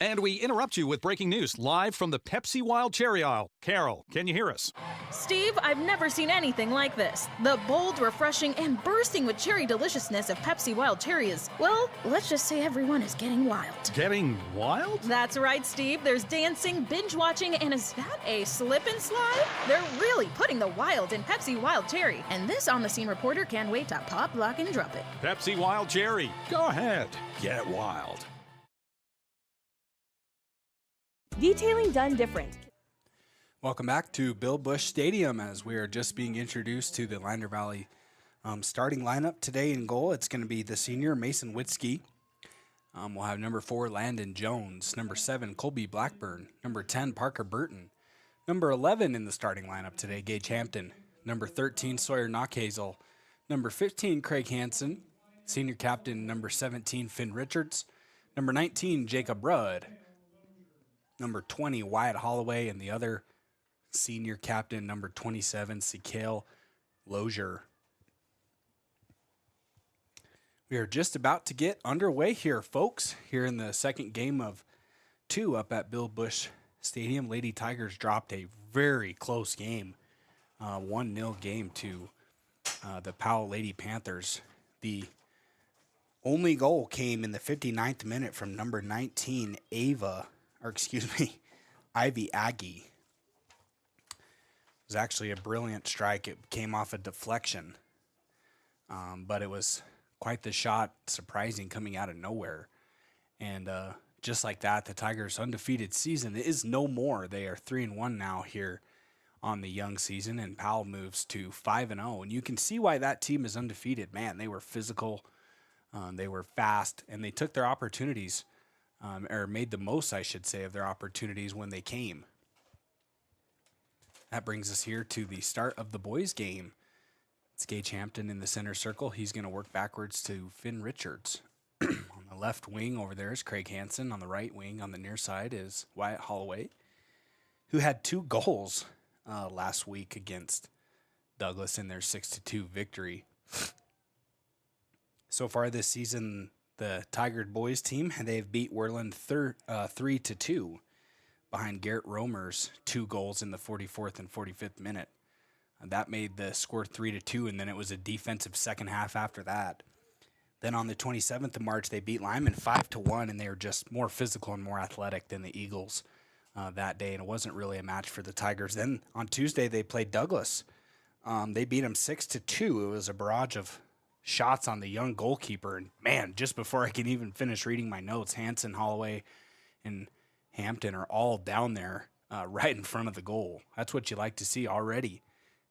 And we interrupt you with breaking news live from the Pepsi Wild Cherry Aisle. Carol, can you hear us? Steve, I've never seen anything like this. The bold, refreshing, and bursting with cherry deliciousness of Pepsi Wild Cherry is, well, let's just say everyone is getting wild. Getting wild? That's right, Steve. There's dancing, binge watching, and is that a slip and slide? They're really putting the wild in Pepsi Wild Cherry. And this on-the-scene reporter can't wait to pop, lock, and drop it. Pepsi Wild Cherry. Go ahead. Get wild. Detailing done different. Welcome back to Bill Bush Stadium as we are just being introduced to the Lander Valley starting lineup today in goal. It's going to be the senior Mason Witzke. We'll have number 4 Landon Jones, number 7 Colby Blackburn, number 10 Parker Burton, number 11 in the starting lineup today Gage Hampton, number 13 Sawyer Knockhazel, number 15 Craig Hansen, senior captain number 17 Finn Richards, number 19 Jacob Rudd, number 20, Wyatt Holloway, and the other senior captain, number 27, Sikale Lozier. We are just about to get underway here, folks, here in the second game of 2 up at Bill Bush Stadium. Lady Tigers dropped a very close game, 1-0 game to the Powell Lady Panthers. The only goal came in the 59th minute from number 19, Ivy Aggie. It was actually a brilliant strike. It came off a deflection, but it was quite the shot, surprising, coming out of nowhere. And just like that, the Tigers' undefeated season is no more. They are 3-1 now here on the young season, and Powell moves to 5-0. And you can see why that team is undefeated. Man, they were physical, they were fast, and they took their opportunities. Or made the most, I should say, of their opportunities when they came. That brings us here to the start of the boys' game. It's Gage Hampton in the center circle. He's going to work backwards to Finn Richards. On the left wing over there is Craig Hansen. On the right wing on the near side is Wyatt Holloway, who had 2 goals last week against Douglas in their 6-2 victory. So far this season, the Tiger boys team, they've beat Worland 3-2 behind Garrett Romer's 2 goals in the 44th and 45th minute. And that made the score 3-2, and then it was a defensive second half after that. Then on the 27th of March, they beat Lyman 5-1, and they were just more physical and more athletic than the Eagles that day, and it wasn't really a match for the Tigers. Then on Tuesday, they played Douglas. They beat them 6-2. It was a barrage of shots on the young goalkeeper, and man, just before I can even finish reading my notes, Hansen, Holloway, and Hampton are all down there right in front of the goal. That's what you like to see already.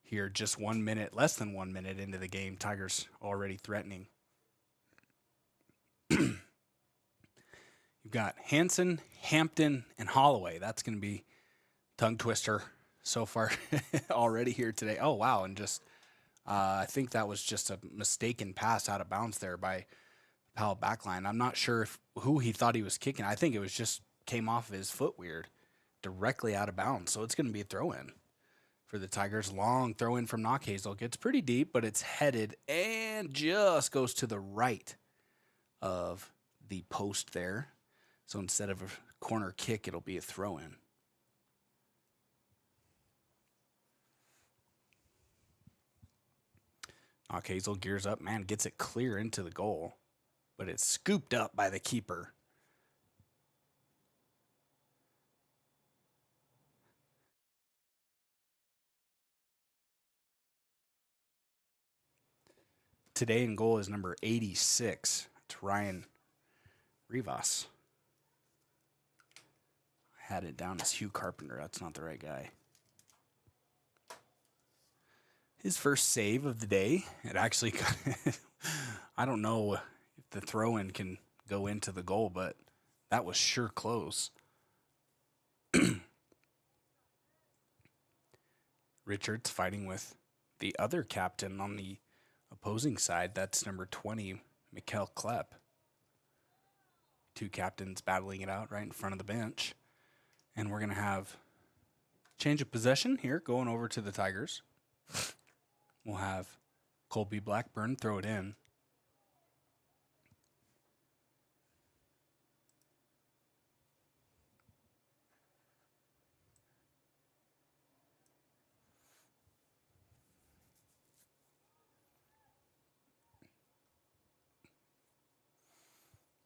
here just 1 minute, less than 1 minute into the game. Tigers already threatening. You've got Hanson, Hampton, and Holloway. That's going to be tongue twister so far already here today. Oh, wow. And just, I think that was just a mistaken pass out of bounds there by Powell backline. I'm not sure who he thought he was kicking. I think it was just came off of his foot weird, directly out of bounds. So it's going to be a throw-in for the Tigers. Long throw-in from Knockhazel. Gets pretty deep, but it's headed and just goes to the right of the post there. So instead of a corner kick, it'll be a throw-in. Knockhazel gears up, man, gets it clear into the goal, but it's scooped up by the keeper. Today in goal is number 86. It's Ryan Rivas. I had it down as Hugh Carpenter. That's not the right guy. His first save of the day. It actually, I don't know if the throw-in can go into the goal, but that was sure close. Richards fighting with the other captain on the opposing side. That's number 20, Mikkel Klepp. Two captains battling it out right in front of the bench. And we're going to have change of possession here going over to the Tigers. We'll have Colby Blackburn throw it in.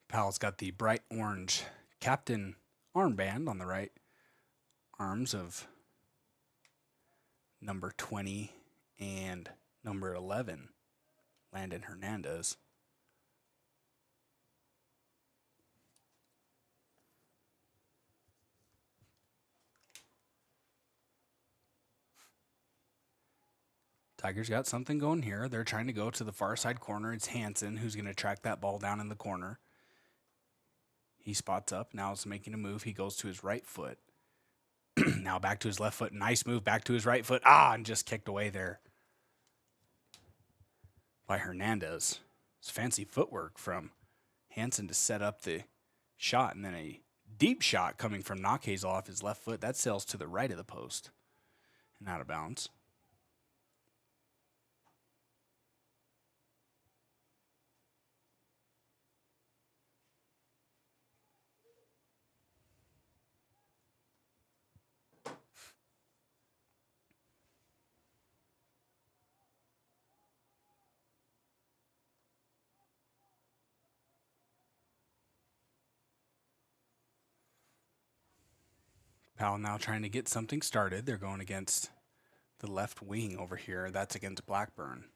Powell's got the bright orange captain armband on the right arms of number 20 and number 11, Landon Hernandez. Tigers got something going here. They're trying to go to the far side corner. It's Hanson who's going to track that ball down in the corner. He spots up. Now it's making a move. He goes to his right foot. Now back to his left foot. Nice move back to his right foot. And just kicked away there by Hernandez. It's fancy footwork from Hanson to set up the shot, and then a deep shot coming from Knockhazel off his left foot. That sails to the right of the post and out of bounds. Powell now trying to get something started. They're going against the left wing over here. That's against Blackburn.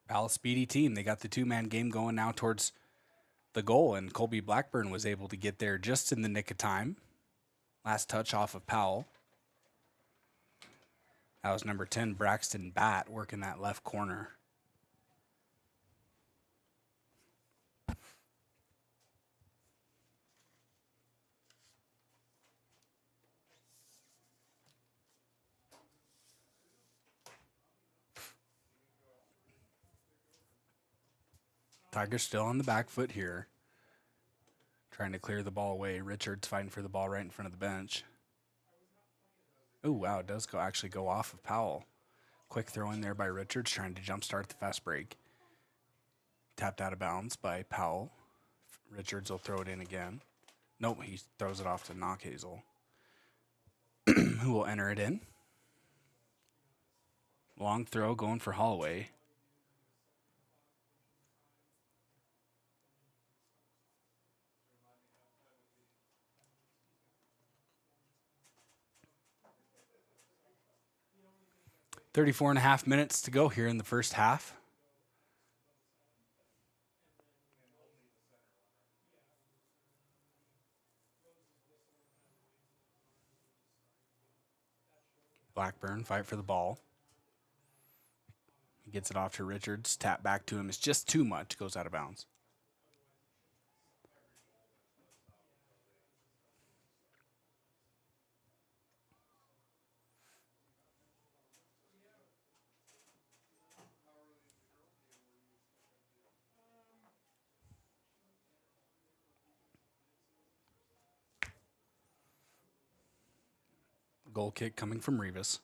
Powell's speedy team. They got the two-man game going now towards the goal, and Colby Blackburn was able to get there just in the nick of time. Last touch off of Powell. That was number 10, Braxton Batt, working that left corner. Tigers still on the back foot here. Trying to clear the ball away. Richards fighting for the ball right in front of the bench. Oh, wow, it does actually go off of Powell. Quick throw in there by Richards, trying to jumpstart the fast break. Tapped out of bounds by Powell. Richards will throw it in again. Nope, he throws it off to Knockhazel, who will enter it in. Long throw going for Holloway. .34 and a half minutes to go here in the first half. Blackburn fight for the ball. He gets it off to Richards. Tap back to him. It's just too much. Goes out of bounds. Goal kick coming from Rivas.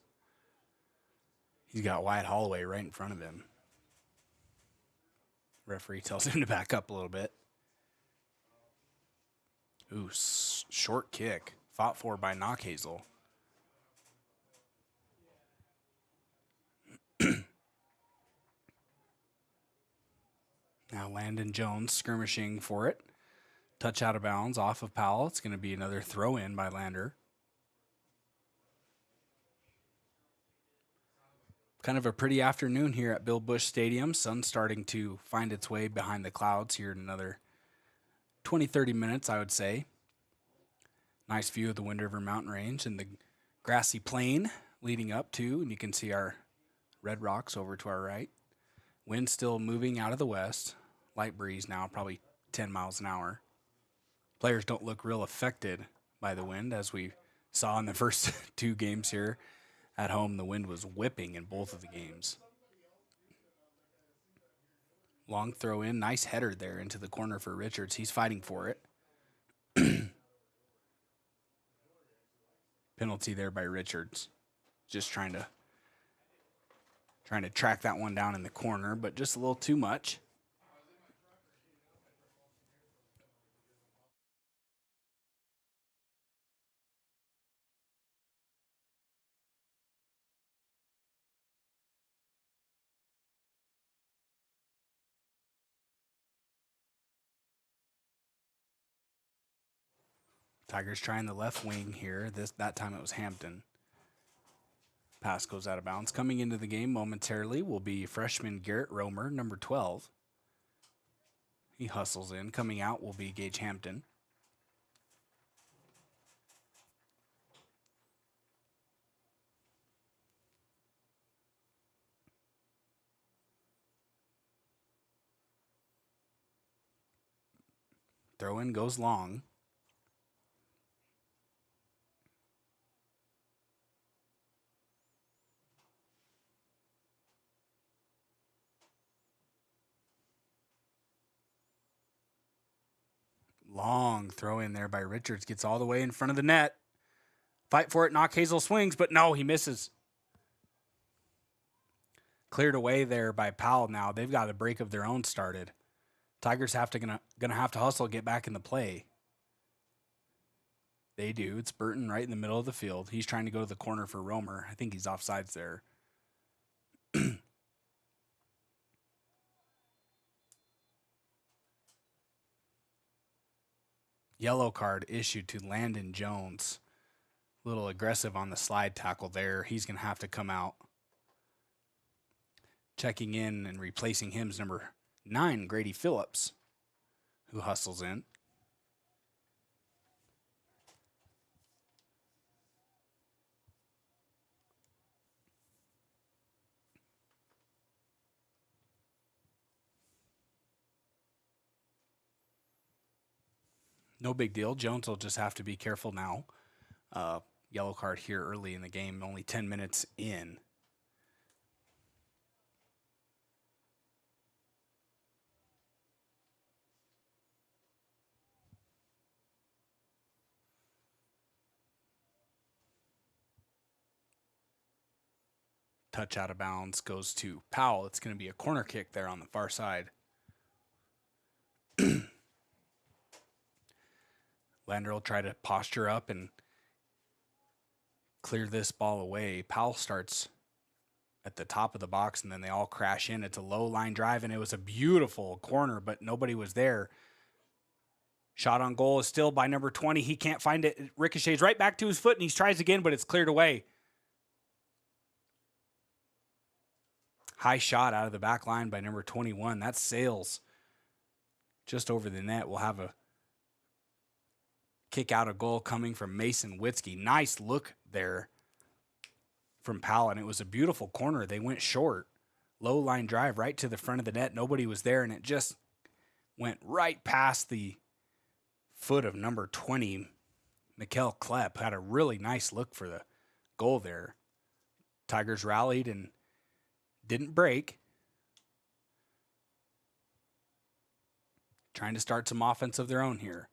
He's got Wyatt Holloway right in front of him. Referee tells him to back up a little bit. Ooh, short kick. Fought for by Knockhazel. Now Landon Jones skirmishing for it. Touch out of bounds off of Powell. It's going to be another throw in by Lander. Kind of a pretty afternoon here at Bill Busch Stadium. Sun starting to find its way behind the clouds here in another 20-30 minutes, I would say. Nice view of the Wind River Mountain Range and the grassy plain leading up to, and you can see our red rocks over to our right. Wind still moving out of the west. Light breeze now, probably 10 miles an hour. Players don't look real affected by the wind, as we saw in the first two games here. At home, the wind was whipping in both of the games. Long throw in. Nice header there into the corner for Richards. He's fighting for it. Penalty there by Richards. Just trying to track that one down in the corner, but just a little too much. Tigers trying the left wing here. That time it was Hampton. Pass goes out of bounds. Coming into the game momentarily will be freshman Garrett Romer, number 12. He hustles in. Coming out will be Gage Hampton. Throw in goes long. Long throw in there by Richards. Gets all the way in front of the net. Fight for it. Knockhazel swings, but no, he misses. Cleared away there by Powell now. They've got a break of their own started. Tigers gonna have to hustle, get back in the play. They do. It's Burton right in the middle of the field. He's trying to go to the corner for Romer. I think he's offsides there. Yellow card issued to Landon Jones. A little aggressive on the slide tackle there. He's going to have to come out. Checking in and replacing him is number 9, Grady Phillips, who hustles in. No big deal. Jones will just have to be careful now. Yellow card here early in the game, only 10 minutes in. Touch out of bounds goes to Powell. It's going to be a corner kick there on the far side. Lander will try to posture up and clear this ball away. Powell starts at the top of the box, and then they all crash in. It's a low line drive, and it was a beautiful corner, but nobody was there. Shot on goal is still by number 20. He can't find it. It ricochets right back to his foot, and he tries again, but it's cleared away. High shot out of the back line by number 21. That sails just over the net. We'll have a kick out a goal coming from Mason Witzke. Nice look there from Powell, and it was a beautiful corner. They went short, low line drive right to the front of the net. Nobody was there, and it just went right past the foot of number 20. Mikkel Klepp had a really nice look for the goal there. Tigers rallied and didn't break. Trying to start some offense of their own here.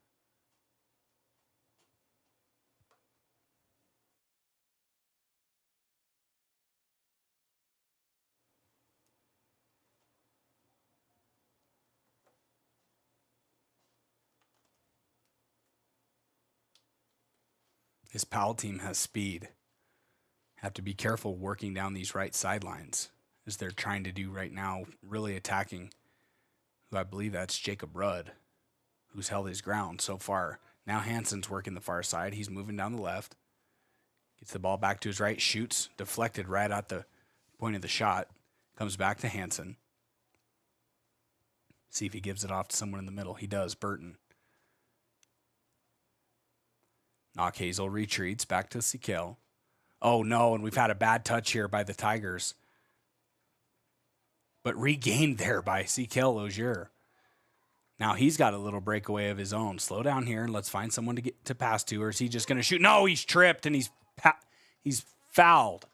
This Powell team has speed. Have to be careful working down these right sidelines as they're trying to do right now, really attacking who I believe that's Jacob Rudd, who's held his ground so far. Now Hansen's working the far side. He's moving down the left. Gets the ball back to his right, shoots, deflected right at the point of the shot. Comes back to Hansen. See if he gives it off to someone in the middle. He does, Burton. Hazel retreats back to Sikel. Oh no, and we've had a bad touch here by the Tigers. But regained there by Sikel Lozier. Now he's got a little breakaway of his own. Slow down here and let's find someone to get to pass to, or is he just going to shoot? No, he's tripped and he's fouled.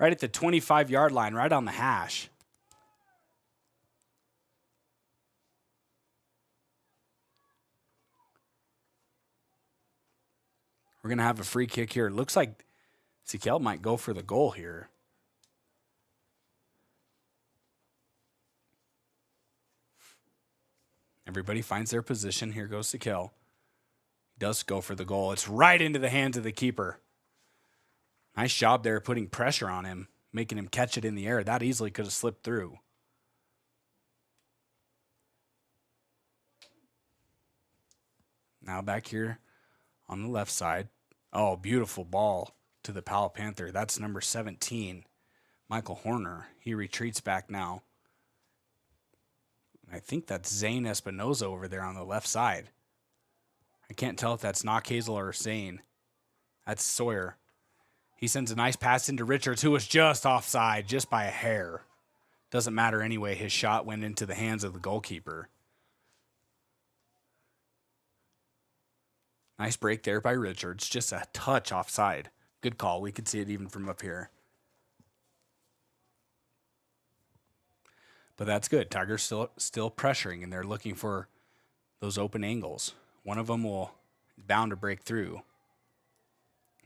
Right at the 25-yard line, right on the hash. We're going to have a free kick here. It looks like Sikel might go for the goal here. Everybody finds their position. Here goes Sikel. He does go for the goal. It's right into the hands of the keeper. Nice job there putting pressure on him, making him catch it in the air. That easily could have slipped through. Now back here on the left side. Oh, beautiful ball to the Powell Panther. That's number 17, Michael Horner. He retreats back now. I think that's Zane Espinoza over there on the left side. I can't tell if that's Hazel or Zane. That's Sawyer. He sends a nice pass into Richards, who was just offside, just by a hair. Doesn't matter anyway. His shot went into the hands of the goalkeeper. Nice break there by Richards. Just a touch offside. Good call. We could see it even from up here. But that's good. Tigers still pressuring, and they're looking for those open angles. One of them will bound to break through.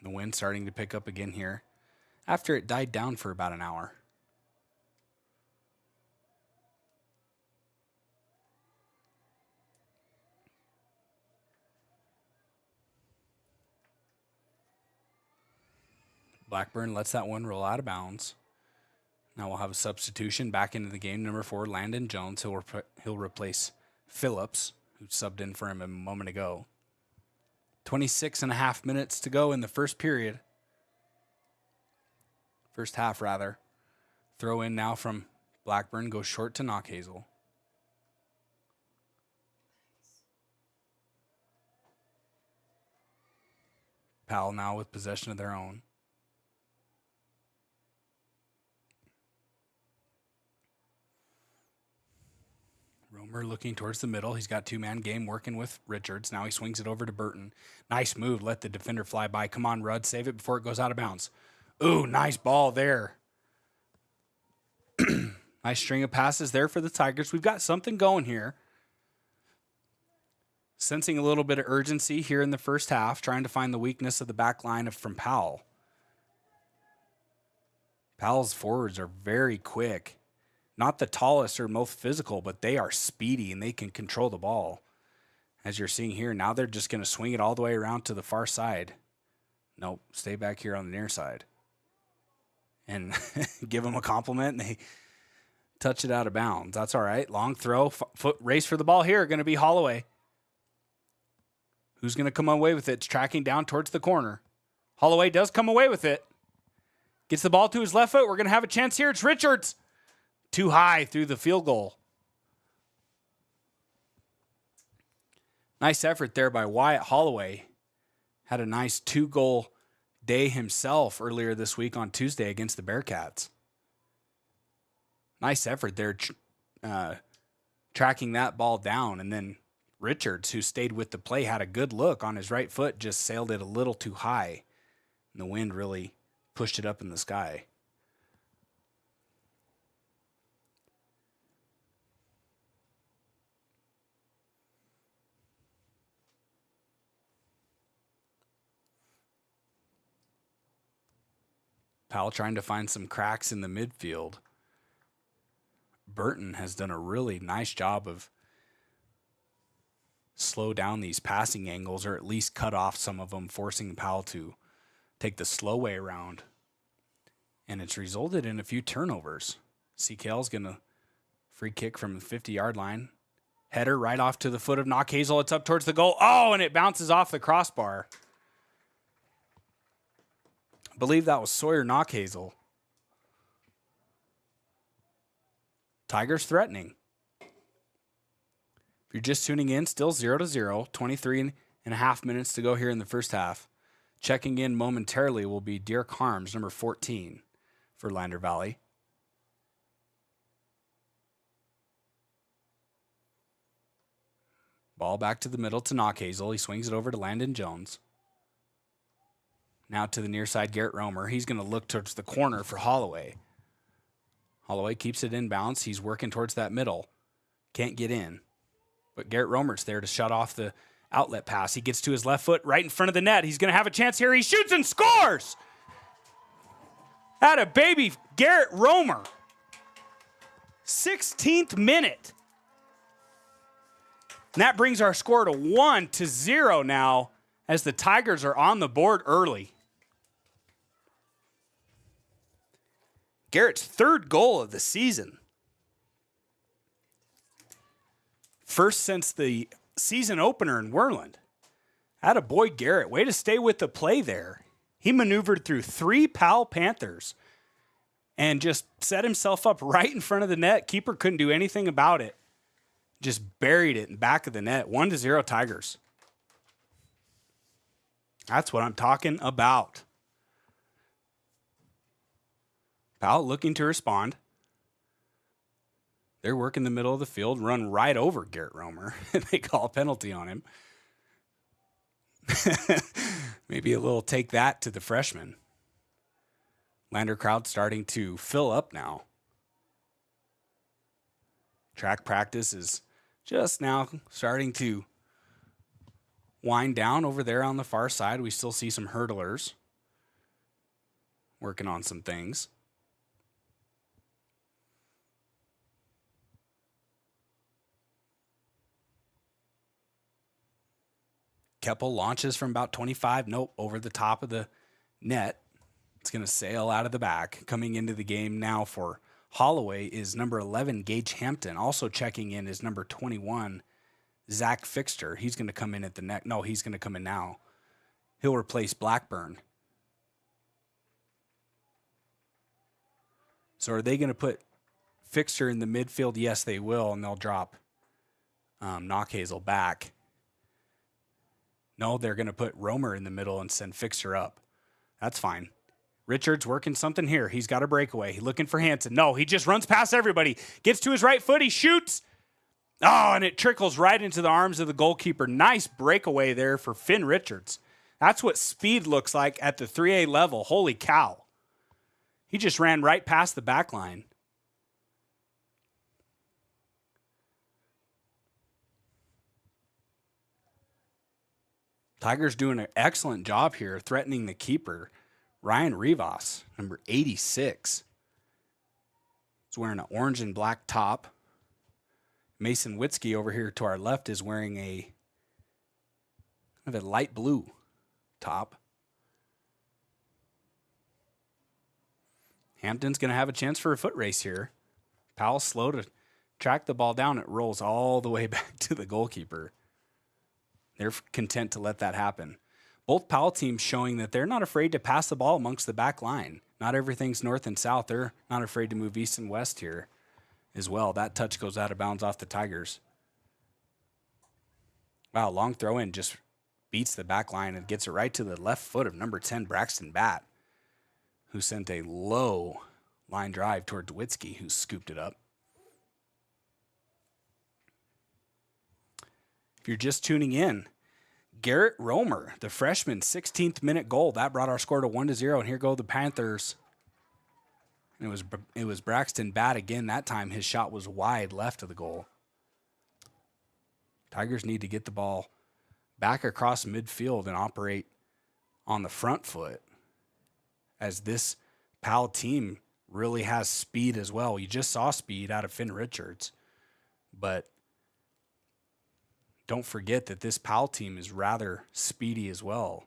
The wind starting to pick up again here after it died down for about an hour. Blackburn lets that one roll out of bounds. Now we'll have a substitution back into the game. Number 4, Landon Jones. He'll replace Phillips, who subbed in for him a moment ago. 26.5 minutes to go in the first period. First half, rather. Throw in now from Blackburn. Goes short to Hazel. Powell now with possession of their own. Romer looking towards the middle. He's got two-man game working with Richards. Now he swings it over to Burton. Nice move. Let the defender fly by. Come on, Rudd. Save it before it goes out of bounds. Ooh, nice ball there. Nice string of passes there for the Tigers. We've got something going here. Sensing a little bit of urgency here in the first half, trying to find the weakness of the back line from Powell. Powell's forwards are very quick. Not the tallest or most physical, but they are speedy and they can control the ball. As you're seeing here, now they're just going to swing it all the way around to the far side. Nope, stay back here on the near side. And give them a compliment, and they touch it out of bounds. That's all right. Long throw, foot race for the ball here, going to be Holloway. Who's going to come away with it? It's tracking down towards the corner. Holloway does come away with it. Gets the ball to his left foot. We're going to have a chance here. It's Richards. Too high through the field goal. Nice effort there by Wyatt Holloway. Had a nice 2-goal day himself earlier this week on Tuesday against the Bearcats. Nice effort there tracking that ball down. And then Richards, who stayed with the play, had a good look on his right foot, just sailed it a little too high. And the wind really pushed it up in the sky. Powell trying to find some cracks in the midfield. Burton has done a really nice job of slow down these passing angles, or at least cut off some of them, forcing Powell to take the slow way around. And it's resulted in a few turnovers. CKL's going to free kick from the 50-yard line. Header right off to the foot of Knockhazel. It's up towards the goal. Oh, and it bounces off the crossbar. I believe that was Sawyer Knockhazel. Tigers threatening. If you're just tuning in, still 0-0, 23 and a half minutes to go here in the first half. Checking in momentarily will be Dirk Harms, number 14 for Lander Valley. Ball back to the middle to Knockhazel. He swings it over to Landon Jones. Now to the near side, Garrett Romer. He's going to look towards the corner for Holloway. Holloway keeps it in bounds. He's working towards that middle. Can't get in. But Garrett Romer's there to shut off the outlet pass. He gets to his left foot right in front of the net. He's going to have a chance here. He shoots and scores! Atta baby, Garrett Romer. 16th minute. And that brings our score to 1-0 now as the Tigers are on the board early. Garrett's third goal of the season. First since the season opener in Worland. Atta boy Garrett, way to stay with the play there. He maneuvered through 3 Powell Panthers and just set himself up right in front of the net. Keeper couldn't do anything about it. Just buried it in back of the net. 1-0 Tigers. That's what I'm talking about. Powell looking to respond. They're working the middle of the field, run right over Garrett Romer. They call a penalty on him. Maybe a little take that to the freshman. Lander crowd starting to fill up now. Track practice is just now starting to wind down over there on the far side. We still see some hurdlers working on some things. Keppel launches from about 25. Nope, over the top of the net. It's going to sail out of the back. Coming into the game now for Holloway is number 11, Gage Hampton. Also checking in is number 21, Zach Fixter. He's going to come in at the neck. No, he's going to come in now. He'll replace Blackburn. So are they going to put Fixter in the midfield? Yes, they will, and they'll drop Knockhazel back. No, they're going to put Romer in the middle and send Fixer up. That's fine. Richards working something here. He's got a breakaway. He's looking for Hanson. No, he just runs past everybody. Gets to his right foot. He shoots. Oh, and it trickles right into the arms of the goalkeeper. Nice breakaway there for Finn Richards. That's what speed looks like at the 3A level. Holy cow. He just ran right past the back line. Tigers doing an excellent job here, threatening the keeper, Ryan Rivas, number 86. He's wearing an orange and black top. Mason Witzke over here to our left is wearing a light blue top. Hampton's going to have a chance for a foot race here. Powell slow to track the ball down. It rolls all the way back to the goalkeeper. They're content to let that happen. Both Powell teams showing that they're not afraid to pass the ball amongst the back line. Not everything's north and south. They're not afraid to move east and west here as well. That touch goes out of bounds off the Tigers. Wow, long throw in just beats the back line and gets it right to the left foot of number 10, Braxton Batt, who sent a low line drive toward Dwitzky, who scooped it up. If you're just tuning in, Garrett Romer, the freshman, 16th minute goal. That brought our score to 1-0, and here go the Panthers. And it was Braxton Batt again. That time his shot was wide left of the goal. Tigers need to get the ball back across midfield and operate on the front foot, as this Powell team really has speed as well. You just saw speed out of Finn Richards, but don't forget that this Powell team is rather speedy as well.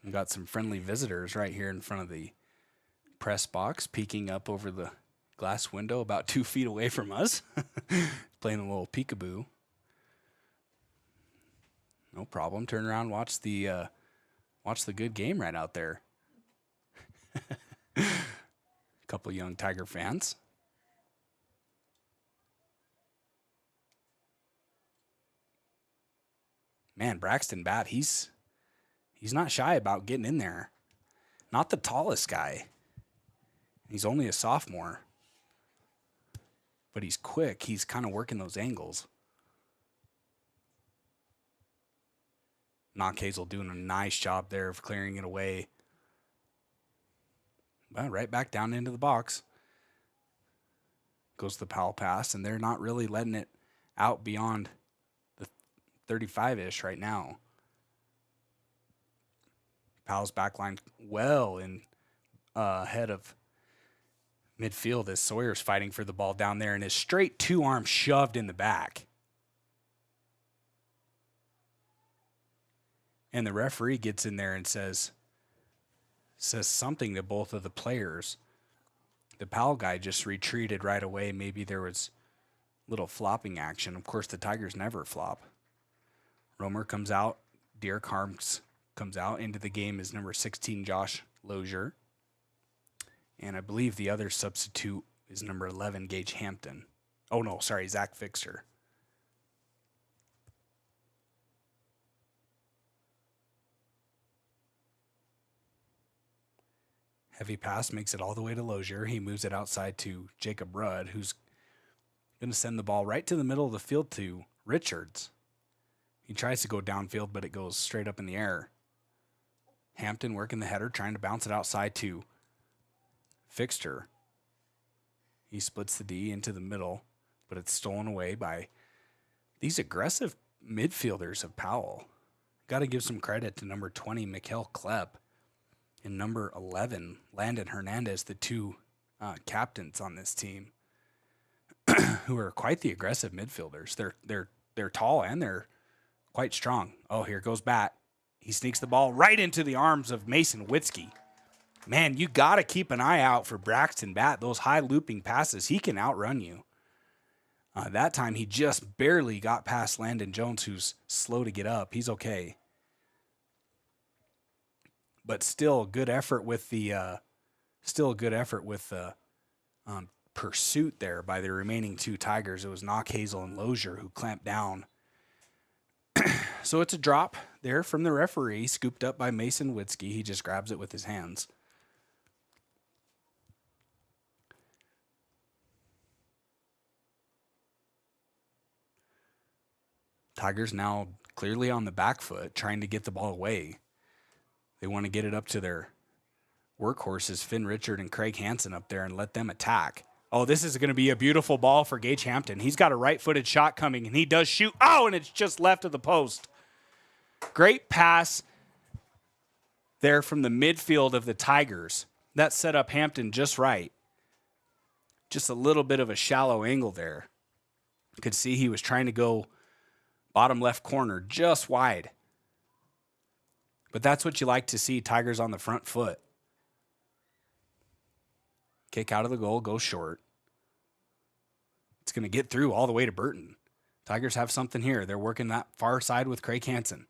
We've got some friendly visitors right here in front of the press box, peeking up over the glass window about 2 feet away from us, playing a little peekaboo. No problem. Turn around, watch the good game right out there. A couple young Tiger fans. Man, Braxton Batt, he's not shy about getting in there. Not the tallest guy. He's only a sophomore. But he's quick. He's kind of working those angles. Hazel doing a nice job there of clearing it away. Well, right back down into the box. Goes the Powell pass, and they're not really letting it out beyond the 35-ish right now. Powell's back line well in ahead of midfield as Sawyer's fighting for the ball down there, and his straight two-arm shoved in the back. And the referee gets in there and says something to both of the players. The Powell guy just retreated right away. Maybe there was little flopping action. Of course, the Tigers never flop. Romer comes out. Derek Harms comes out. Into the game is number 16, Josh Lozier. And I believe the other substitute is number 11, Gage Hampton. Oh, no, sorry, Zach Fixer. Heavy pass makes it all the way to Lozier. He moves it outside to Jacob Rudd, who's going to send the ball right to the middle of the field to Richards. He tries to go downfield, but it goes straight up in the air. Hampton working the header, trying to bounce it outside to Fixter. He splits the D into the middle, but it's stolen away by these aggressive midfielders of Powell. Got to give some credit to number 20, Mikhail Klepp, and number 11, Landon Hernandez, the two captains on this team, who are quite the aggressive midfielders. They're tall and they're quite strong. Oh, here goes Batt. He sneaks the ball right into the arms of Mason Witzke. Man, you got to keep an eye out for Braxton Batt. Those high looping passes, he can outrun you. That time he just barely got past Landon Jones, who's slow to get up. He's okay. But still good effort with the pursuit there by the remaining two Tigers. It was Hazel and Lozier who clamped down. So it's a drop there from the referee, scooped up by Mason Witzke. He just grabs it with his hands. Tigers now clearly on the back foot, trying to get the ball away. They want to get it up to their workhorses, Finn Richard and Craig Hansen up there, and let them attack. Oh, this is going to be a beautiful ball for Gage Hampton. He's got a right-footed shot coming, and he does shoot. Oh, and it's just left of the post. Great pass there from the midfield of the Tigers. That set up Hampton just right. Just a little bit of a shallow angle there. You could see he was trying to go bottom left corner, just wide. But that's what you like to see, Tigers on the front foot. Kick out of the goal, go short. It's going to get through all the way to Burton. Tigers have something here. They're working that far side with Craig Hansen.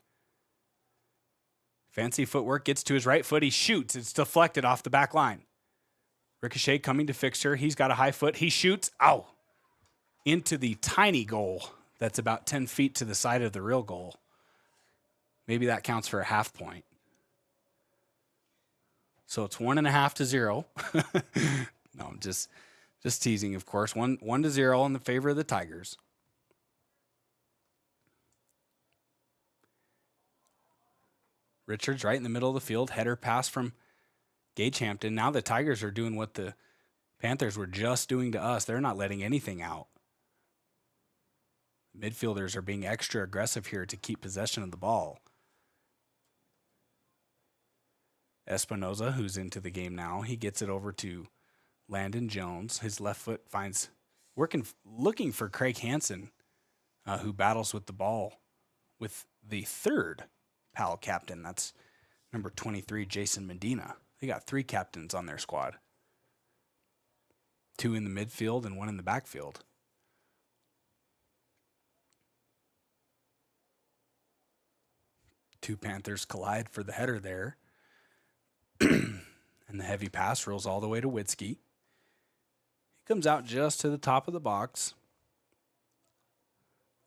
Fancy footwork, gets to his right foot. He shoots. It's deflected off the back line. Ricochet coming to Fixer. He's got a high foot. He shoots. Ow! Into the tiny goal that's about 10 feet to the side of the real goal. Maybe that counts for a half point. So it's 1.5-0. No, I'm just teasing, of course. 1-0 in the favor of the Tigers. Richards right in the middle of the field. Header pass from Gage Hampton. Now the Tigers are doing what the Panthers were just doing to us. They're not letting anything out. Midfielders are being extra aggressive here to keep possession of the ball. Espinoza, who's into the game now, he gets it over to Landon Jones. His left foot finds looking for Craig Hansen, who battles with the ball with the third Powell captain. That's number 23, Jason Medina. They got 3 captains on their squad. 2 in the midfield and 1 in the backfield. Two Panthers collide for the header there. And the heavy pass rolls all the way to Witzke. He comes out just to the top of the box.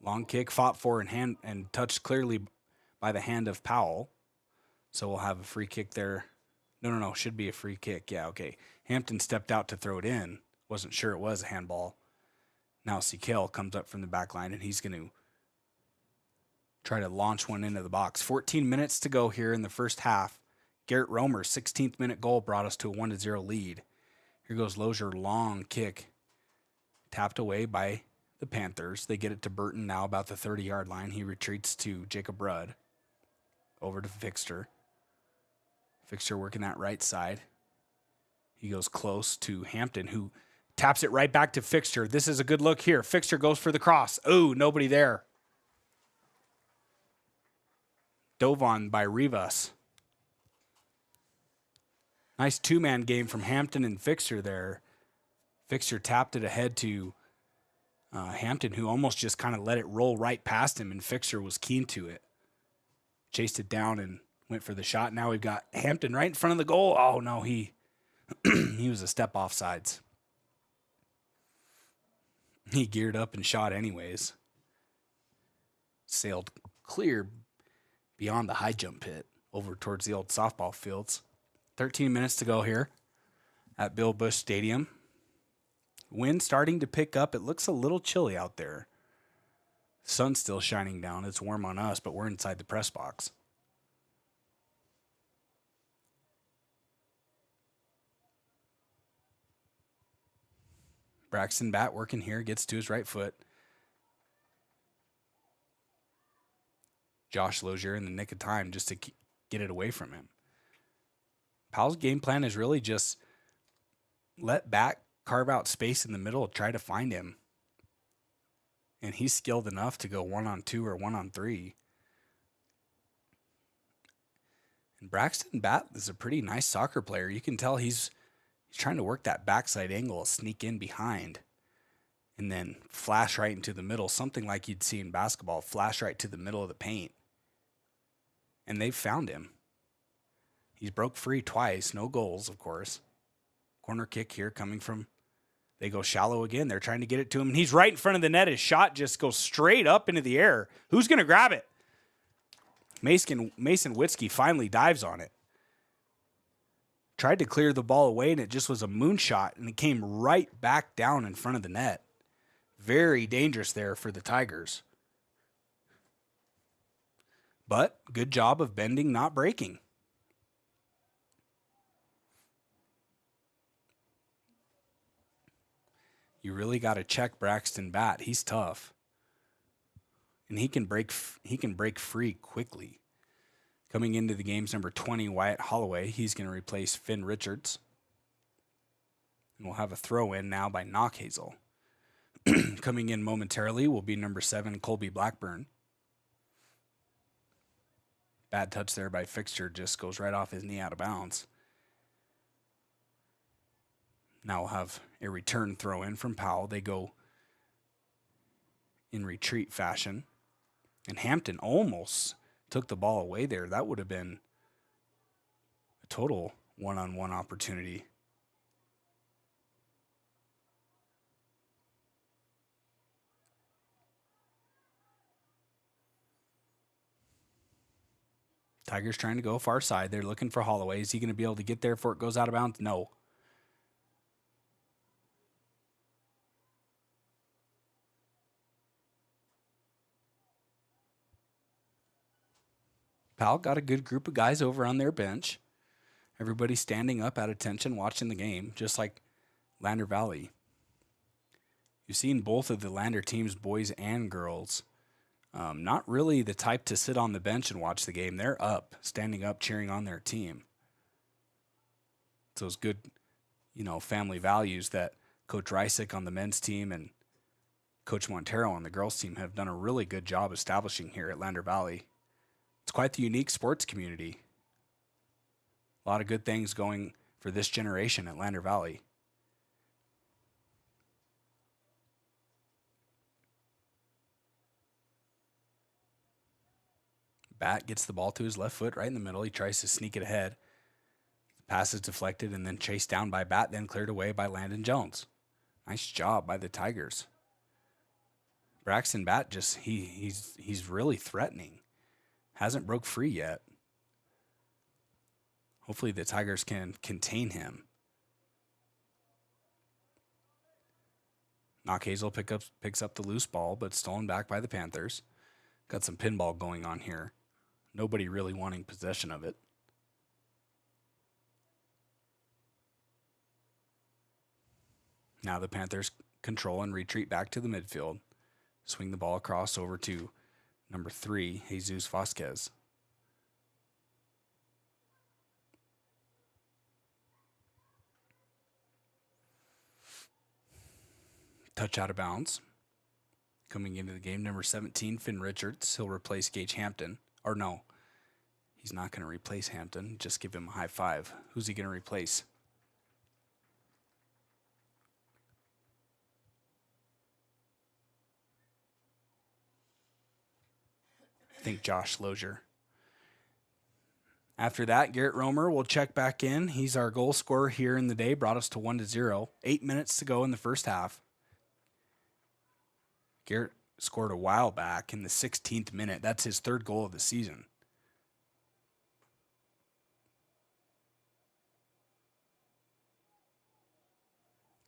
Long kick fought for and touched clearly by the hand of Powell. So we'll have a free kick there. No, should be a free kick. Yeah, okay. Hampton stepped out to throw it in. Wasn't sure it was a handball. Now Sekel comes up from the back line, and he's going to try to launch one into the box. 14 minutes to go here in the first half. Garrett Romer's 16th minute goal brought us to a 1-0 lead. Here goes Lozier, long kick. Tapped away by the Panthers. They get it to Burton now about the 30-yard line. He retreats to Jacob Rudd. Over to Fixter. Fixter working that right side. He goes close to Hampton, who taps it right back to Fixter. This is a good look here. Fixter goes for the cross. Oh, nobody there. Dove on by Rivas. Nice two-man game from Hampton and Fixter there. Fixter tapped it ahead to Hampton, who almost just kind of let it roll right past him, and Fixter was keen to it. Chased it down and went for the shot. Now we've got Hampton right in front of the goal. Oh, no, he was a step offsides. He geared up and shot anyways. Sailed clear beyond the high jump pit over towards the old softball fields. 13 minutes to go here at Bill Bush Stadium. Wind starting to pick up. It looks a little chilly out there. Sun's still shining down. It's warm on us, but we're inside the press box. Braxton Batt working here, gets to his right foot. Josh Lozier in the nick of time just to get it away from him. Powell's game plan is really just let Batt carve out space in the middle, try to find him. And he's skilled enough to go 1-on-2 or 1-on-3. And Braxton Batt is a pretty nice soccer player. You can tell he's trying to work that backside angle, sneak in behind, and then flash right into the middle, something like you'd see in basketball, flash right to the middle of the paint. And they've found him. He's broke free twice, no goals, of course. Corner kick here coming from, they go shallow again. They're trying to get it to him, and he's right in front of the net. His shot just goes straight up into the air. Who's going to grab it? Mason Witzke finally dives on it. Tried to clear the ball away, and it just was a moonshot, and it came right back down in front of the net. Very dangerous there for the Tigers. But good job of bending, not breaking. You really got to check Braxton Batt. He's tough. And he can break free quickly. Coming into the game's number 20, Wyatt Holloway. He's going to replace Finn Richards. And we'll have a throw in now by Knockhazel. Coming in momentarily will be number 7, Colby Blackburn. Bad touch there by Fixture, just goes right off his knee out of bounds. Now we'll have a return throw in from Powell. They go in retreat fashion. And Hampton almost took the ball away there. That would have been a total one-on-one opportunity. Tigers trying to go far side. They're looking for Holloway. Is he going to be able to get there before it goes out of bounds? No. Powell got a good group of guys over on their bench. Everybody standing up at attention watching the game, just like Lander Valley. You've seen both of the Lander teams, boys and girls, not really the type to sit on the bench and watch the game. They're up, standing up, cheering on their team. It's those good, family values that Coach Rysick on the men's team and Coach Montero on the girls' team have done a really good job establishing here at Lander Valley. It's quite the unique sports community. A lot of good things going for this generation at Lander Valley. Bat gets the ball to his left foot right in the middle. He tries to sneak it ahead. Pass is deflected and then chased down by Bat, then cleared away by Landon Jones. Nice job by the Tigers. Braxton Bat he's really threatening. Hasn't broke free yet. Hopefully the Tigers can contain him. Knockhazel picks up the loose ball, but stolen back by the Panthers. Got some pinball going on here. Nobody really wanting possession of it. Now the Panthers control and retreat back to the midfield. Swing the ball across over to number 3, Jesus Vasquez. Touch out of bounds. Coming into the game, number 17, Finn Richards. He'll replace Gage Hampton. Or no, he's not going to replace Hampton. Just give him a high five. Who's he going to replace? I think Josh Lozier. After that, Garrett Romer will check back in. He's our goal scorer here in the day. Brought us to 1-0. 8 minutes to go in the first half. Garrett scored a while back in the 16th minute. That's his 3rd goal of the season.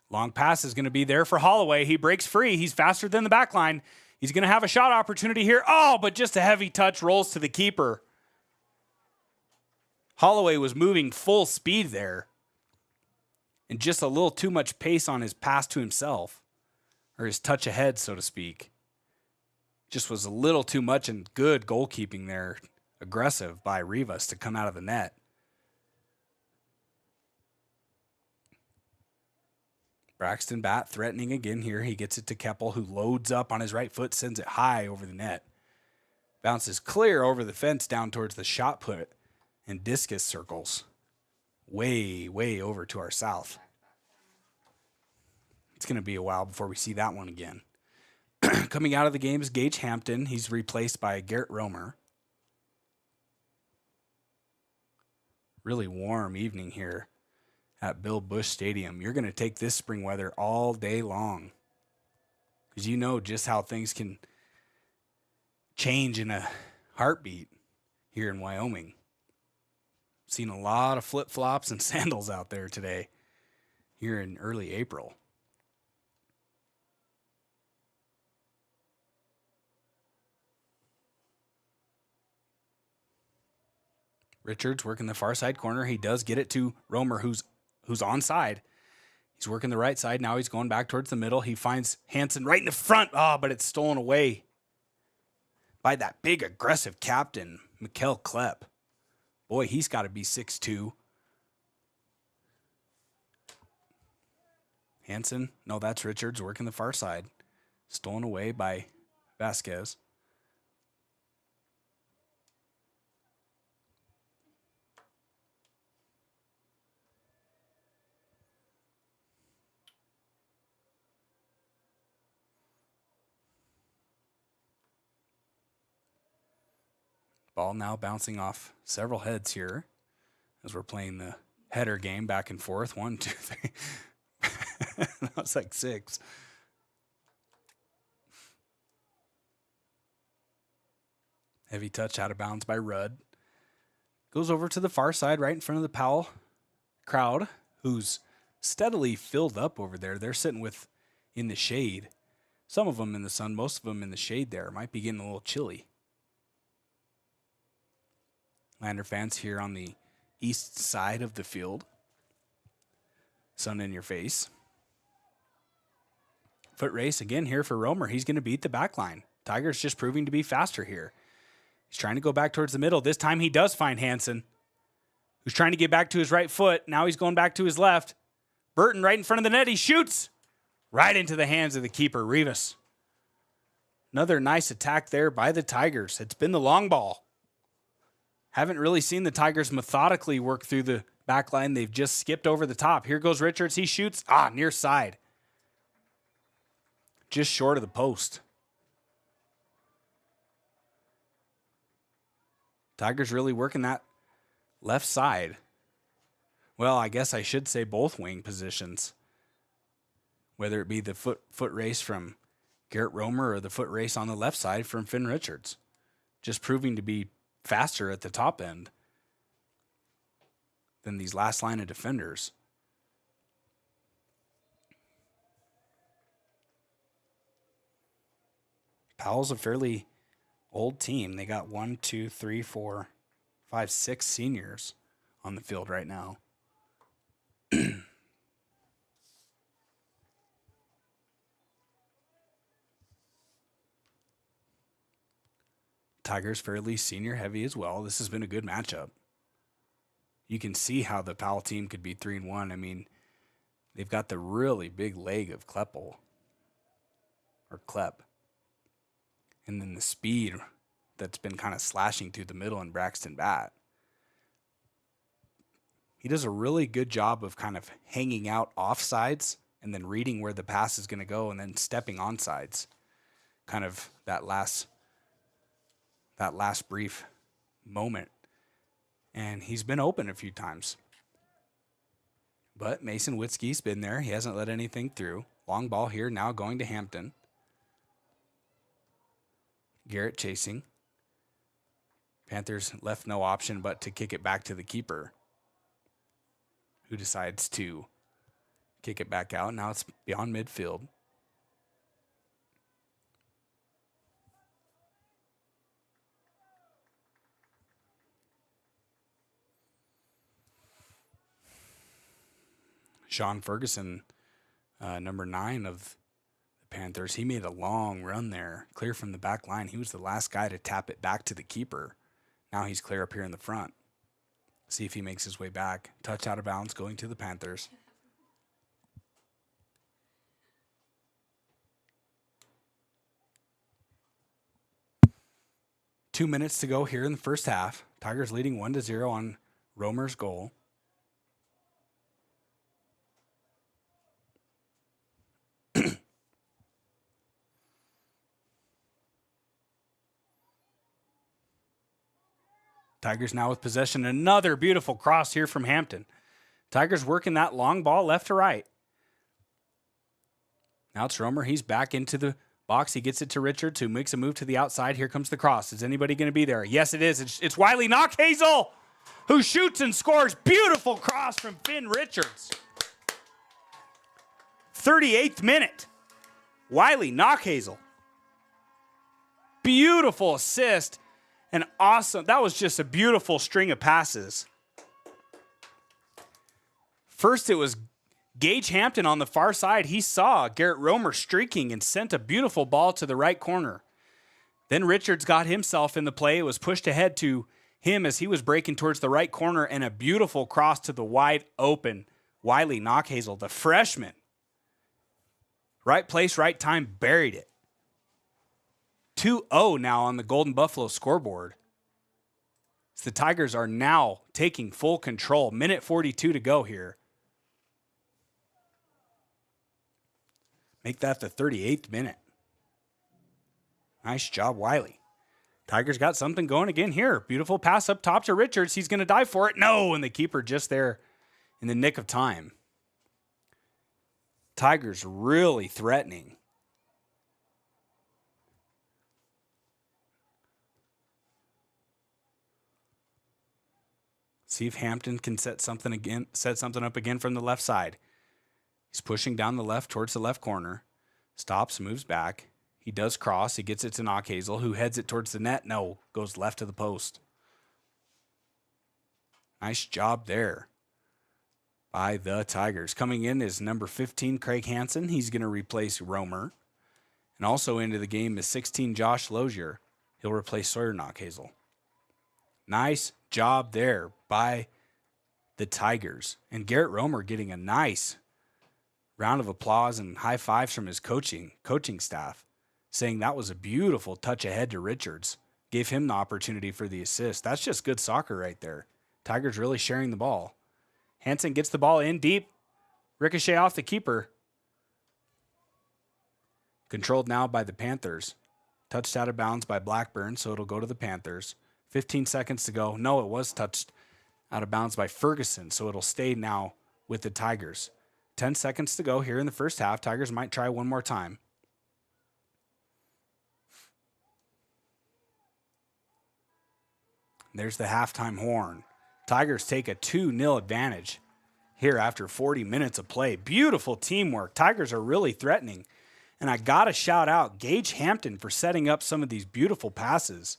Long pass is going to be there for Holloway. He breaks free. He's faster than the back line. He's going to have a shot opportunity here. Oh, but just a heavy touch rolls to the keeper. Holloway was moving full speed there. And just a little too much pace on his pass to himself. Or his touch ahead, so to speak. Just was a little too much, and good goalkeeping there. Aggressive by Rivas to come out of the net. Braxton Bat threatening again here. He gets it to Keppel, who loads up on his right foot, sends it high over the net. Bounces clear over the fence down towards the shot put and discus circles. Way, way over to our south. It's going to be a while before we see that one again. Coming out of the game is Gage Hampton. He's replaced by Garrett Romer. Really warm evening here at Bill Bush Stadium. You're going to take this spring weather all day long, because you know just how things can change in a heartbeat here in Wyoming. Seen a lot of flip-flops and sandals out there today here in early April. Richards working the far side corner. He does get it to Romer, who's onside. He's working the right side. Now he's going back towards the middle. He finds Hansen right in the front. Oh, but it's stolen away by that big aggressive captain, Mikkel Klepp. Boy, he's got to be 6'2". Hansen, no, that's Richards working the far side. Stolen away by Vasquez. Ball now bouncing off several heads here as we're playing the header game back and forth. 1, 2, 3. That's like 6. Heavy touch out of bounds by Rudd. Goes over to the far side right in front of the Powell crowd, who's steadily filled up over there. They're sitting in the shade. Some of them in the sun, most of them in the shade there. Might be getting a little chilly. Lander fans here on the east side of the field. Sun in your face. Foot race again here for Romer. He's going to beat the back line. Tigers just proving to be faster here. He's trying to go back towards the middle. This time he does find Hansen, who's trying to get back to his right foot. Now he's going back to his left. Burton right in front of the net. He shoots right into the hands of the keeper, Rivas. Another nice attack there by the Tigers. It's been the long ball. Haven't really seen the Tigers methodically work through the back line. They've just skipped over the top. Here goes Richards. He shoots. Near side. Just short of the post. Tigers really working that left side. Well, I guess I should say both wing positions. Whether it be the foot race from Garrett Romer or the foot race on the left side from Finn Richards. Just proving to be faster at the top end than these last line of defenders. Powell's a fairly old team. They got 6 seniors on the field right now. Tigers fairly senior heavy as well. This has been a good matchup. You can see how the Powell team could be 3-1. I mean, they've got the really big leg of Klepp. And then the speed that's been kind of slashing through the middle in Braxton Bat. He does a really good job of kind of hanging out offsides and then reading where the pass is going to go and then stepping onsides. Kind of that last brief moment. And he's been open a few times. But Mason Witzke's been there. He hasn't let anything through. Long ball here, now going to Hampton. Garrett chasing. Panthers left no option but to kick it back to the keeper, who decides to kick it back out. Now it's beyond midfield. Sean Ferguson, number 9 of the Panthers, he made a long run there, clear from the back line. He was the last guy to tap it back to the keeper. Now he's clear up here in the front. See if he makes his way back. Touch out of bounds, going to the Panthers. Two minutes to go here in the first half. Tigers leading 1-0 on Romer's goal. Tigers now with possession. Another beautiful cross here from Hampton. Tigers working that long ball left to right. Now it's Romer. He's back into the box. He gets it to Richards, who makes a move to the outside. Here comes the cross. Is anybody going to be there? Yes, it is. It's Wiley Knockhazel, who shoots and scores. Beautiful cross from Finn Richards. 38th minute. Wiley Knockhazel. Beautiful assist. And awesome. That was just a beautiful string of passes. First, it was Gage Hampton on the far side. He saw Garrett Romer streaking and sent a beautiful ball to the right corner. Then Richards got himself in the play. It was pushed ahead to him as he was breaking towards the right corner, and a beautiful cross to the wide open Wiley Knockhazel, the freshman. Right place, right time, buried it. 2-0 now on the Golden Buffalo scoreboard. So the Tigers are now taking full control. Minute 42 to go here. Make that the 38th minute. Nice job, Wiley. Tigers got something going again here. Beautiful pass up top to Richards. He's going to dive for it. No, and the keeper just there in the nick of time. Tigers really threatening. See if Hampton can set something up again from the left side. He's pushing down the left towards the left corner. Stops, moves back. He does cross. He gets it to Knockhazel, who heads it towards the net. No, goes left to the post. Nice job there by the Tigers. Coming in is number 15, Craig Hansen. He's going to replace Romer. And also into the game is 16, Josh Lozier. He'll replace Sawyer Knockhazel. Nice job there by the Tigers. And Garrett Romer getting a nice round of applause and high fives from his coaching staff, saying that was a beautiful touch ahead to Richards. Gave him the opportunity for the assist. That's just good soccer right there. Tigers really sharing the ball. Hansen gets the ball in deep. Ricochet off the keeper. Controlled now by the Panthers. Touched out of bounds by Blackburn, so it'll go to the Panthers. 15 seconds to go. No, it was touched out of bounds by Ferguson, so it'll stay now with the Tigers. 10 seconds to go here in the first half. Tigers might try one more time. There's the halftime horn. Tigers take a 2-0 advantage here after 40 minutes of play. Beautiful teamwork. Tigers are really threatening. And I got to shout out Gage Hampton for setting up some of these beautiful passes.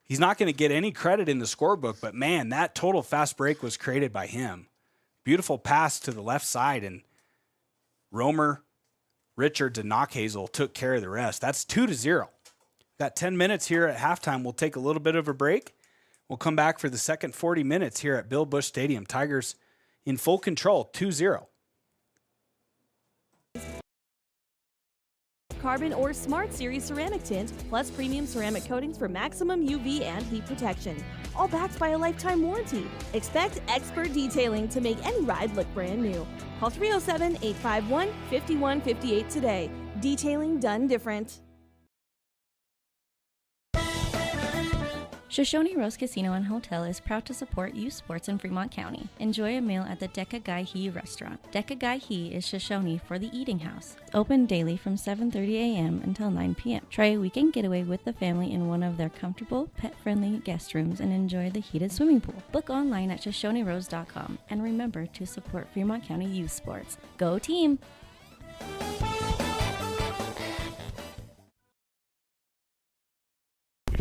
He's not going to get any credit in the scorebook, but man, that total fast break was created by him. Beautiful pass to the left side, and Romer, Richards, and Knockhazel took care of the rest. That's 2-0. Got 10 minutes here at halftime. We'll take a little bit of a break. We'll come back for the second 40 minutes here at Bill Busch Stadium. Tigers in full control, 2-0. Carbon or Smart Series ceramic tint, plus premium ceramic coatings for maximum UV and heat protection. All backed by a lifetime warranty. Expect expert detailing to make any ride look brand new. Call 307-851-5158 today. Detailing done different. Shoshone Rose Casino and Hotel is proud to support youth sports in Fremont County. Enjoy a meal at the Deca Gai He restaurant. Deca Gai He is Shoshone for the eating house. Open daily from 7:30 a.m. until 9 p.m. Try a weekend getaway with the family in one of their comfortable, pet-friendly guest rooms and enjoy the heated swimming pool. Book online at ShoshoneRose.com and remember to support Fremont County youth sports. Go team!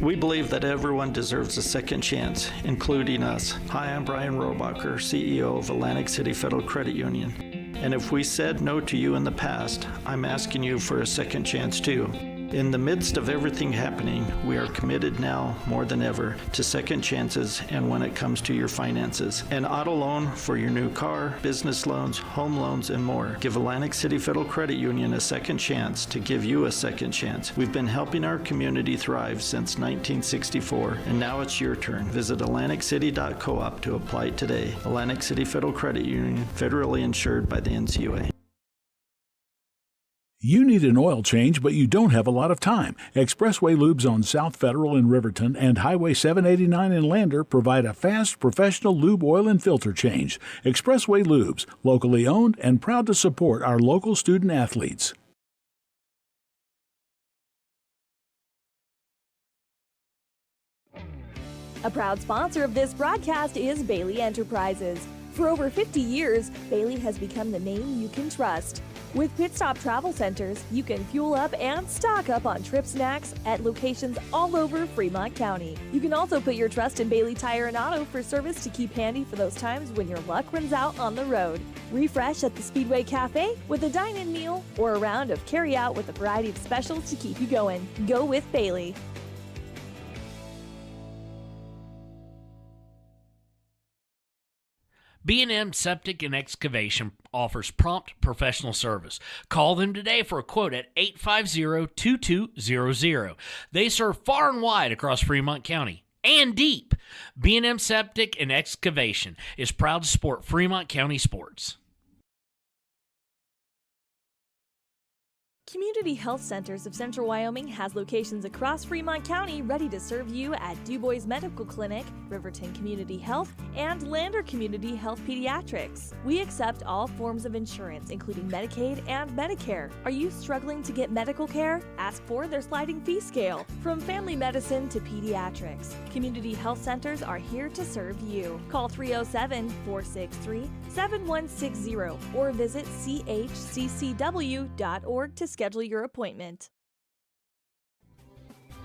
We believe that everyone deserves a second chance, including us. Hi, I'm Brian Robacher, CEO of Atlantic City Federal Credit Union. And if we said no to you in the past, I'm asking you for a second chance too. In the midst of everything happening, we are committed now more than ever to second chances and when it comes to your finances. An auto loan for your new car, business loans, home loans, and more. Give Atlantic City Federal Credit Union a second chance to give you a second chance. We've been helping our community thrive since 1964, and now it's your turn. Visit AtlanticCity.coop to apply today. Atlantic City Federal Credit Union, federally insured by the NCUA. You need an oil change, but you don't have a lot of time. Expressway Lubes on South Federal in Riverton and Highway 789 in Lander provide a fast, professional lube, oil, and filter change. Expressway Lubes, locally owned and proud to support our local student athletes. A proud sponsor of this broadcast is Bailey Enterprises. For over 50 years, Bailey has become the name you can trust. With Pit Stop Travel Centers, you can fuel up and stock up on trip snacks at locations all over Fremont County. You can also put your trust in Bailey Tire and Auto for service to keep handy for those times when your luck runs out on the road. Refresh at the Speedway Cafe with a dine-in meal or a round of carry-out with a variety of specials to keep you going. Go with Bailey. B&M Septic and Excavation offers prompt professional service. Call them today for a quote at 850-2200. They serve far and wide across Fremont County and deep. B&M Septic and Excavation is proud to support Fremont County sports. Community Health Centers of Central Wyoming has locations across Fremont County ready to serve you at DuBois Medical Clinic, Riverton Community Health, and Lander Community Health Pediatrics. We accept all forms of insurance, including Medicaid and Medicare. Are you struggling to get medical care? Ask for their sliding fee scale. From family medicine to pediatrics, Community Health Centers are here to serve you. Call 307-463-7160 or visit chccw.org to schedule your appointment.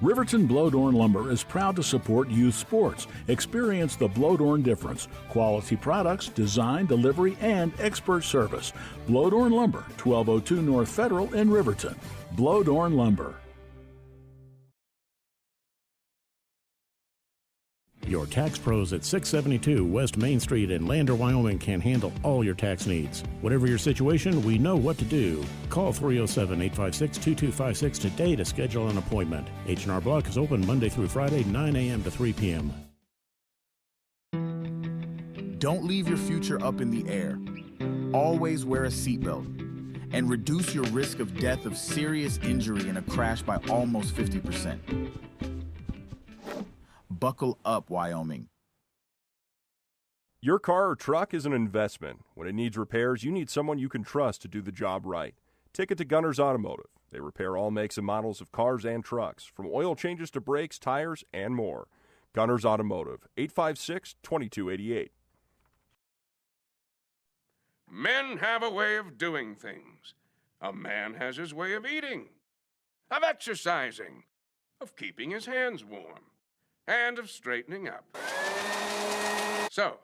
Riverton Blowdorn Lumber is proud to support youth sports. Experience the Blowdorn difference. Quality products, design, delivery, and expert service. Blowdorn Lumber, 1202 North Federal in Riverton. Blowdorn Lumber. Your tax pros at 672 West Main Street in Lander, Wyoming can handle all your tax needs. Whatever your situation, we know what to do. Call 307-856-2256 today to schedule an appointment. H&R Block is open Monday through Friday, 9 a.m. to 3 p.m. Don't leave your future up in the air. Always wear a seatbelt and reduce your risk of death of serious injury in a crash by almost 50%. Buckle up, Wyoming. Your car or truck is an investment. When it needs repairs, you need someone you can trust to do the job right. Take it to Gunner's Automotive. They repair all makes and models of cars and trucks, from oil changes to brakes, tires, and more. Gunner's Automotive, 856-2288. Men have a way of doing things. A man has his way of eating, of exercising, of keeping his hands warm, and of straightening up. So,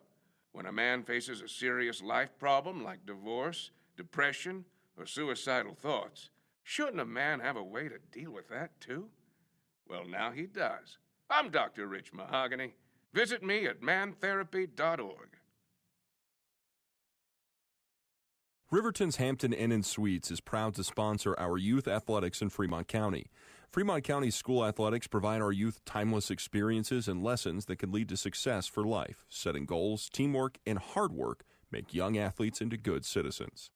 when a man faces a serious life problem like divorce, depression, or suicidal thoughts, shouldn't a man have a way to deal with that too? Well, now he does. I'm Dr. Rich Mahogany. Visit me at mantherapy.org. Riverton's Hampton Inn and Suites is proud to sponsor our youth athletics in Fremont County. Fremont County school athletics provide our youth timeless experiences and lessons that can lead to success for life. Setting goals, teamwork, and hard work make young athletes into good citizens.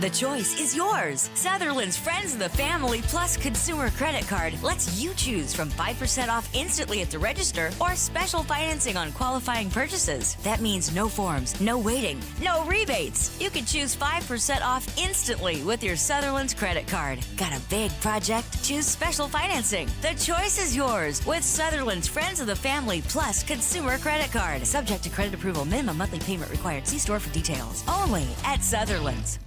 The choice is yours. Sutherland's Friends of the Family Plus Consumer Credit Card lets you choose from 5% off instantly at the register or special financing on qualifying purchases. That means no forms, no waiting, no rebates. You can choose 5% off instantly with your Sutherland's credit card. Got a big project? Choose special financing. The choice is yours with Sutherland's Friends of the Family Plus Consumer Credit Card. Subject to credit approval. Minimum monthly payment required. See store for details. Only at Sutherland's.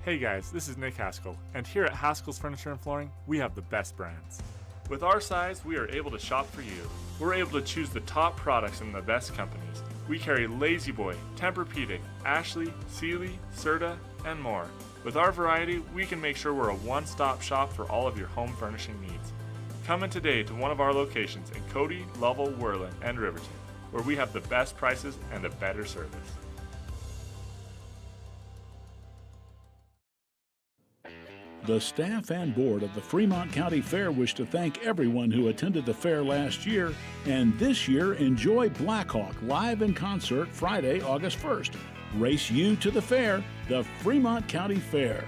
Hey guys, this is Nick Haskell, and here at Haskell's Furniture and Flooring, we have the best brands. With our size, we are able to shop for you. We're able to choose the top products from the best companies. We carry Lazy Boy, Tempur-Pedic, Ashley, Sealy, Serta, and more. With our variety, we can make sure we're a one-stop shop for all of your home furnishing needs. Come in today to one of our locations in Cody, Lovell, Worland, and Riverton, where we have the best prices and a better service. The staff and board of the Fremont County Fair wish to thank everyone who attended the fair last year, and this year enjoy Blackhawk live in concert Friday, August 1st. Race you to the fair, the Fremont County Fair.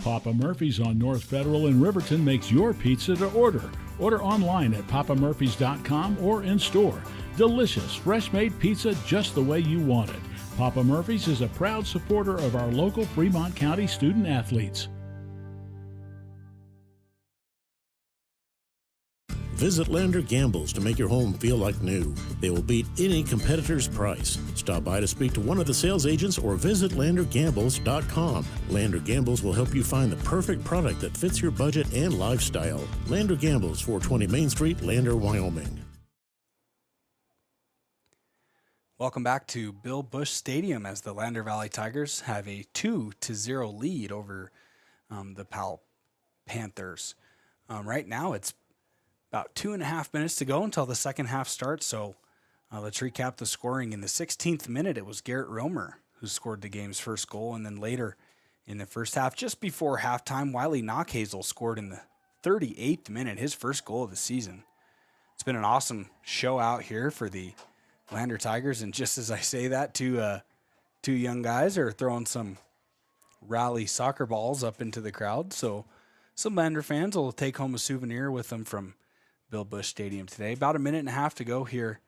Papa Murphy's on North Federal in Riverton makes your pizza to order. Order online at papamurphys.com or in store. Delicious, fresh-made pizza just the way you want it. Papa Murphy's is a proud supporter of our local Fremont County student athletes. Visit Lander Gambles to make your home feel like new. They will beat any competitor's price. Stop by to speak to one of the sales agents or visit landergambles.com. Lander Gambles will help you find the perfect product that fits your budget and lifestyle. Lander Gambles, 420 Main Street, Lander, Wyoming. Welcome back to Bill Bush Stadium as the Lander Valley Tigers have a 2-0 lead over the Powell Panthers. Right now it's about 2.5 minutes to go until the second half starts. So let's recap the scoring. In the 16th minute, it was Garrett Romer who scored the game's first goal. And then later in the first half, just before halftime, Wiley Knockhazel scored in the 38th minute, his first goal of the season. It's been an awesome show out here for the Lander Tigers, and just as I say that, two two young guys are throwing some rally soccer balls up into the crowd. So some Lander fans will take home a souvenir with them from Bill Busch Stadium today. About a minute and a half to go here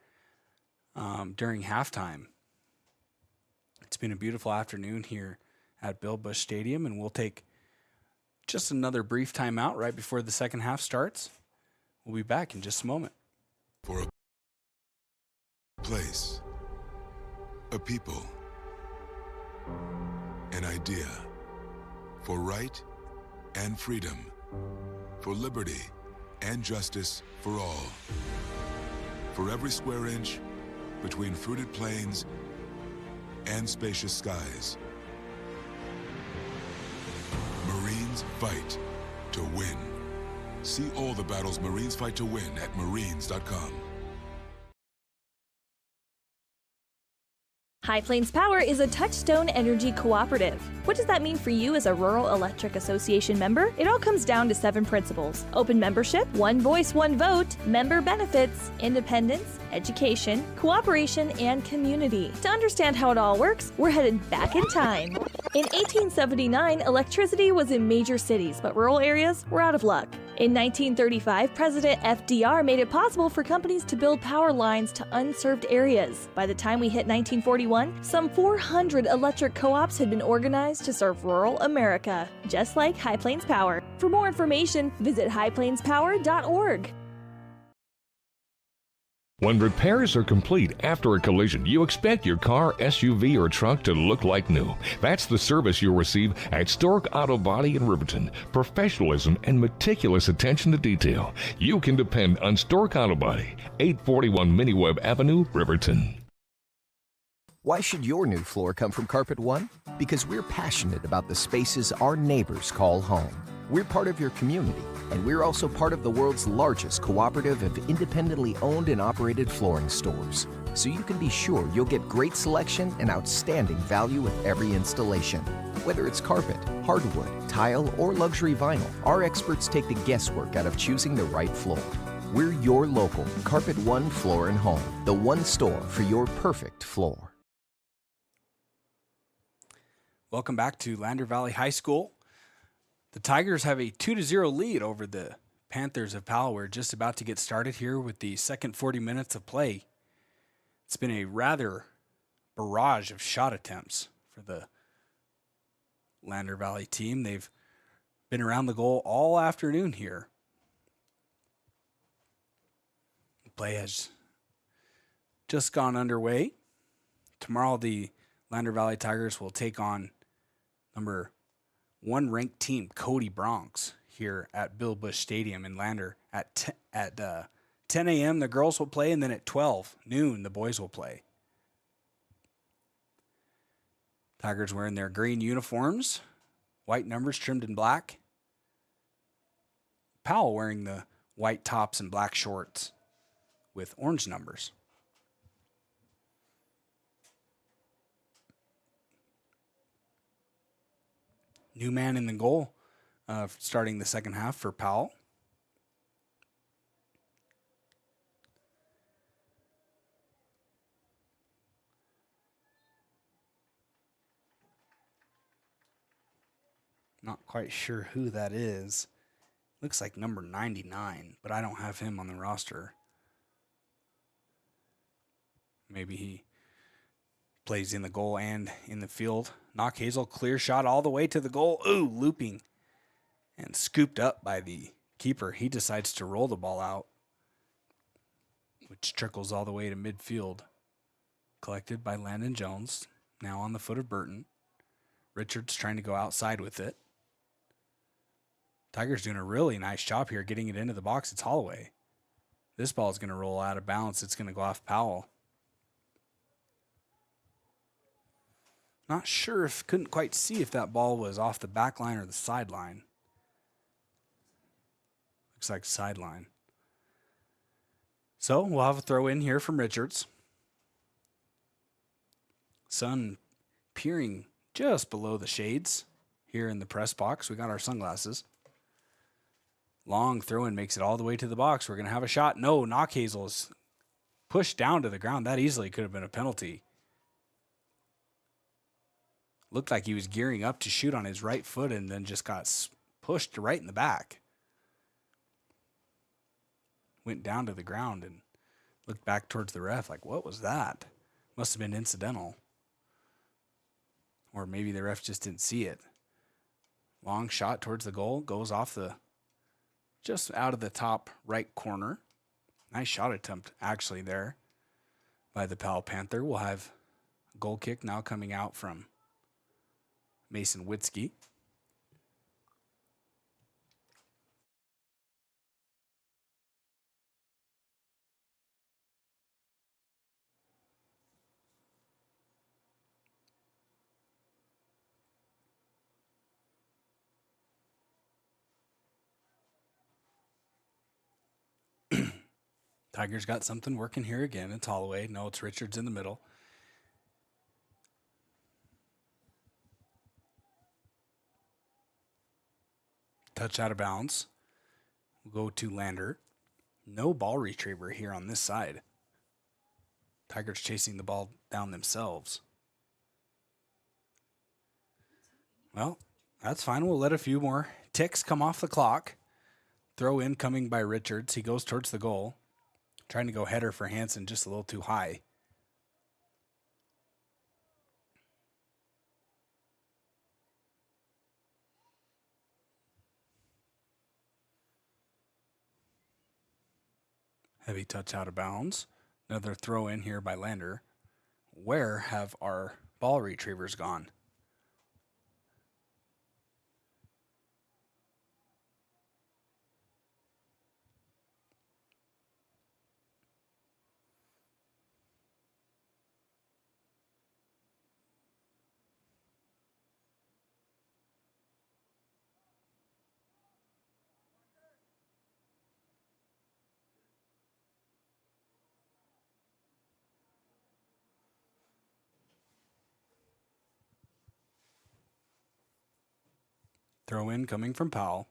during halftime. It's been a beautiful afternoon here at Bill Busch Stadium, and we'll take just another brief timeout right before the second half starts. We'll be back in just a moment. For a place, a people, an idea, for right and freedom, for liberty and justice for all. For every square inch between fruited plains and spacious skies. Marines fight to win. See all the battles Marines fight to win at marines.com. High Plains Power is a Touchstone Energy cooperative. What does that mean for you as a Rural Electric Association member? It all comes down to 7 principles: open membership, one voice, one vote, member benefits, independence, education, cooperation, and community. To understand how it all works, we're headed back in time. In 1879, electricity was in major cities, but rural areas were out of luck. In 1935, President FDR made it possible for companies to build power lines to unserved areas. By the time we hit 1941, some 400 electric co-ops had been organized to serve rural America, just like High Plains Power. For more information, visit highplainspower.org. When repairs are complete after a collision, you expect your car, SUV, or truck to look like new. That's the service you'll receive at Stork Auto Body in Riverton. Professionalism and meticulous attention to detail. You can depend on Stork Auto Body, 841 Miniweb Avenue, Riverton. Why should your new floor come from Carpet One? Because we're passionate about the spaces our neighbors call home. We're part of your community, and we're also part of the world's largest cooperative of independently owned and operated flooring stores. So you can be sure you'll get great selection and outstanding value with every installation. Whether it's carpet, hardwood, tile, or luxury vinyl, our experts take the guesswork out of choosing the right floor. We're your local Carpet One Floor and Home, the one store for your perfect floor. Welcome back to Lander Valley High School. The Tigers have a 2-0 lead over the Panthers of Powell. We're just about to get started here with the second 40 minutes of play. It's been a rather barrage of shot attempts for the Lander Valley team. They've been around the goal all afternoon here. The play has just gone underway. Tomorrow, the Lander Valley Tigers will take on number 1 ranked team, Cody Bronx, here at Bill Busch Stadium in Lander at 10 a.m. The girls will play, and then at 12 noon the boys will play. Tigers wearing their green uniforms, white numbers trimmed in black. Powell wearing the white tops and black shorts with orange numbers. New man in the goal starting the second half for Powell. Not quite sure who that is. Looks like number 99, but I don't have him on the roster. Maybe he plays in the goal and in the field. Knock Hazel, clear shot all the way to the goal. Ooh, looping and scooped up by the keeper. He decides to roll the ball out, which trickles all the way to midfield. Collected by Landon Jones, now on the foot of Burton. Richards trying to go outside with it. Tigers doing a really nice job here getting it into the box. It's Holloway. This ball is going to roll out of bounds. It's going to go off Powell. Not sure if, couldn't quite see if that ball was off the back line or the sideline. Looks like sideline. So we'll have a throw in here from Richards. Sun peering just below the shades here in the press box. We got our sunglasses. Long throw in makes it all the way to the box. We're going to have a shot. No, Knockhazel is pushed down to the ground. That easily could have been a penalty. Looked like he was gearing up to shoot on his right foot and then just got pushed right in the back. Went down to the ground and looked back towards the ref like, what was that? Must have been incidental. Or maybe the ref just didn't see it. Long shot towards the goal, goes off just out of the top right corner. Nice shot attempt actually there by the Powell Panther. We'll have a goal kick now coming out from Mason Witzke. Tigers got something working here again. It's Holloway. No, it's Richards in the middle. Touch out of bounds. We'll go to Lander. No ball retriever here on this side. Tigers chasing the ball down themselves. Well, that's fine. We'll let a few more ticks come off the clock. Throw in coming by Richards. He goes towards the goal. Trying to go header for Hansen, just a little too high. Heavy touch out of bounds. Another throw in here by Lander. Where have our ball retrievers gone? Throw in coming from Powell.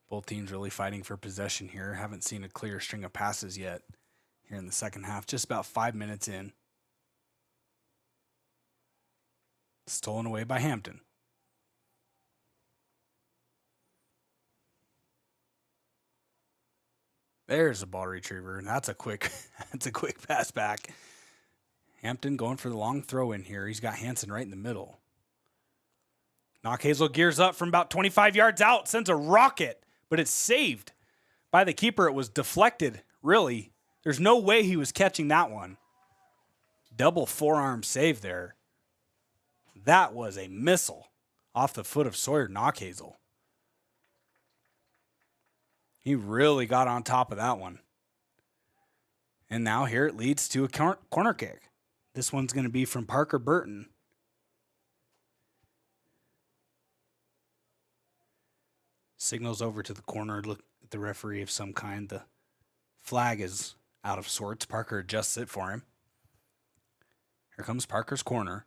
Both teams really fighting for possession here. Haven't seen a clear string of passes yet here in the second half. Just about 5 minutes in. Stolen away by Hampton. There's a ball retriever, and that's a quick pass back. Hampton going for the long throw in here. He's got Hansen right in the middle. Knockhazel gears up from about 25 yards out, sends a rocket, but it's saved by the keeper. It was deflected, really. There's no way he was catching that one. Double forearm save there. That was a missile off the foot of Sawyer Knockhazel. He really got on top of that one. And now here it leads to a corner kick. This one's going to be from Parker Burton. Signals over to the corner. Look at the referee of some kind. The flag is out of sorts. Parker adjusts it for him. Here comes Parker's corner.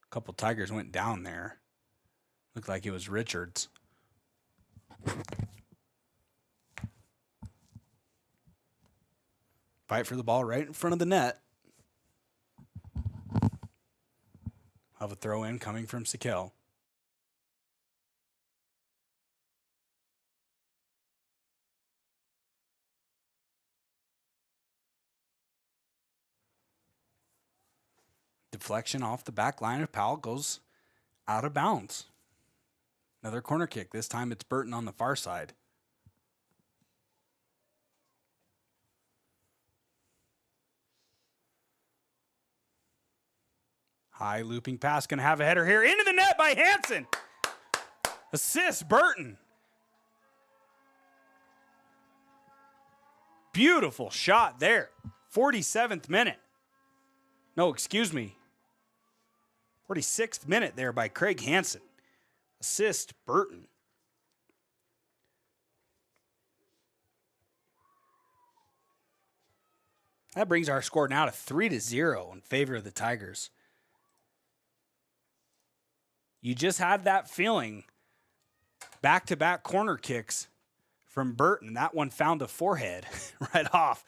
A couple Tigers went down there. Looked like it was Richards. Fight for the ball right in front of the net. Have a throw in coming from Sikel. Deflection off the back line of Powell goes out of bounds. Another corner kick. This time it's Burton on the far side. High looping pass. Going to have a header here. Into the net by Hansen. Assist Burton. Beautiful shot there. 47th minute. No, excuse me. 46th minute there by Craig Hansen. Assist Burton. That brings our score now to 3-0 in favor of the Tigers. You just had that feeling. Back-to-back corner kicks from Burton. That one found a forehead right off.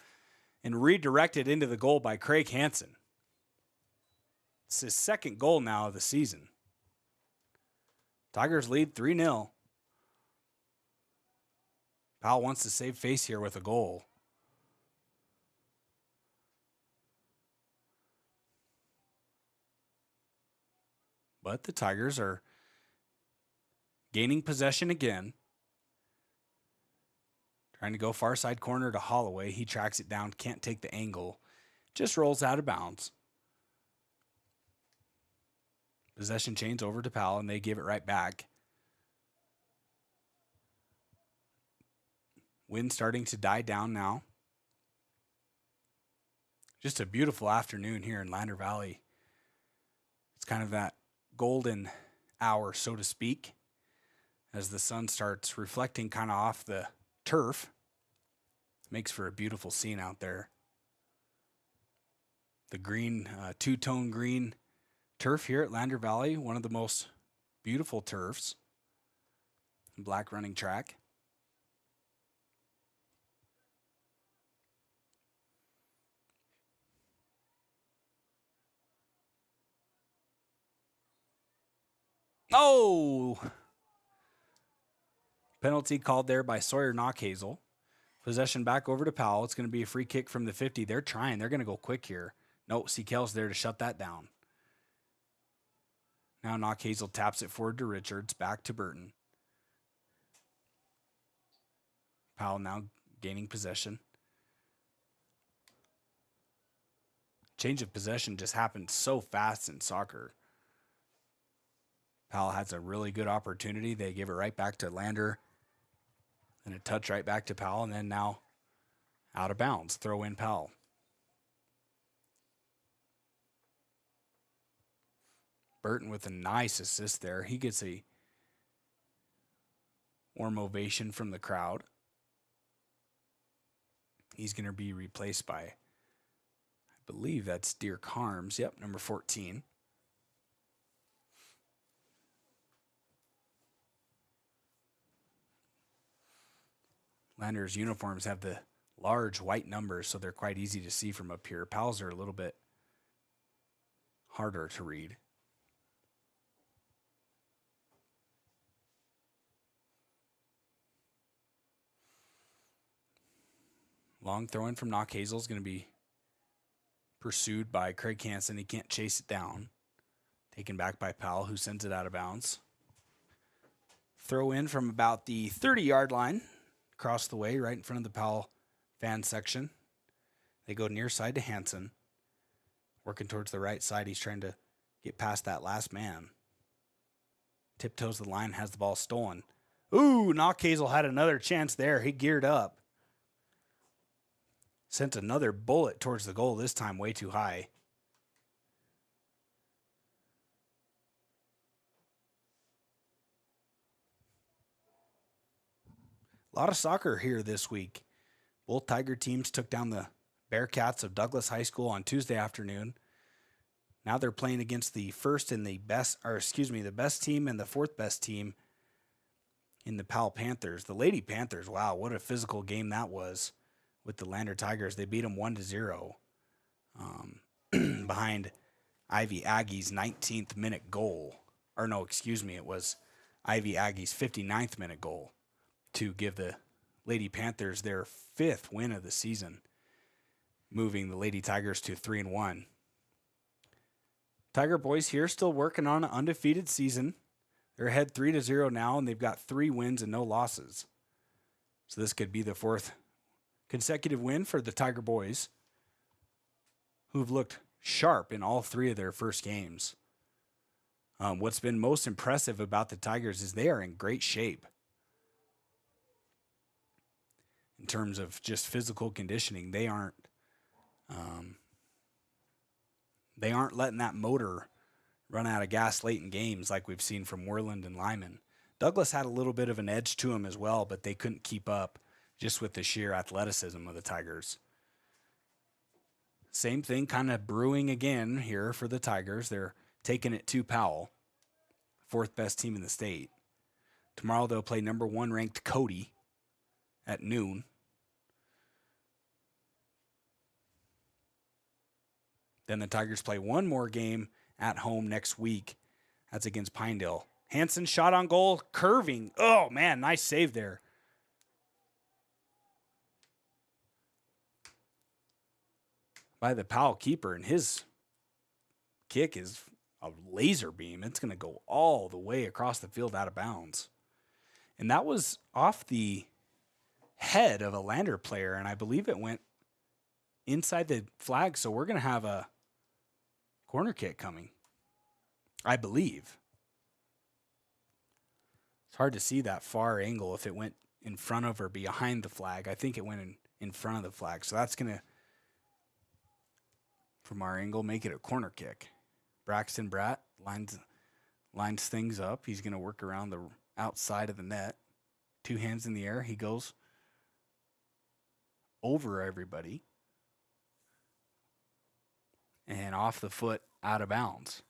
and redirected into the goal by Craig Hansen. It's his second goal now of the season. Tigers lead 3-0. Powell wants to save face here with a goal. But the Tigers are gaining possession again. Trying to go far side corner to Holloway. He tracks it down, can't take the angle. Just rolls out of bounds. Possession change over to Powell, and they give it right back. Wind starting to die down now. Just a beautiful afternoon here in Lander Valley. It's kind of that golden hour, so to speak, as the sun starts reflecting kind of off the turf. Makes for a beautiful scene out there. The green, two-tone green turf here at Lander Valley, one of the most beautiful turfs. Black running track. Oh! Penalty called there by Sawyer Knockhazel. Possession back over to Powell. It's going to be a free kick from the 50. They're trying. They're going to go quick here. Nope, Sekel's there to shut that down. Now Knockhazel taps it forward to Richards. Back to Burton. Powell now gaining possession. Change of possession just happened so fast in soccer. Powell has a really good opportunity. They give it right back to Lander. And a touch right back to Powell. And then now out of bounds. Throw in Powell. Burton with a nice assist there. He gets a warm ovation from the crowd. He's going to be replaced by, I believe that's Dirk Harms. Yep, number 14. Lander's uniforms have the large white numbers, so they're quite easy to see from up here. Powell's are a little bit harder to read. Long throw in from Knockhazel is going to be pursued by Craig Hansen. He can't chase it down. Taken back by Powell, who sends it out of bounds. Throw in from about the 30-yard line. Across the way, right in front of the Powell fan section. They go near side to Hansen. Working towards the right side. He's trying to get past that last man. Tiptoes the line, has the ball stolen. Ooh, Knockhazel had another chance there. He geared up. Sent another bullet towards the goal, this time way too high. A lot of soccer here this week. Both Tiger teams took down the Bearcats of Douglas High School on Tuesday afternoon. Now they're playing against the the best team and the fourth best team in the Powell Panthers. The Lady Panthers, wow, what a physical game that was with the Lander Tigers. They beat them 1-0 behind Ivy Aggie's 19th minute goal. Or no, excuse me, it was Ivy Aggie's 59th minute goal to give the Lady Panthers their 5th win of the season, moving the Lady Tigers to 3-1. Tiger boys here still working on an undefeated season. They're ahead 3-0 now, and they've got 3 wins and no losses. So this could be the 4th consecutive win for the Tiger boys, who've looked sharp in all 3 of their first games. What's been most impressive about the Tigers is they are in great shape. In terms of just physical conditioning, they aren't letting that motor run out of gas late in games like we've seen from Worland and Lyman. Douglas had a little bit of an edge to him as well, but they couldn't keep up just with the sheer athleticism of the Tigers. Same thing kind of brewing again here for the Tigers. They're taking it to Powell, 4th best team in the state. Tomorrow they'll play number 1 ranked Cody at noon. Then the Tigers play one more game at home next week. That's against Pinedale. Hansen shot on goal, curving. Oh, man, nice save there. By the Powell keeper, and his kick is a laser beam. It's going to go all the way across the field out of bounds. And that was off the head of a Lander player, and I believe it went inside the flag, so we're going to have a corner kick coming, I believe. It's hard to see that far angle if it went in front of or behind the flag. I think it went in front of the flag, so that's going to, from our angle, make it a corner kick. Braxton Bratt lines things up. He's going to work around the outside of the net. 2 hands in the air. He goes over everybody and off the foot, out of bounds.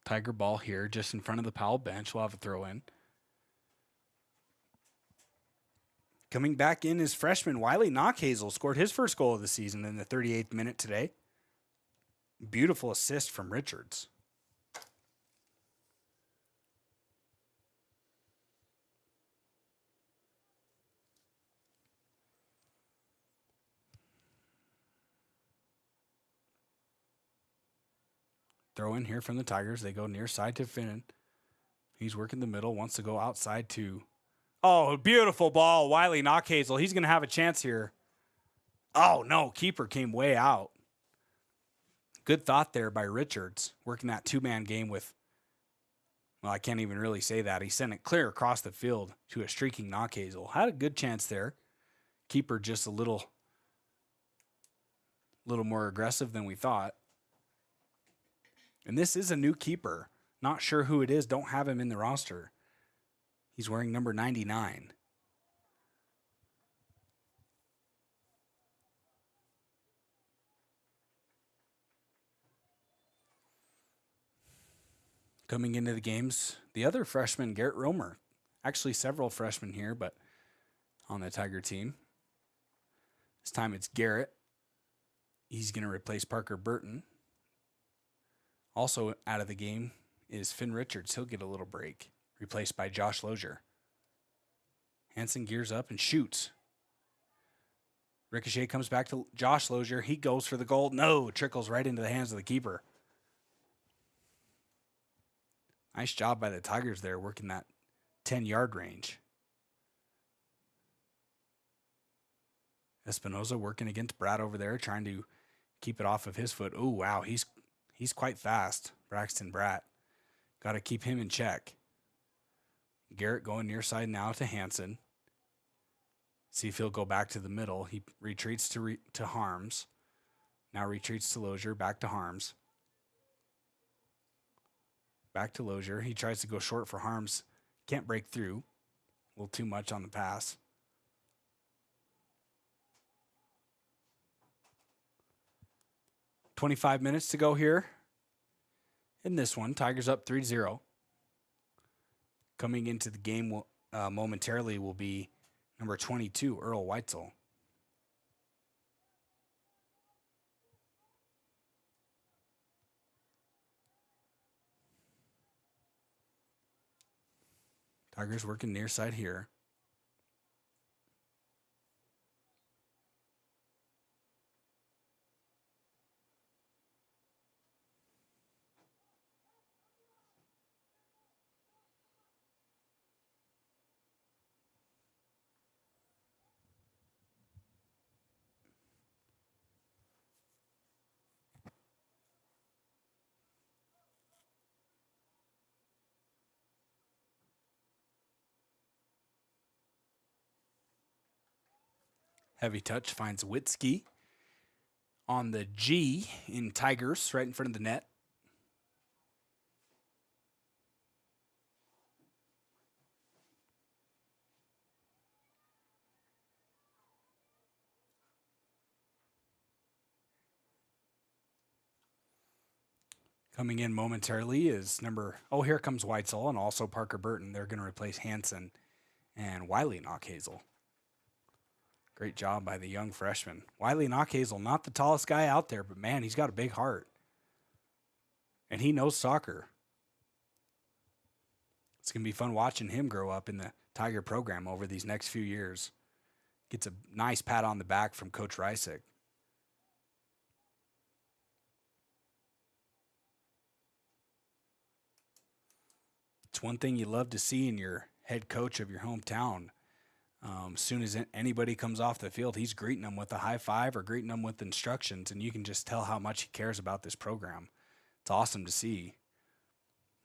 Tiger ball here just in front of the Powell bench. We'll have a throw in. Coming back in is freshman Wiley Knockhazel. Scored his first goal of the season in the 38th minute today. Beautiful assist from Richards. Throw in here from the Tigers. They go near side to Finnan. He's working the middle, wants to go outside to... Oh, beautiful ball. Wiley Knockhazel. He's going to have a chance here. Oh, no. Keeper came way out. Good thought there by Richards, working that 2-man game with... Well, I can't even really say that. He sent it clear across the field to a streaking Knockhazel. Had a good chance there. Keeper just a little more aggressive than we thought. And this is a new keeper. Not sure who it is. Don't have him in the roster. He's wearing number 99. Coming into the games, the other freshman, Garrett Romer. Actually, several freshmen here, but on the Tiger team. This time it's Garrett. He's going to replace Parker Burton. Also out of the game is Finn Richards. He'll get a little break. Replaced by Josh Lozier. Hansen gears up and shoots. Ricochet comes back to Josh Lozier. He goes for the goal. No, trickles right into the hands of the keeper. Nice job by the Tigers there, working that 10-yard range. Espinoza working against Brad over there, trying to keep it off of his foot. Oh, wow, he's quite fast, Braxton Bratt. Got to keep him in check. Garrett going near side now to Hansen. See if he'll go back to the middle. He retreats to Harms. Now retreats to Lozier, back to Harms. Back to Lozier. He tries to go short for Harms. Can't break through. A little too much on the pass. .25 minutes to go here. In this one, Tigers up 3-0. Coming into the game momentarily will be number 22, Earl Weitzel. Tigers working near side here. Heavy touch finds Witzke on the G in Tigers, right in front of the net. Coming in momentarily is here comes Weitzel and also Parker Burton. They're going to replace Hansen and Wiley Knockhazel. Great job by the young freshman. Wiley Knockhazel, not the tallest guy out there, but man, he's got a big heart. And he knows soccer. It's going to be fun watching him grow up in the Tiger program over these next few years. Gets a nice pat on the back from Coach Reisick. It's one thing you love to see in your head coach of your hometown. As soon as anybody comes off the field, he's greeting them with a high five or greeting them with instructions, and you can just tell how much he cares about this program. It's awesome to see.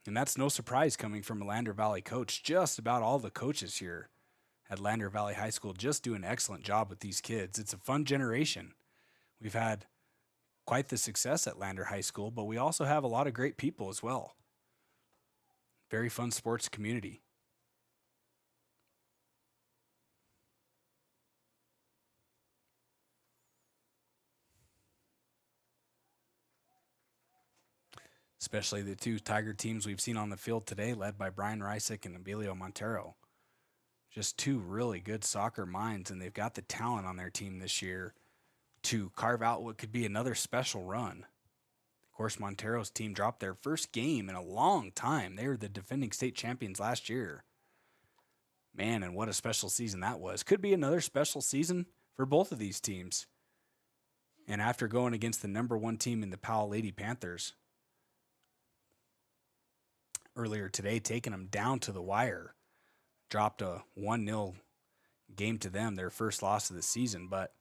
And that's no surprise coming from a Lander Valley coach. Just about all the coaches here at Lander Valley High School just do an excellent job with these kids. It's a fun generation. We've had quite the success at Lander High School, but we also have a lot of great people as well. Very fun sports community. Especially the two Tiger teams we've seen on the field today, led by Brian Reisick and Emilio Montero. Just two really good soccer minds, and they've got the talent on their team this year to carve out what could be another special run. Of course, Montero's team dropped their first game in a long time. They were the defending state champions last year. Man, and what a special season that was. Could be another special season for both of these teams. And after going against the number one team in the Powell Lady Panthers earlier today, taking them down to the wire, dropped a 1-0 game to them, their first loss of the season. But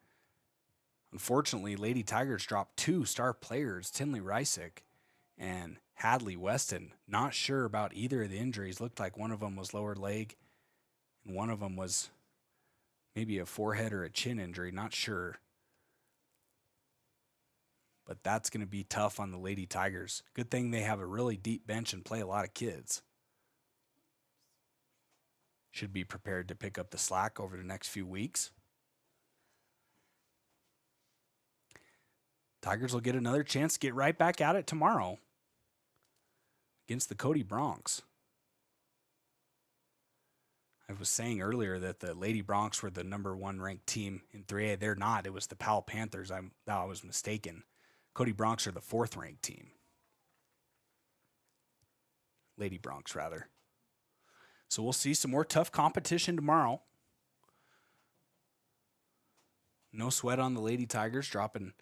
unfortunately, Lady Tigers dropped two star players, Tinley Reisick and Hadley Weston. Not sure about either of the injuries. Looked like one of them was lower leg, and one of them was maybe a forehead or a chin injury. Not sure. But that's going to be tough on the Lady Tigers. Good thing they have a really deep bench and play a lot of kids. Should be prepared to pick up the slack over the next few weeks. Tigers will get another chance to get right back at it tomorrow against the Cody Broncs. I was saying earlier that the Lady Broncs were the number one ranked team in 3A. They're not. It was the Powell Panthers. I was mistaken. Cody Broncs are the fourth ranked team. Lady Broncs, rather. So we'll see some more tough competition tomorrow. No sweat on the Lady Tigers, dropping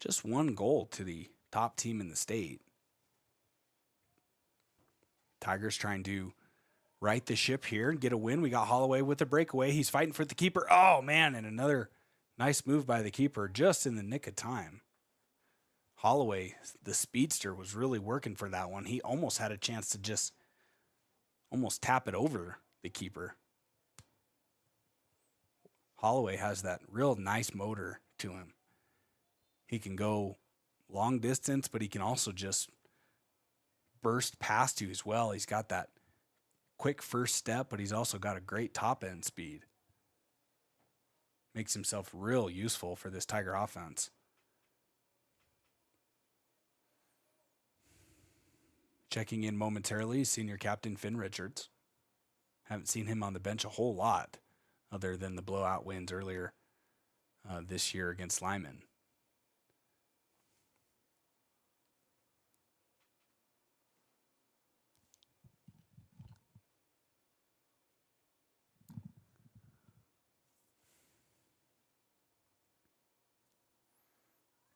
just one goal to the top team in the state. Tigers trying to right the ship here and get a win. We got Holloway with a breakaway. He's fighting for the keeper. Oh, man, and another nice move by the keeper just in the nick of time. Holloway, the speedster, was really working for that one. He almost had a chance to just almost tap it over the keeper. Holloway has that real nice motor to him. He can go long distance, but he can also just burst past you as well. He's got that quick first step, but he's also got a great top end speed. Makes himself real useful for this Tiger offense. Checking in momentarily, senior captain Finn Richards. Haven't seen him on the bench a whole lot other than the blowout wins earlier this year against Lyman.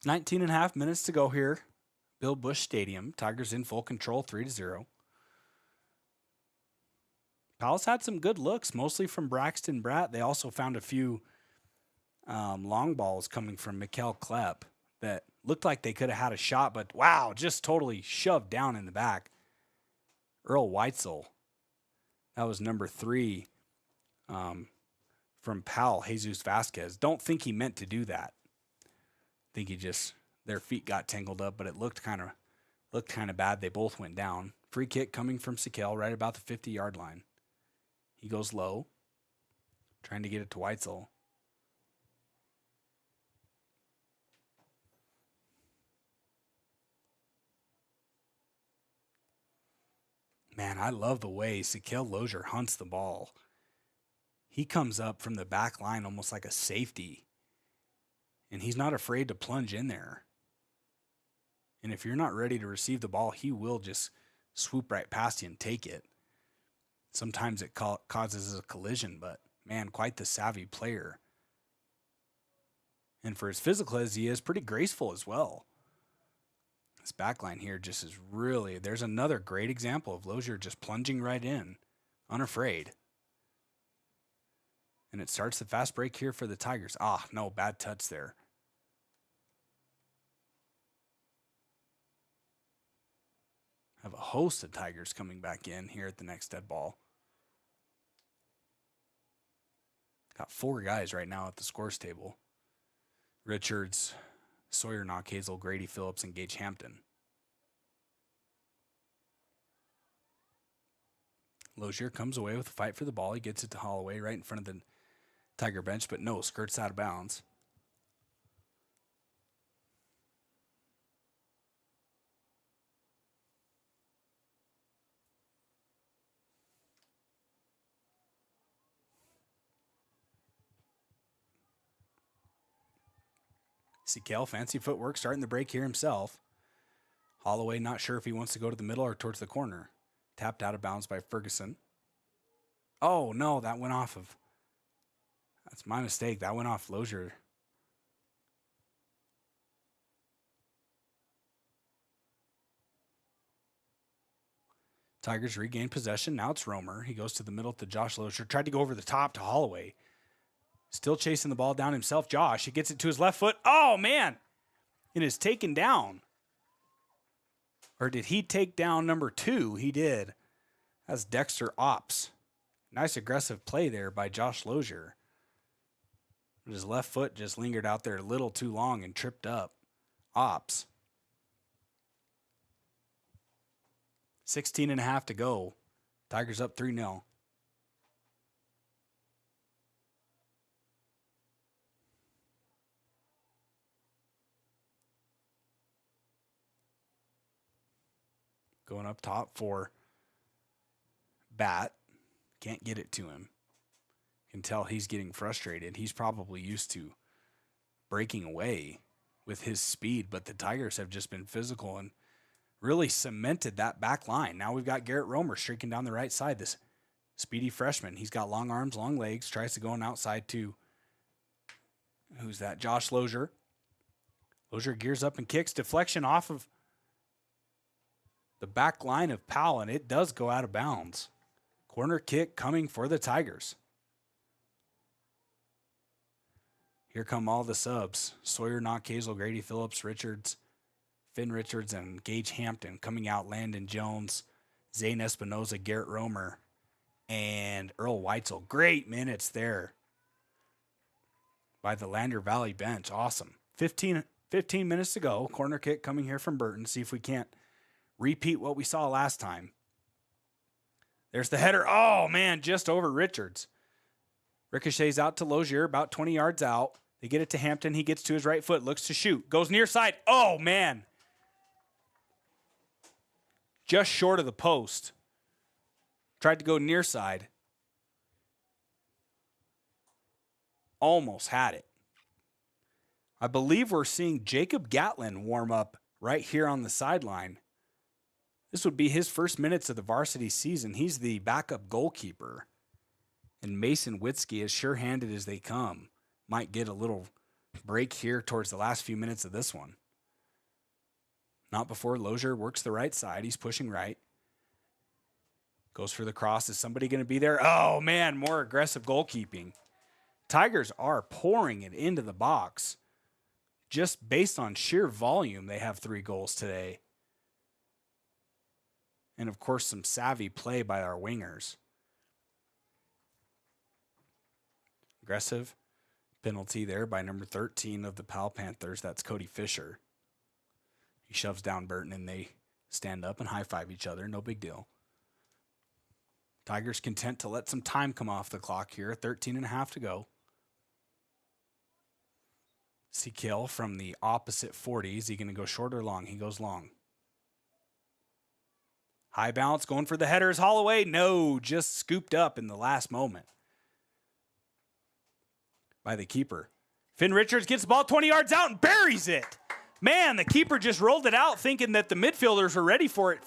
Nineteen and a half minutes to go here. Bill Bush Stadium. Tigers in full control, 3-0. Powell's had some good looks, mostly from Braxton Bratt. They also found a few long balls coming from Mikkel Klepp that looked like they could have had a shot, but wow, just totally shoved down in the back. Earl Weitzel. That was number 3 from Powell, Jesus Vasquez. Don't think he meant to do that. I think he just... their feet got tangled up, but it looked kind of bad. They both went down. Free kick coming from Sikel right about the 50-yard line. He goes low, trying to get it to Weitzel. Man, I love the way Sikel Lozier hunts the ball. He comes up from the back line almost like a safety, and he's not afraid to plunge in there. And if you're not ready to receive the ball, he will just swoop right past you and take it. Sometimes it causes a collision, but man, quite the savvy player. And for as physical as he is, pretty graceful as well. This back line here just is really, there's another great example of Lozier just plunging right in, unafraid. And it starts the fast break here for the Tigers. No, bad touch there. Have a host of Tigers coming back in here at the next dead ball. Got 4 guys right now at the scores table. Richards, Sawyer Knockhazel, Grady Phillips, and Gage Hampton. Lozier comes away with a fight for the ball. He gets it to Holloway right in front of the Tiger bench, but no, skirts out of bounds. Sekel, fancy footwork, starting the break here himself. Holloway not sure if he wants to go to the middle or towards the corner. Tapped out of bounds by Ferguson. Oh, no, that went off of... That's my mistake. That went off Lozier. Tigers regain possession. Now it's Romer. He goes to the middle to Josh Lozier. Tried to go over the top to Holloway. Still chasing the ball down himself. Josh, he gets it to his left foot. Oh, man. It is taken down. Or did he take down number 2? He did. That's Dexter Ops. Nice aggressive play there by Josh Lozier. His left foot just lingered out there a little too long and tripped up. Ops. 16.5 to go. Tigers up 3-0. Going up top for Bat. Can't get it to him. Can tell he's getting frustrated. He's probably used to breaking away with his speed, but the Tigers have just been physical and really cemented that back line. Now we've got Garrett Romer streaking down the right side, this speedy freshman. He's got long arms, long legs, tries to go on outside to, who's that? Josh Lozier. Lozier gears up and kicks. Deflection off of the back line of Powell, and it does go out of bounds. Corner kick coming for the Tigers. Here come all the subs. Sawyer Knockhazel, Grady Phillips, Richards, Finn Richards, and Gage Hampton. Coming out, Landon Jones, Zane Espinoza, Garrett Romer, and Earl Weitzel. Great minutes there by the Lander Valley bench. Awesome. 15 minutes to go. Corner kick coming here from Burton. See if we can't repeat what we saw last time. There's the header. Oh, man, just over Richards. Ricochets out to Lozier, about 20 yards out. They get it to Hampton. He gets to his right foot, looks to shoot. Goes near side. Oh, man. Just short of the post. Tried to go near side. Almost had it. I believe we're seeing Jacob Gatlin warm up right here on the sideline. This would be his first minutes of the varsity season. He's the backup goalkeeper. And Mason Witzke, as sure-handed as they come, might get a little break here towards the last few minutes of this one. Not before Lozier works the right side. He's pushing right. Goes for the cross. Is somebody going to be there? Oh, man, more aggressive goalkeeping. Tigers are pouring it into the box. Just based on sheer volume, they have 3 goals today. And, of course, some savvy play by our wingers. Aggressive penalty there by number 13 of the Powell Panthers. That's Cody Fisher. He shoves down Burton, and they stand up and high-five each other. No big deal. Tigers content to let some time come off the clock here. 13.5 to go. Sekel from the opposite 40. Is he going to go short or long? He goes long. High bounce, going for the headers. Holloway, no, just scooped up in the last moment. by the keeper. Finn Richards gets the ball 20 yards out and buries it. Man, the keeper just rolled it out thinking that the midfielders were ready for it.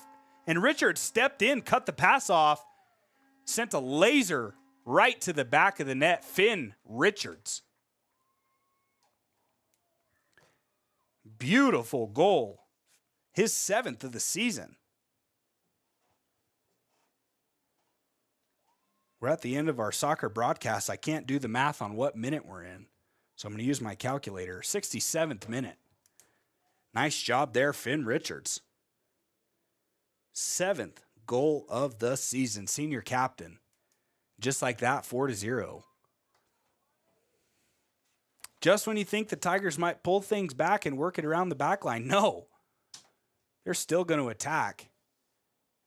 And Richards stepped in, cut the pass off, sent a laser right to the back of the net. Finn Richards. Beautiful goal. His 7th of the season. We're at the end of our soccer broadcast. I can't do the math on what minute we're in, so I'm going to use my calculator. 67th minute. Nice job there, Finn Richards. 7th goal of the season, senior captain. Just like that, 4-0. Just when you think the Tigers might pull things back and work it around the back line, no. They're still going to attack.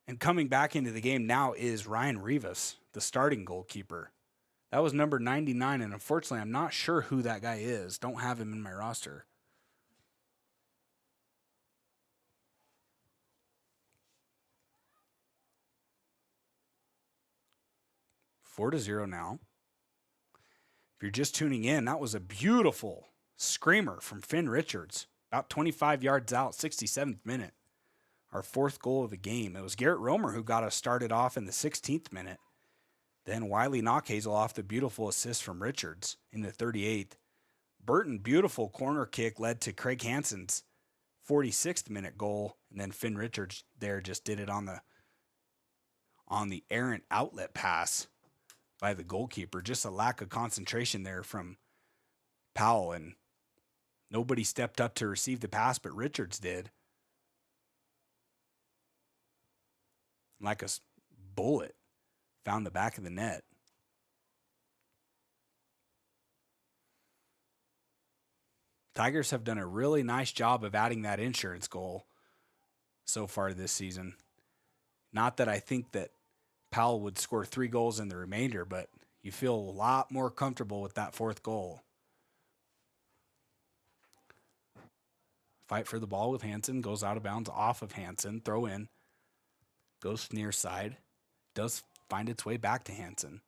And coming back into the game now is Ryan Rivas, the starting goalkeeper. That was number 99, and unfortunately, I'm not sure who that guy is. Don't have him in my roster. Four to 0 now. If you're just tuning in, that was a beautiful screamer from Finn Richards. About 25 yards out, 67th minute. Our 4th goal of the game. It was Garrett Romer who got us started off in the 16th minute. Then Wiley Knockhazel off the beautiful assist from Richards in the 38th. Burton, beautiful corner kick led to Craig Hansen's 46th minute goal. And then Finn Richards there just did it on the errant outlet pass by the goalkeeper. Just a lack of concentration there from Powell, and nobody stepped up to receive the pass, but Richards did. Like a bullet, found the back of the net. Tigers have done a really nice job of adding that insurance goal so far this season. Not that I think that Powell would score 3 goals in the remainder, but you feel a lot more comfortable with that 4th goal. Fight for the ball with Hansen, goes out of bounds off of Hansen, throw in, goes near side, does find its way back to Hansen.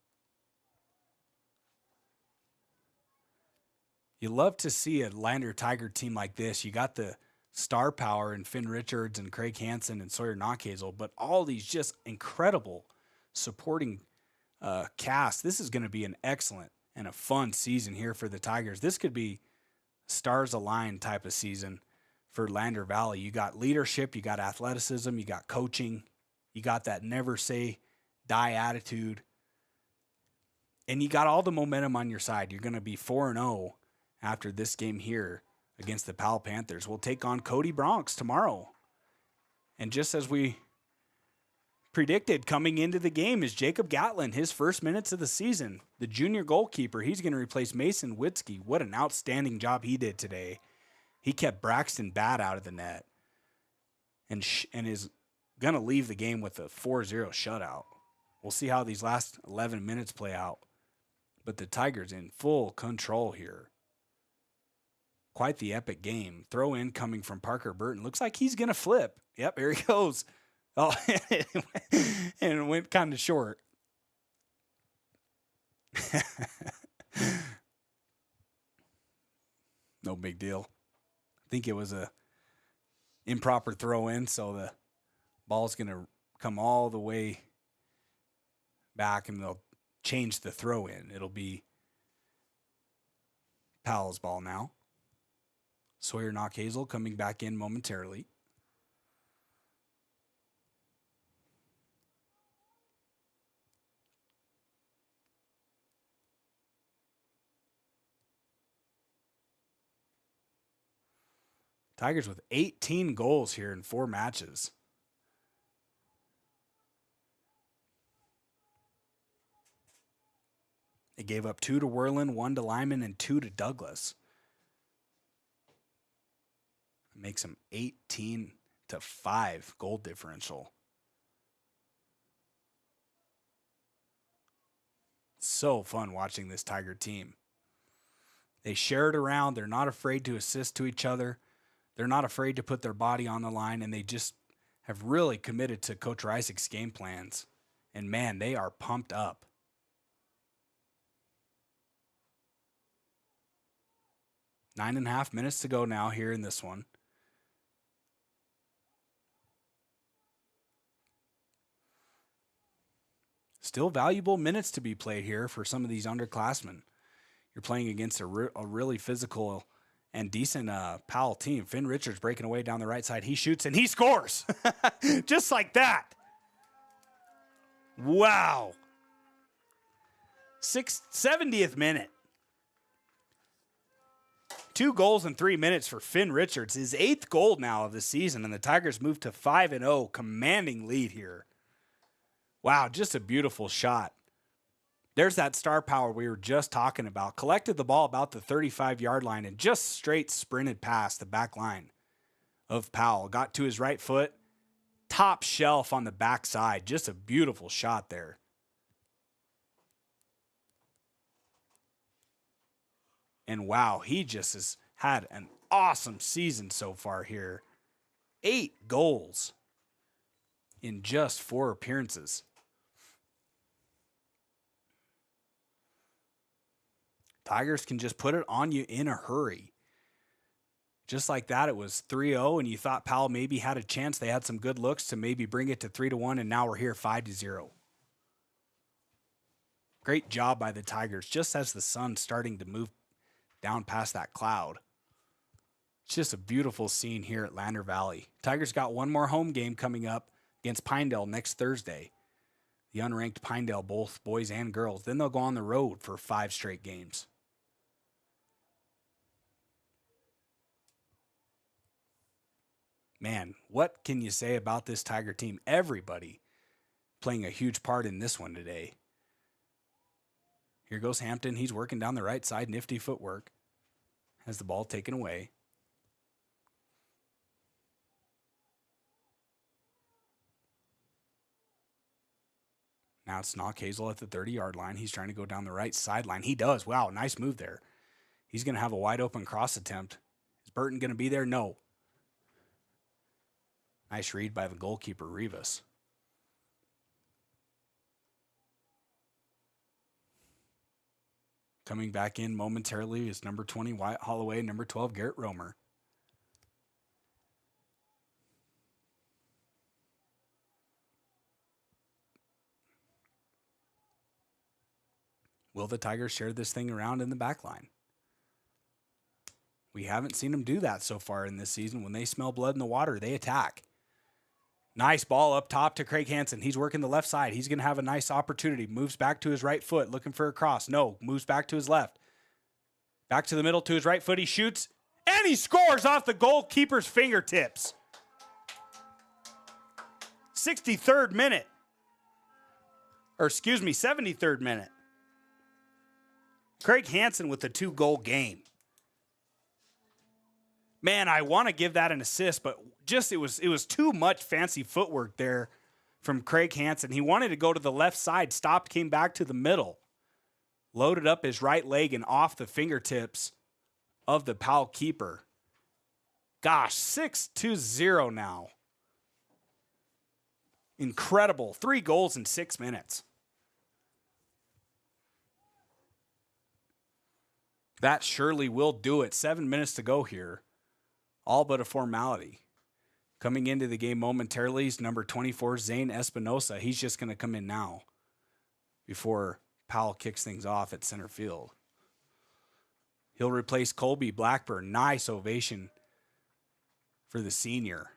You love to see a Lander Tiger team like this. You got the star power in Finn Richards and Craig Hansen and Sawyer Knockhazel, but all these just incredible supporting cast. This is going to be an excellent and a fun season here for the Tigers. This could be stars aligned type of season for Lander Valley. You got leadership, you got athleticism, you got coaching, you got that never say die attitude, and you got all the momentum on your side. You're going to be 4-0 after this game here against the Powell Panthers. We'll take on Cody Bronx tomorrow. And just as we predicted coming into the game is Jacob Gatlin, his first minutes of the season. The junior goalkeeper, he's going to replace Mason Witzke. What an outstanding job he did today. He kept Braxton Bad out of the net and is going to leave the game with a 4-0 shutout. We'll see how these last 11 minutes play out. But the Tigers in full control here. Quite the epic game. Throw in coming from Parker Burton. Looks like he's going to flip. Yep, here he goes. Oh, and it went kind of short. No big deal. I think it was a improper throw in, so the ball's going to come all the way back, and they'll change the throw in. It'll be Powell's ball now. Sawyer Knockhazel coming back in momentarily. Tigers with 18 goals here in 4 matches. They gave up 2 to Werlin, 1 to Lyman, and 2 to Douglas. It makes them 18-5 goal differential. So fun watching this Tiger team. They share it around. They're not afraid to assist to each other. They're not afraid to put their body on the line, and they just have really committed to Coach Reisick's game plans. And, man, they are pumped up. 9.5 minutes to go now here in this one. Still valuable minutes to be played here for some of these underclassmen. You're playing against a really physical and decent Powell team. Finn Richards breaking away down the right side. He shoots and he scores. Just like that. Wow. 70th minute. 2 goals in 3 minutes for Finn Richards. His 8th goal now of the season, and the Tigers move to 5-0, commanding lead here. Wow, just a beautiful shot. There's that star power we were just talking about. Collected the ball about the 35-yard line and just straight sprinted past the back line of Powell. Got to his right foot. Top shelf on the backside. Just a beautiful shot there. And wow, he just has had an awesome season so far here. 8 goals in just 4 appearances. Tigers can just put it on you in a hurry. Just like that, it was 3-0, and you thought Powell maybe had a chance. They had some good looks to maybe bring it to 3-1, and now we're here 5-0. Great job by the Tigers, just as the sun's starting to move down past that cloud. It's just a beautiful scene here at Lander Valley. Tigers got one more home game coming up against Pinedale next Thursday. The unranked Pinedale, both boys and girls. Then they'll go on the road for 5 straight games. Man, what can you say about this Tiger team? Everybody playing a huge part in this one today. Here goes Hampton. He's working down the right side. Nifty footwork. Has the ball taken away. Now it's Knock Hazel at the 30-yard line. He's trying to go down the right sideline. He does. Wow, nice move there. He's going to have a wide open cross attempt. Is Burton going to be there? No. Nice read by the goalkeeper, Rivas. Coming back in momentarily is number 20, Wyatt Holloway, number 12, Garrett Romer. Will the Tigers share this thing around in the back line? We haven't seen them do that so far in this season. When they smell blood in the water, they attack. Nice ball up top to Craig Hansen. He's working the left side. He's going to have a nice opportunity. Moves back to his right foot, looking for a cross. No, moves back to his left. Back to the middle to his right foot. He shoots, and he scores off the goalkeeper's fingertips. 63rd minute. Or excuse me, 73rd minute. Craig Hansen with the 2-goal game. Man, I want to give that an assist, but just it was too much fancy footwork there from Craig Hansen. He wanted to go to the left side, stopped, came back to the middle, loaded up his right leg and off the fingertips of the Powell keeper. Gosh, 6-0 now. Incredible. 3 goals in 6 minutes. That surely will do it. 7 minutes to go here. All but a formality. Coming into the game momentarily is number 24, Zane Espinosa. He's just going to come in now before Powell kicks things off at center field. He'll replace Colby Blackburn. Nice ovation for the senior.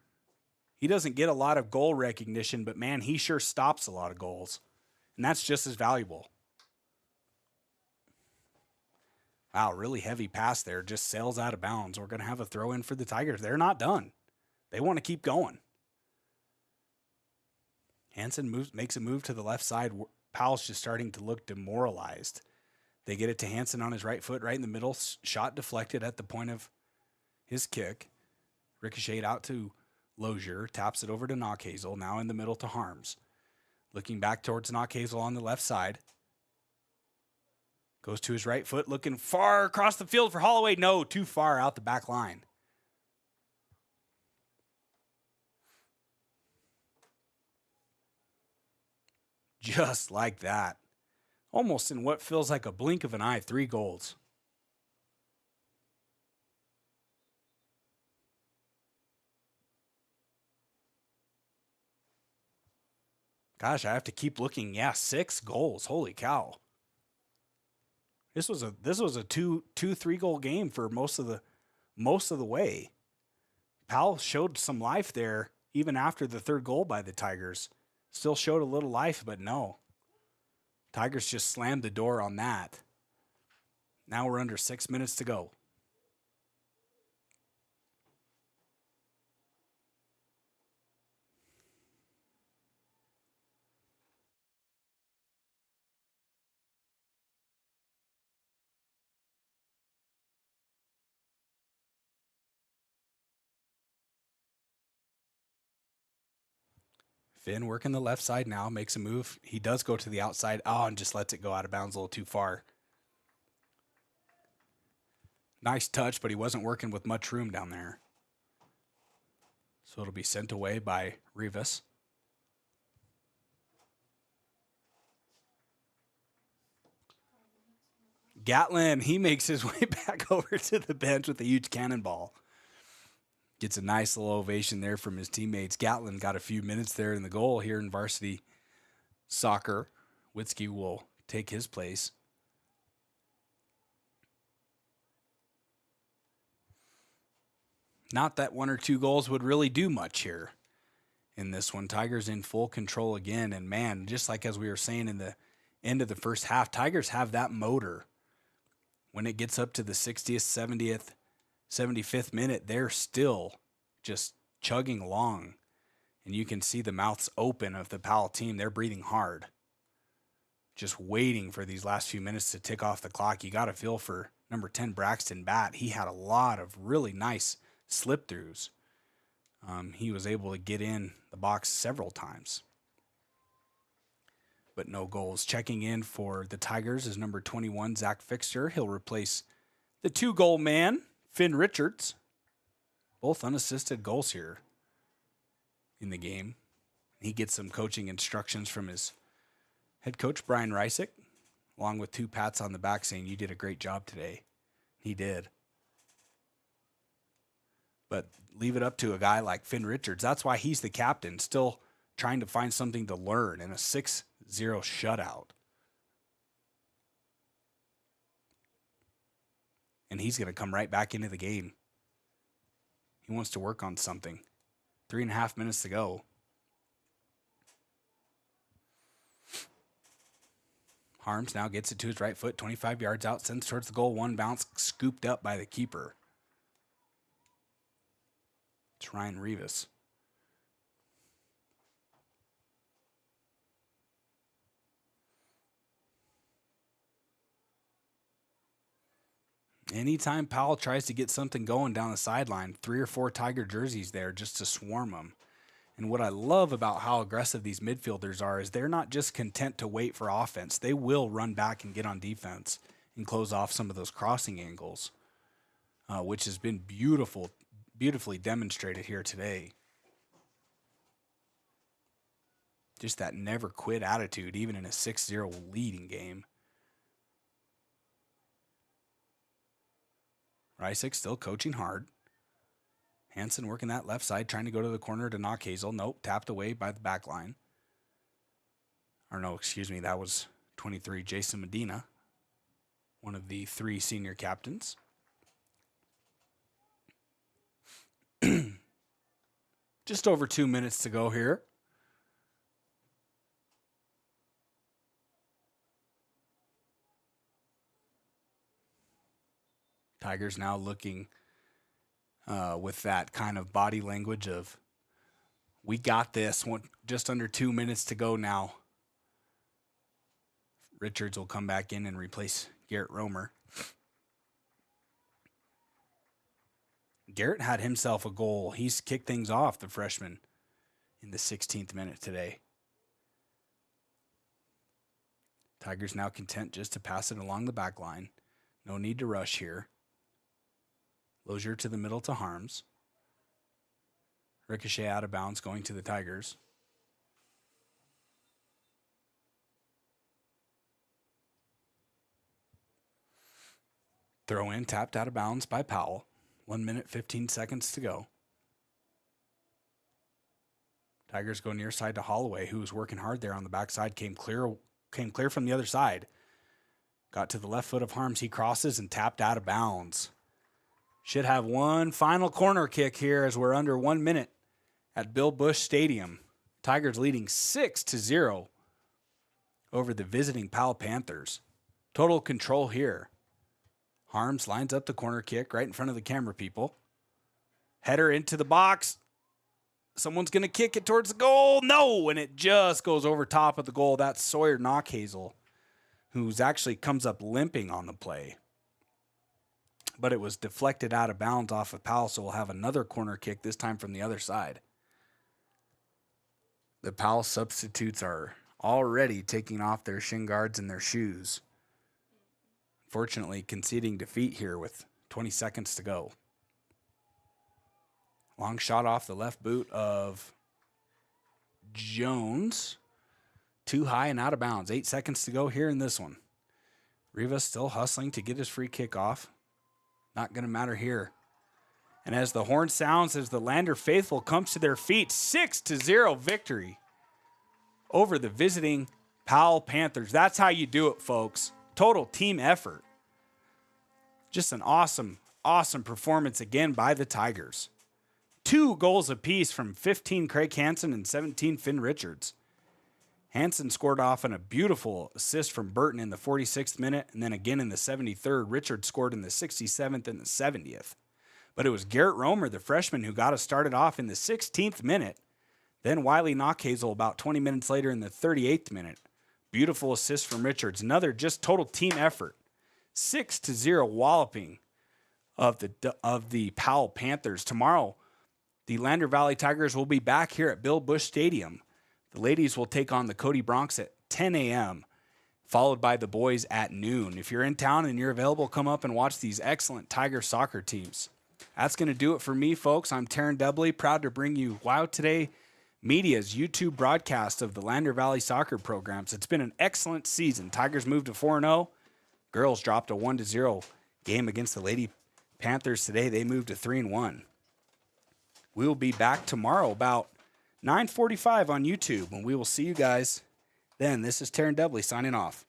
He doesn't get a lot of goal recognition, but man, he sure stops a lot of goals. And that's just as valuable. Wow, really heavy pass there. Just sails out of bounds. We're going to have a throw in for the Tigers. They're not done. They want to keep going. Hansen makes a move to the left side. Powell's just starting to look demoralized. They get it to Hansen on his right foot, right in the middle. Shot deflected at the point of his kick. Ricocheted out to Lozier. Taps it over to Knockhazel. Now in the middle to Harms. Looking back towards Knockhazel on the left side. Goes to his right foot, looking far across the field for Holloway. No, too far out the back line. Just like that. Almost in what feels like a blink of an eye, 3 goals. Gosh, I have to keep looking. Yeah, 6 goals. Holy cow. This was a 2-3 goal game for most of the way. Powell showed some life there even after the 3rd goal by the Tigers. Still showed a little life, but no. Tigers just slammed the door on that. Now we're under 6 minutes to go. Finn working the left side now, makes a move. He does go to the outside. Oh, and just lets it go out of bounds a little too far. Nice touch, but he wasn't working with much room down there. So it'll be sent away by Rivas. Gatlin, he makes his way back over to the bench with a huge cannonball. Gets a nice little ovation there from his teammates. Gatlin got a few minutes there in the goal here in varsity soccer. Witzke will take his place. Not that 1 or 2 goals would really do much here in this one. Tigers in full control again. And man, just like as we were saying in the end of the first half, Tigers have that motor. When it gets up to the 60th, 70th, 75th minute, they're still just chugging along. And you can see the mouths open of the Powell team. They're breathing hard. Just waiting for these last few minutes to tick off the clock. You got to feel for number 10, Braxton Batt. He had a lot of really nice slip-throughs. He was able to get in the box several times. But no goals. Checking in for the Tigers is number 21, Zach Fixter. He'll replace the 2-goal man, Finn Richards. Both unassisted goals here in the game. He gets some coaching instructions from his head coach, Brian Reisick, along with 2 pats on the back saying, "You did a great job today." He did. But leave it up to a guy like Finn Richards. That's why he's the captain, still trying to find something to learn in a 6-0 shutout. And he's going to come right back into the game. He wants to work on something. 3.5 minutes to go. Harms now gets it to his right foot, 25 yards out, sends towards the goal, 1 bounce, scooped up by the keeper. It's Ryan Rivas. Anytime Powell tries to get something going down the sideline, 3 or 4 Tiger jerseys there just to swarm them. And what I love about how aggressive these midfielders are is they're not just content to wait for offense. They will run back and get on defense and close off some of those crossing angles, which has been beautifully demonstrated here today. Just that never quit attitude, even in a 6-0 leading game. Reisick still coaching hard. Hansen working that left side, trying to go to the corner to knock Hazel. Nope, tapped away by the back line. Or no, excuse me, that was 23, Jason Medina, one of the 3 senior captains. Just over 2 minutes to go here. Tigers now looking with that kind of body language of, we got this. Just under 2 minutes to go now. Richards will come back in and replace Garrett Romer. Garrett had himself a goal. He's kicked things off, the freshman, in the 16th minute today. Tigers now content just to pass it along the back line. No need to rush here. Lozier to the middle to Harms. Ricochet out of bounds going to the Tigers. Throw in, tapped out of bounds by Powell. 1 minute, 15 seconds to go. Tigers go near side to Holloway, who was working hard there on the backside, came clear from the other side. Got to the left foot of Harms. He crosses and tapped out of bounds. Should have one final corner kick here as we're under 1 minute at Bill Bush Stadium. Tigers leading 6-0 over the visiting Powell Panthers. Total control here. Harms lines up the corner kick right in front of the camera people. Header into the box. Someone's going to kick it towards the goal. No, and it just goes over top of the goal. That's Sawyer Knockhazel, who's actually comes up limping on the play. But it was deflected out of bounds off of Powell, so we'll have another corner kick, this time from the other side. The Powell substitutes are already taking off their shin guards and their shoes. Fortunately, conceding defeat here with 20 seconds to go. Long shot off the left boot of Jones. Too high and out of bounds. 8 seconds to go here in this one. Rivas still hustling to get his free kick off. Not going to matter here. And as the horn sounds, as the Lander faithful comes to their feet, 6-0 victory over the visiting Powell Panthers. That's how you do it, folks. Total team effort. Just an awesome, awesome performance again by the Tigers. 2 goals apiece from 15 Craig Hansen and 17 Finn Richards. Hansen scored off on a beautiful assist from Burton in the 46th minute, and then again in the 73rd. Richards scored in the 67th and the 70th. But it was Garrett Romer, the freshman, who got us started off in the 16th minute. Then Wiley Knockhazel about 20 minutes later in the 38th minute. Beautiful assist from Richards. Another just total team effort. 6-0 walloping of the Powell Panthers. Tomorrow, the Lander Valley Tigers will be back here at Bill Bush Stadium. The ladies will take on the Cody Bronx at 10 a.m., followed by the boys at noon. If you're in town and you're available, come up and watch these excellent Tiger soccer teams. That's going to do it for me, folks. I'm Taryn Dubley, proud to bring you Wow Today Media's YouTube broadcast of the Lander Valley soccer programs. It's been an excellent season. Tigers moved to 4-0. Girls dropped a 1-0 game against the Lady Panthers today. They moved to 3-1. We will be back tomorrow about 9:45 on YouTube, and we will see you guys then. This is Taryn Dubley signing off.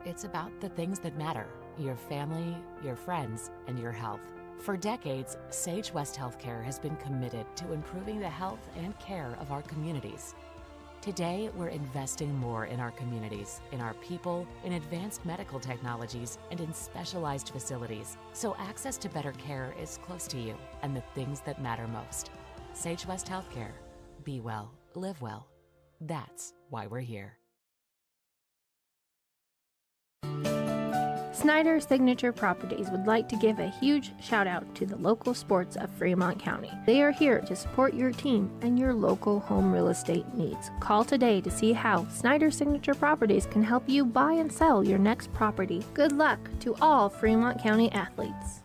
It's about the things that matter: your family, your friends, and your health. For decades, Sage West Healthcare has been committed to improving the health and care of our communities. Today, we're investing more in our communities, in our people, in advanced medical technologies, and in specialized facilities, so access to better care is close to you and the things that matter most. Sage West Healthcare. Be well, live well. That's why we're here. Snyder Signature Properties would like to give a huge shout out to the local sports of Fremont County. They are here to support your team and your local home real estate needs. Call today to see how Snyder Signature Properties can help you buy and sell your next property. Good luck to all Fremont County athletes.